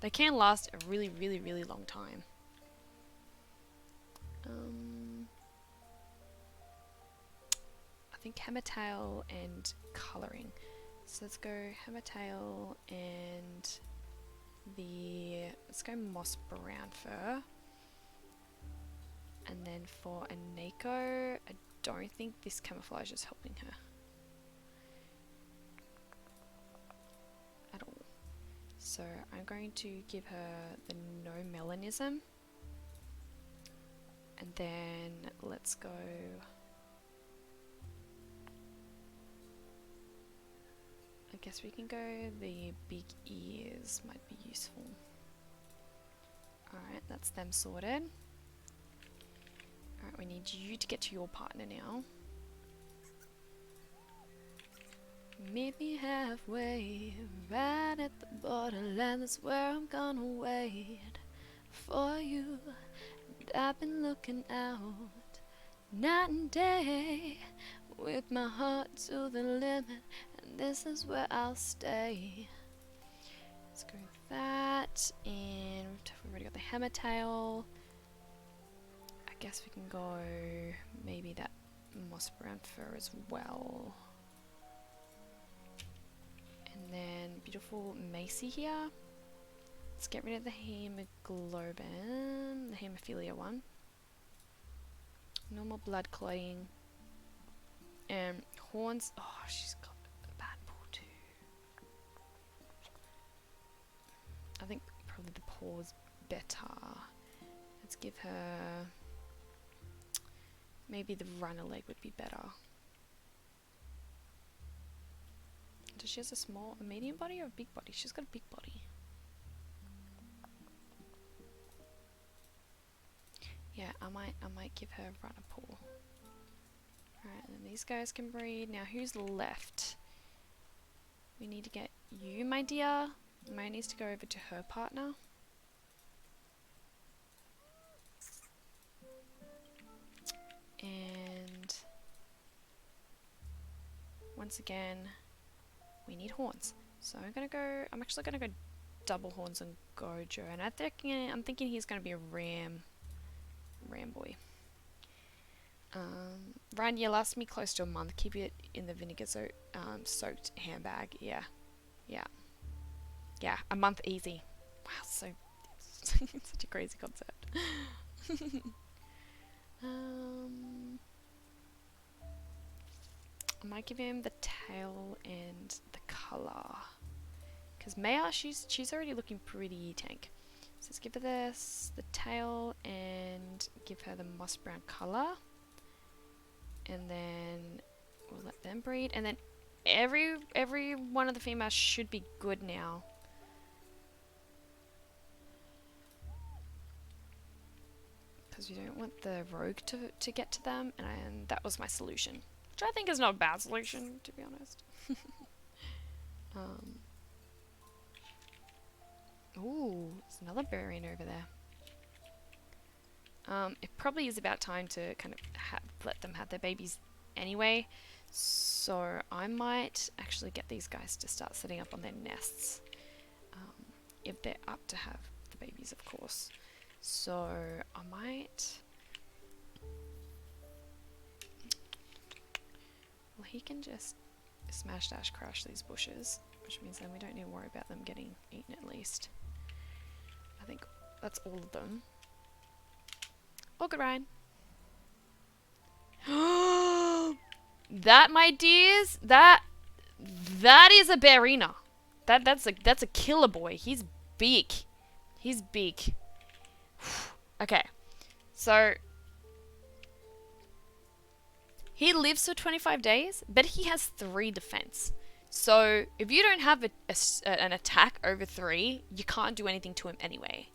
They can last a really, really, really long time. I think Hammertail and colouring. So let's go Hammertail and let's go Moss Brown Fur. And then for Aneko, I don't think this camouflage is helping her at all. So I'm going to give her the no melanism. And then let's go... I guess we can go the big ears, might be useful. Alright, that's them sorted. Alright, we need you to get to your partner now. Meet me halfway, right at the borderline, that's where I'm gonna wait for you. And I've been looking out night and day, with my heart to the limit, and this is where I'll stay. Let's go with that, and we've already got the Hammertail. I guess we can go maybe that Moss Brown Fur as well. And then beautiful Macy here. Let's get rid of the hemoglobin, the hemophilia one. Normal blood clotting. And horns. Oh, she's got a bad paw too. I think probably the paw's better. Let's give her... maybe the runner leg would be better. Does she have a medium body or a big body? She's got a big body. Yeah, I might give her runner paw. Alright, and then these guys can breed. Now who's left? We need to get you, my dear. Maya needs to go over to her partner. And once again, we need horns. So I'm actually gonna go double horns on Gojo, and I'm thinking he's gonna be a ram boy. Ryan, yeah, last me close to a month. Keep it in the vinegar soaked handbag. Yeah, a month easy. Wow, so it's such a crazy concept. I might give him the tail and the color, because Maya, she's already looking pretty tank. So let's give her the tail and give her the moss brown color, and then we'll let them breed, and then every one of the females should be good now. Because you don't want the rogue to get to them, and that was my solution. Which I think is not a bad solution, to be honest. Ooh, there's another Burrowing over there. It probably is about time to kind of let them have their babies anyway. So I might actually get these guys to start setting up on their nests. If they're up to have the babies, of course. So I might... Well, he can just smash dash crash these bushes, which means then we don't need to worry about them getting eaten at least. I think that's all of them. Oh, good, Ryan. That, my dears, that is a Barina. That's a killer boy. He's big. He's big. Okay, so he lives for 25 days, but he has 3 defense. So if you don't have an attack over 3, you can't do anything to him anyway.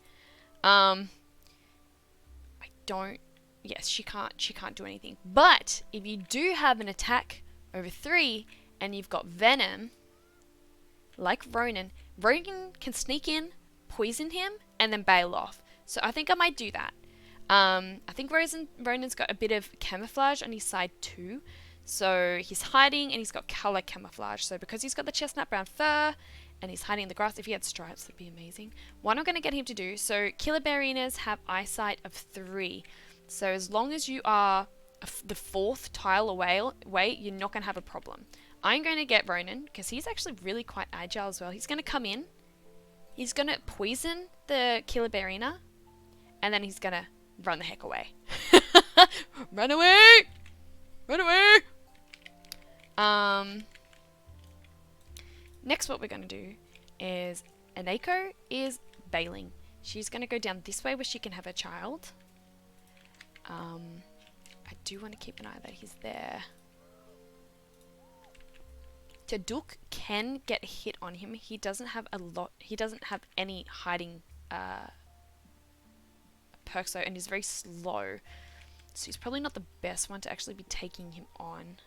Yes, she can't do anything. But if you do have an attack over 3 and you've got venom, like Ronan can sneak in, poison him, and then bail off. So I think I might do that. I think Ronan's got a bit of camouflage on his side too. So he's hiding and he's got color camouflage. So because he's got the chestnut brown fur and he's hiding in the grass, if he had stripes, that'd be amazing. What I'm going to get him to do, so killer Barinas have eyesight of 3. So as long as you are the 4th tile away, you're not going to have a problem. I'm going to get Ronan, because he's actually really quite agile as well. He's going to come in, he's going to poison the killer Barina, and then he's going to run the heck away. Run away! Run away! Next what we're going to do is Aneko is bailing. She's going to go down this way where she can have her child. I do want to keep an eye that he's there. Taduk can get a hit on him. He doesn't have any hiding perks though, and he's very slow. So he's probably not the best one to actually be taking him on.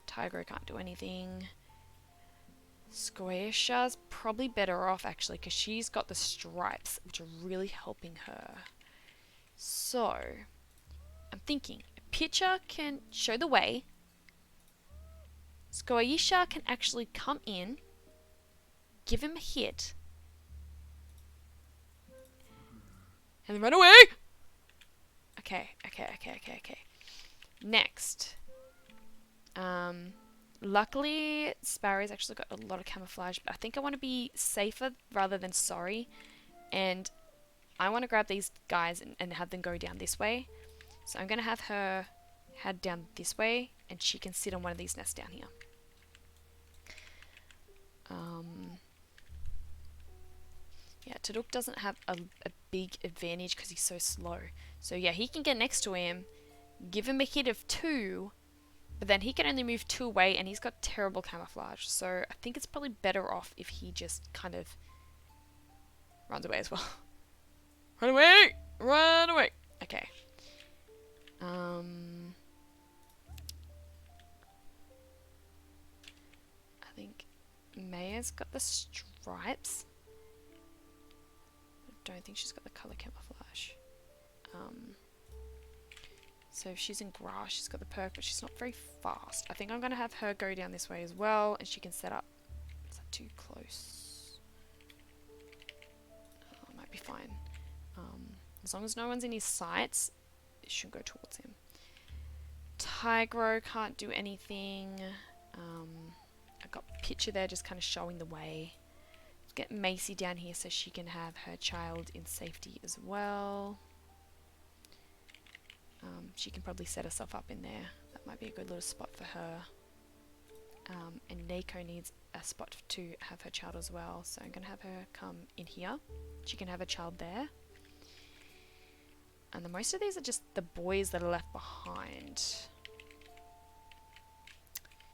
Tigro can't do anything. Squisha's probably better off actually, because she's got the stripes, which are really helping her. So I'm thinking a pitcher can show the way. Squisha can actually come in, give him a hit, and then run away. Okay. Next. Luckily, Sparrow's actually got a lot of camouflage, but I think I want to be safer rather than sorry. And I want to grab these guys and have them go down this way. So I'm going to have her head down this way, and she can sit on one of these nests down here. Yeah, Taduk doesn't have a big advantage because he's so slow. So yeah, he can get next to him, give him a hit of 2, but then he can only move 2 away, and he's got terrible camouflage. So I think it's probably better off if he just kind of runs away as well. Run away! Run away! Okay. I think Maya's got the stripes. don't think she's got the colour camouflage. So if she's in grass, she's got the perk, but she's not very fast. I think I'm going to have her go down this way as well, and she can set up. Is that too close? Oh, might be fine. As long as no one's in his sights, it should go towards him. Tigro can't do anything. I've got Pitcher there just kind of showing the way. Let's get Macy down here so she can have her child in safety as well. She can probably set herself up in there. That might be a good little spot for her. And Nako needs a spot to have her child as well. So I'm going to have her come in here. She can have her child there. And the most of these are just the boys that are left behind.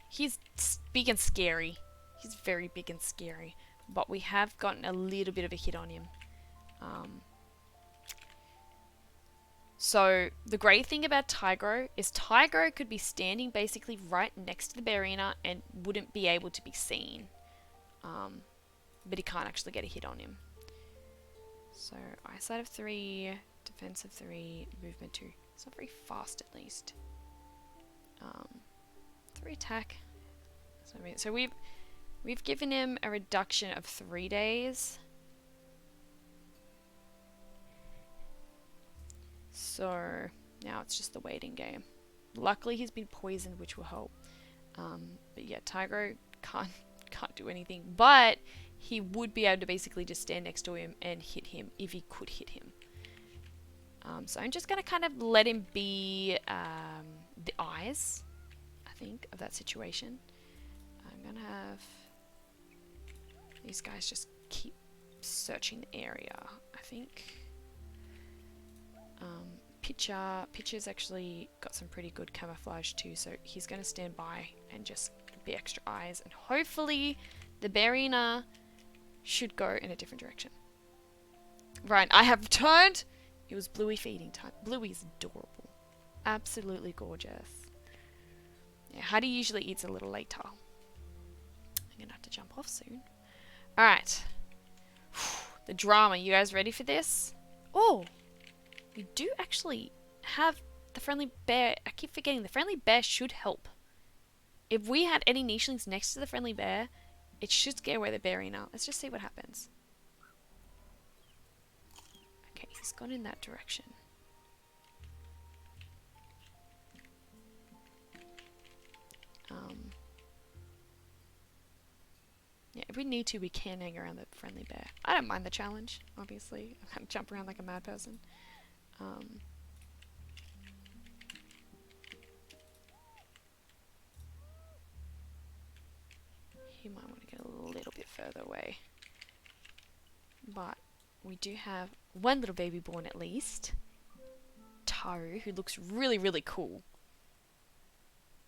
He's big and scary. He's very big and scary. But we have gotten a little bit of a hit on him. So the great thing about Tigro is Tigro could be standing basically right next to the Barina and wouldn't be able to be seen. But he can't actually get a hit on him. So eyesight of 3, defense of 3, movement 2. It's not very fast at least. 3 attack. So we've given him a reduction of 3 days. So now it's just the waiting game. Luckily he's been poisoned, which will help. But yeah, Tigro can't do anything, but he would be able to basically just stand next to him and hit him if he could hit him. So I'm just going to kind of let him be the eyes, I think, of that situation. I'm going to have these guys just keep searching the area, I think. Pitcher's actually got some pretty good camouflage too, so he's going to stand by and just be extra eyes, and hopefully the Barina should go in a different direction. Right, I have returned. It was Bluey feeding time. Bluey's adorable. Absolutely gorgeous. Yeah, Huddy usually eats a little later. I'm going to have to jump off soon. Alright. The drama. You guys ready for this? Oh! We do actually have the friendly bear. I keep forgetting the friendly bear should help. If we had any nichelings next to the friendly bear, it should scare away the Barina. Let's just see what happens. Okay, he's gone in that direction. Yeah, if we need to, we can hang around the friendly bear. I don't mind the challenge, obviously. I'm going to jump around like a mad person. He might want to get a little bit further away. But we do have one little baby born at least. Taru, who looks really, really cool.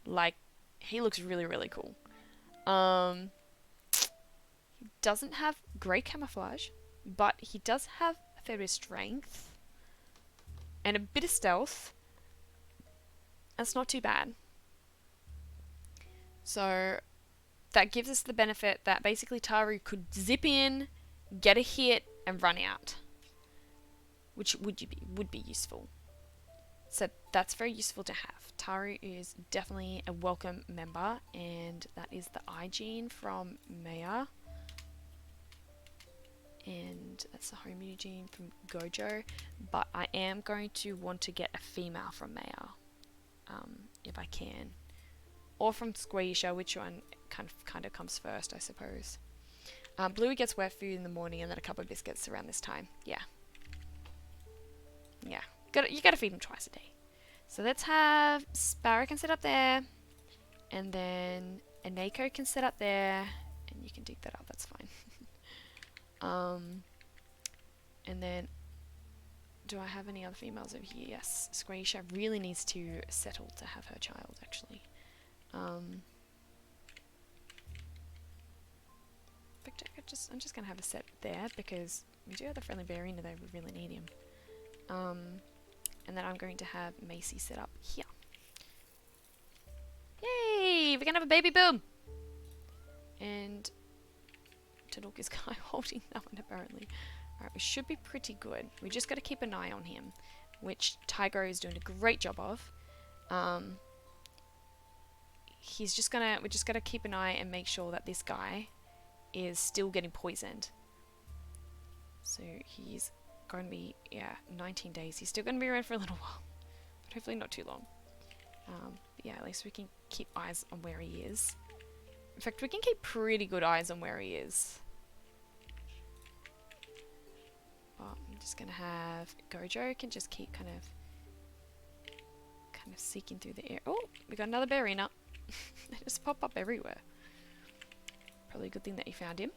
Like, he looks really, really cool. He doesn't have great camouflage, but he does have a fair bit of strength. And a bit of stealth. That's not too bad. So that gives us the benefit that basically Taru could zip in, get a hit, and run out. Which would be useful. So that's very useful to have. Taru is definitely a welcome member, and that is the eye gene from Maya. And that's the home gene from Gojo, but I am going to want to get a female from Maya, if I can, or from Squeezia, which one kind of comes first, I suppose. Bluey gets wet food in the morning, and then a couple of biscuits around this time. Yeah, you gotta feed him twice a day. So let's have Sparrow can sit up there, and then Anako can sit up there, and you can dig that up. That's fine. And then, do I have any other females over here? Yes, Squeezia really needs to settle to have her child, actually. Victor, I'm just going to have a set there, because we do have the friendly Barina there, we really need him. And then I'm going to have Macy set up here. Yay! We're going to have a baby boom! And Tadok is kind of holding that one, apparently. Alright, we should be pretty good. We just got to keep an eye on him, which Tiger is doing a great job of. We're just gonna keep an eye and make sure that this guy is still getting poisoned. So he's going to be, 19 days. He's still going to be around for a little while, but hopefully not too long. But yeah, at least we can keep eyes on where he is. In fact, we can keep pretty good eyes on where he is. Well, I'm just gonna have Gojo can just keep kind of seeking through the air. Oh, we got another Barina. They just pop up everywhere. Probably a good thing that you found him.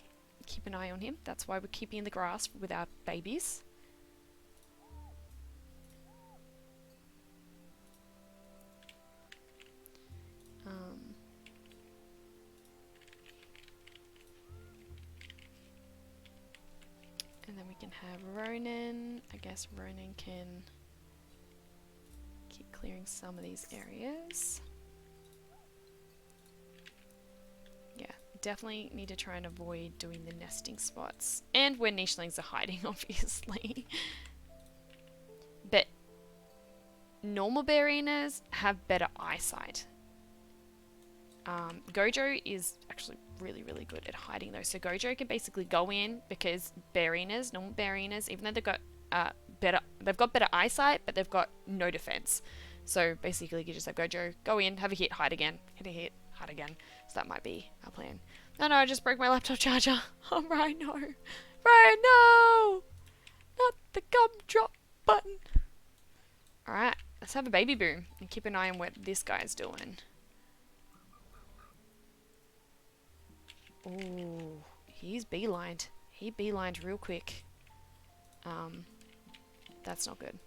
Keep an eye on him. That's why we're keeping in the grass with our babies. And then we can have Ronan. I guess Ronan can keep clearing some of these areas. Yeah, definitely need to try and avoid doing the nesting spots. And where nichelings are hiding, obviously. But normal Barrinas have better eyesight. Gojo is actually really, really good at hiding those. So Gojo can basically go in because Barrinas, normal Barrinas, even though they've got better eyesight, but they've got no defense. So basically you just have Gojo go in, have a hit, hide again, hit a hit, hide again. So that might be our plan. No, I just broke my laptop charger. Oh, Ryan, no. Ryan, no! Not the gumdrop button. Alright, let's have a baby boom and keep an eye on what this guy's doing. Ooh, he's beelined. He beelined real quick. That's not good.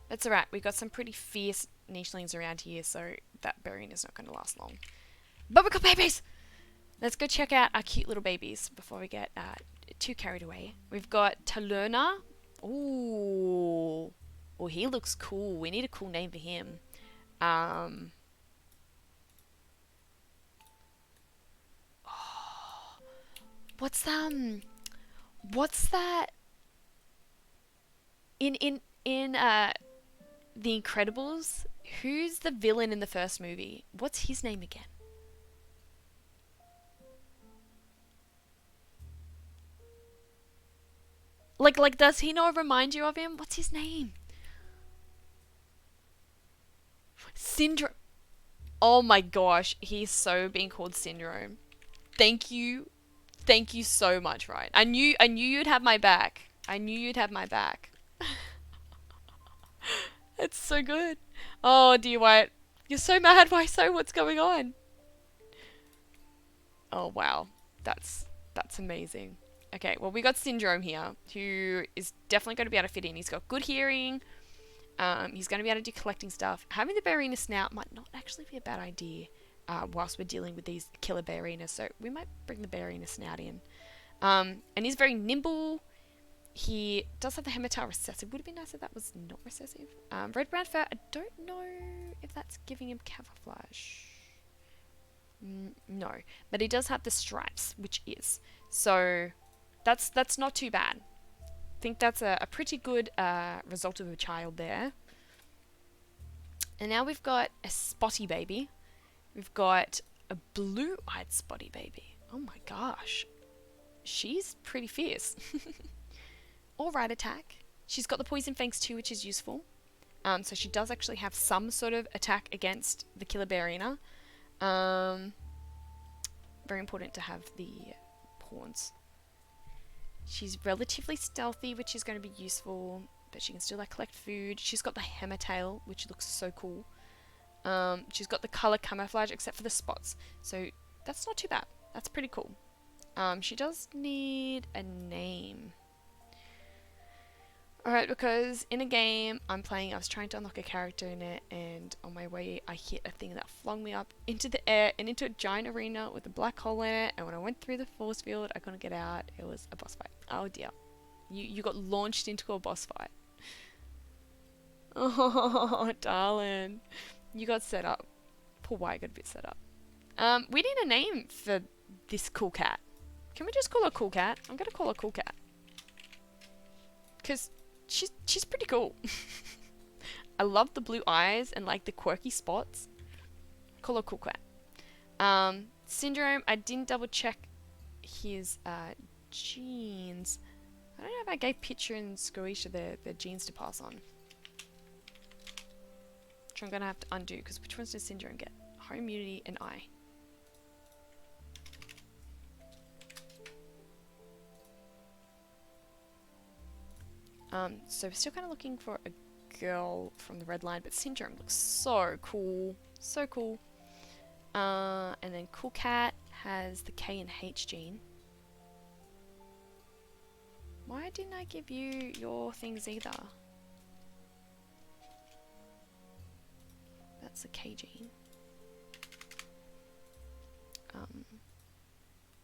That's alright. We got some pretty fierce nichelings around here, so that burying is not going to last long. But we got babies! Let's go check out our cute little babies before we get too carried away. We've got Talurna. Ooh. Oh, he looks cool. We need a cool name for him. What's that? In The Incredibles, who's the villain in the first movie? What's his name again? Like, does he not remind you of him? What's his name? Syndrome. Oh my gosh, he's so being called Syndrome. Thank you so much, Ryan. I knew you'd have my back. I knew you'd have my back. It's so good. Oh dear, Wyatt. You're so mad. Why so? What's going on? Oh wow. That's amazing. Okay, well we got Syndrome here, who is definitely going to be able to fit in. He's got good hearing. He's going to be able to do collecting stuff. Having the Barina snout might not actually be a bad idea whilst we're dealing with these killer Barinas. So we might bring the Barina snout in. And he's very nimble. He does have the Hematite recessive. Would it be nice if that was not recessive? Red brown fur. I don't know if that's giving him camouflage. No, but he does have the stripes, which is. So that's not too bad. I think that's a pretty good result of a child there. And now we've got a spotty baby. We've got a blue-eyed spotty baby. Oh my gosh. She's pretty fierce. Alright, attack. She's got the Poison Fangs too, which is useful. So she does actually have some sort of attack against the Killer Barina. Very important to have the pawns. She's relatively stealthy, which is going to be useful, but she can still collect food. She's got the hammer tail, which looks so cool. She's got the color camouflage except for the spots, so that's not too bad. That's pretty cool. She does need a name. Alright, because in a game I was trying to unlock a character in it, and on my way I hit a thing that flung me up into the air and into a giant arena with a black hole in it, and when I went through the force field I couldn't get out. It was a boss fight. Oh dear. You got launched into a boss fight. Oh, darling. You got set up. Poor Wyatt got a bit set up. We need a name for this cool cat. Can we just call her Cool Cat? I'm gonna call her Cool Cat. because she's pretty cool. I love the blue eyes and like the quirky spots. Call her cool cat. Syndrome, I didn't double check his genes. I don't know if I gave Pitcher and Squisha their genes to pass on. Which I'm going to have to undo, because which ones does Syndrome get? High immunity and eye. So we're still kind of looking for a girl from the red line, but Syndrome looks so cool. So cool. And then Cool Cat has the K and H gene. Why didn't I give you your things either? That's the K gene.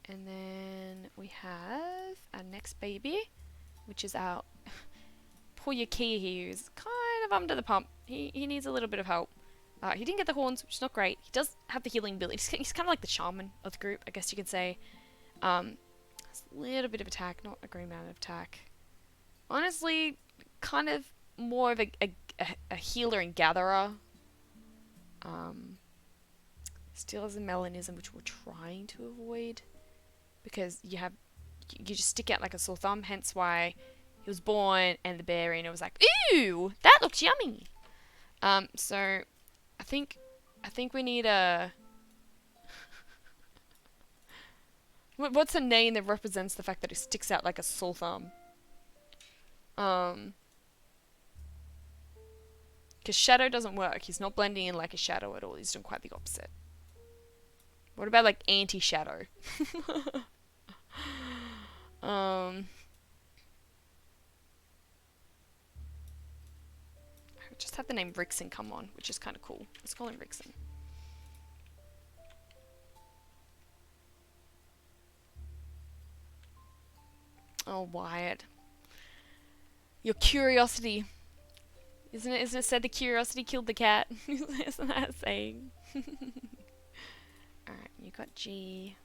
And then we have our next baby, which is our poor Yakia here, who's kind of under the pump. He needs a little bit of help. He didn't get the horns, which is not great. He does have the healing ability. He's kind of like the shaman of the group, I guess you could say. Has a little bit of attack, not a great amount of attack. Honestly, kind of more of a healer and gatherer. Still has a melanism, which we're trying to avoid. Because you just stick out like a sore thumb, hence why he was born and the bear and it was like, ooh, that looks yummy. So I think we need a what's a name that represents the fact that it sticks out like a sore thumb? Because shadow doesn't work. He's not blending in like a shadow at all. He's doing quite the opposite. What about like anti-shadow? Just have the name Rixon come on, which is kind of cool. Let's call him Rixon. Oh, Wyatt. Your curiosity. Isn't it said the curiosity killed the cat? Isn't that a saying? Alright, you got G.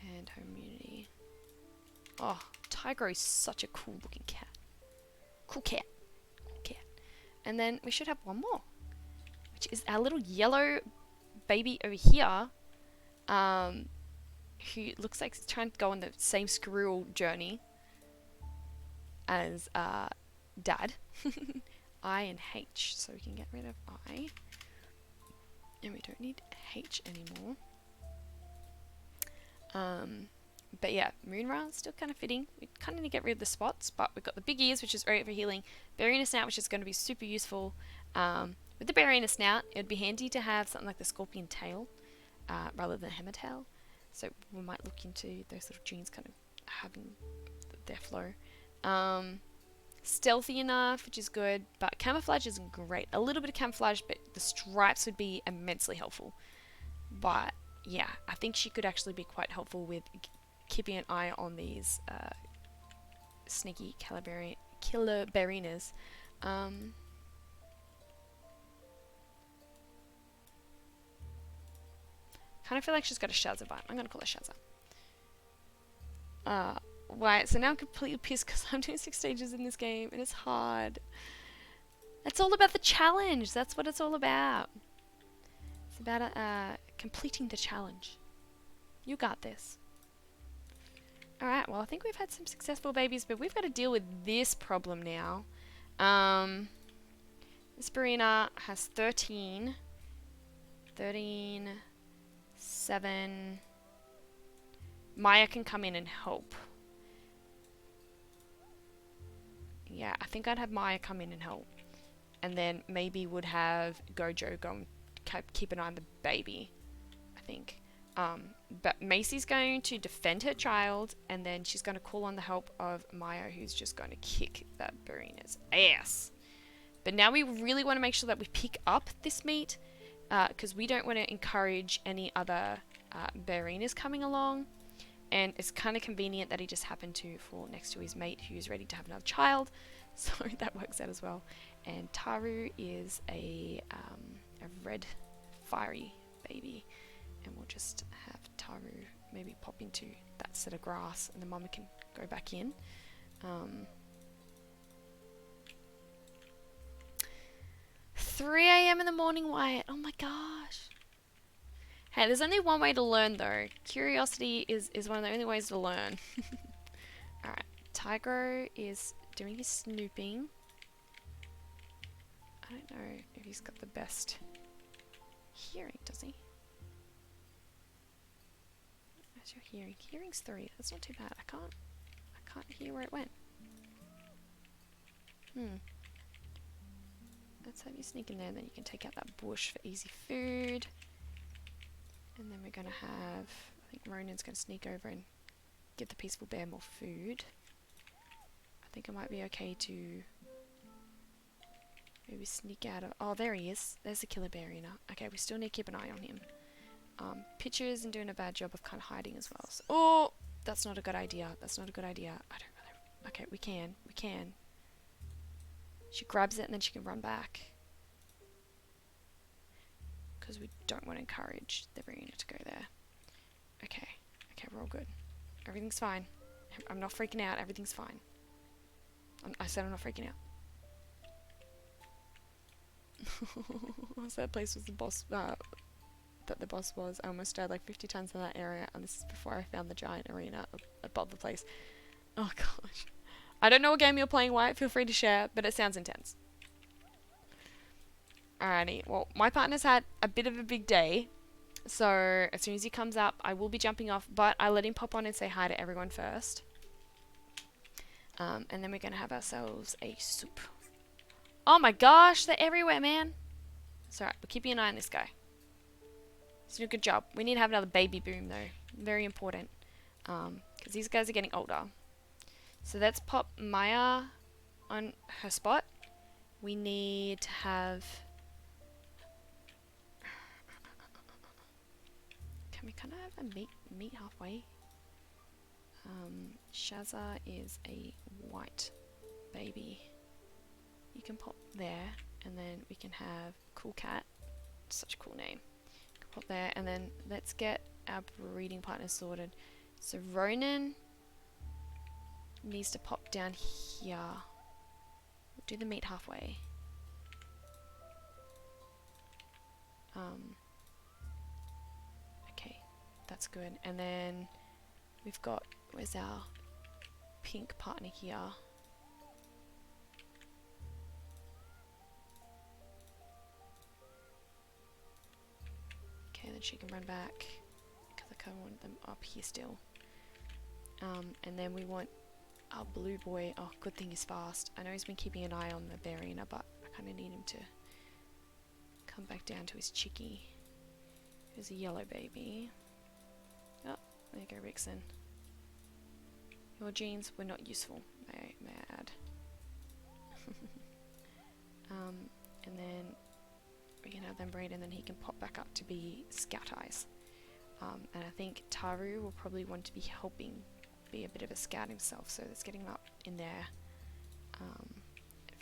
And home immunity. Oh, Tigro is such a cool looking cat. Cool cat. And then we should have one more, which is our little yellow baby over here, who looks like he's trying to go on the same squirrel journey as Dad. I and H, so we can get rid of I, and we don't need H anymore. But yeah, Moonra is still kind of fitting. We kind of need to get rid of the spots, but we've got the big ears, which is great for healing. Berryina Snout, which is going to be super useful. With the Berryina Snout, it would be handy to have something like the Scorpion Tail rather than Hammer Tail. So we might look into those little genes kind of having their flow. Stealthy enough, which is good, but Camouflage isn't great. A little bit of Camouflage, but the stripes would be immensely helpful. But yeah, I think she could actually be quite helpful with keeping an eye on these sneaky killer Berryiners. Kind of feel like she's got a Shazza vibe. I'm gonna call her Shazza. Right, so now I'm completely pissed because I'm doing 6 stages in this game and it's hard. It's all about the challenge. That's what it's all about. It's about completing the challenge. You got this. Alright, well I think we've had some successful babies, but we've got to deal with this problem now. This Berryina has 13, 7. Maya can come in and help. Yeah, I think I'd have Maya come in and help. And then maybe would have Gojo go and keep an eye on the baby, I think. But Macy's going to defend her child, and then she's going to call on the help of Maya, who's just going to kick that Berryina's ass. But now we really want to make sure that we pick up this meat, because we don't want to encourage any other Berryiners coming along. And it's kind of convenient that he just happened to fall next to his mate who's ready to have another child. So that works out as well. And Taru is a red fiery baby. And we'll just have Taru maybe pop into that set of grass and the mama can go back in. 3 a.m. in the morning, Wyatt. Oh my gosh. Hey, there's only one way to learn though. Curiosity is one of the only ways to learn. Alright, Tigro is doing his snooping. I don't know if he's got the best hearing, does he? How's your hearing? Hearing's 3. That's not too bad. I can't hear where it went. Let's have you sneak in there, then you can take out that bush for easy food. And then we're gonna have, I think Ronan's gonna sneak over and give the peaceful bear more food. I think it might be okay to maybe sneak out of, oh there he is, there's the killer bear arena. Okay, we still need to keep an eye on him. Pitcher isn't doing a bad job of kind of hiding as well. So, oh, that's not a good idea, that's not a good idea. I don't really, okay, we can. She grabs it and then she can run back. Because we don't want to encourage the arena to go there. Okay, we're all good. Everything's fine. I'm not freaking out, everything's fine. I said I'm not freaking out. So that place was the boss, that the boss was. I almost died like 50 times in that area, and this is before I found the giant arena above the place. Oh gosh. I don't know what game you're playing, Wyatt, feel free to share, but it sounds intense. Alrighty, well, my partner's had a bit of a big day, so as soon as he comes up, I will be jumping off, but I let him pop on and say hi to everyone first. And then we're going to have ourselves a soup. Oh my gosh, they're everywhere, man. It's alright, we're keeping an eye on this guy. He's doing a good job. We need to have another baby boom, though. Very important. Because these guys are getting older. So let's pop Maya on her spot. We need to have... Can we kind of have a meet halfway? Shazza is a white baby. You can pop there, and then we can have Cool Cat. Such a cool name. Pop there, and then let's get our breeding partner sorted. So Ronan needs to pop down here. We'll do the meet halfway. Okay, that's good. And then we've got, where's our pink partner here? Okay, then she can run back because I kind of want them up here still. And then we want our blue boy. Oh, good thing he's fast. I know he's been keeping an eye on the bear arena, but I kind of need him to come back down to his chickie. There's a yellow baby. Oh, there you go, Rixon. Your genes were not useful, may I add. And then we can have them breed, and then he can pop back up to be Scout Eyes. And I think Taru will probably want to be helping be a bit of a scout himself, so let's get him up in there.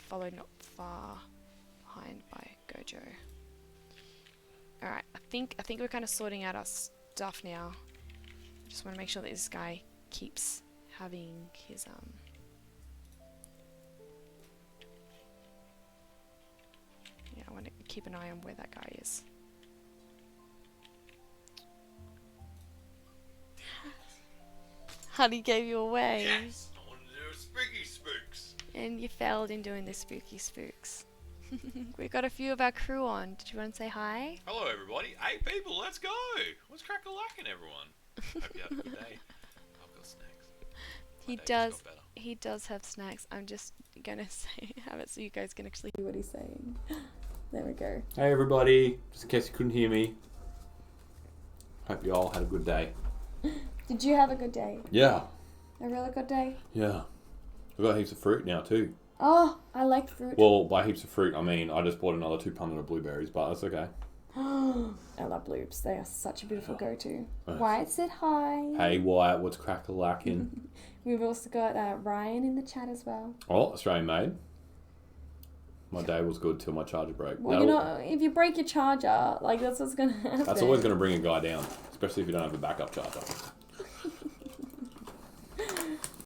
Followed not far behind by Gojo. Alright, I think we're kind of sorting out our stuff now. Just want to make sure that this guy keeps having his yeah, I want to keep an eye on where that guy is. Honey gave you away. Yes, I wanted to do spooky spooks. And you failed in doing the spooky spooks. We've got a few of our crew on. Did you want to say hi? Hello, everybody. Hey, people, let's go. What's crack-a-lackin', everyone? Hope you have a good day. I've got snacks. He does have snacks. I'm just gonna have it so you guys can actually hear what he's saying. There we go. Hey everybody, just in case you couldn't hear me, hope you all had a good day. Did you have a good day? Yeah. A really good day? Yeah. I've got heaps of fruit now too. Oh, I like fruit. Well, by heaps of fruit, I mean I just bought another 2 pounds of blueberries, but that's okay. I love bloobs. They are such a beautiful go-to. Wyatt said hi. Hey Wyatt, what's crack-a-lackin'? We've also got Ryan in the chat as well. Oh, Australian made. My day was good till my charger broke. Well, you know, if you break your charger, like that's what's going to happen. That's always going to bring a guy down, especially if you don't have a backup charger.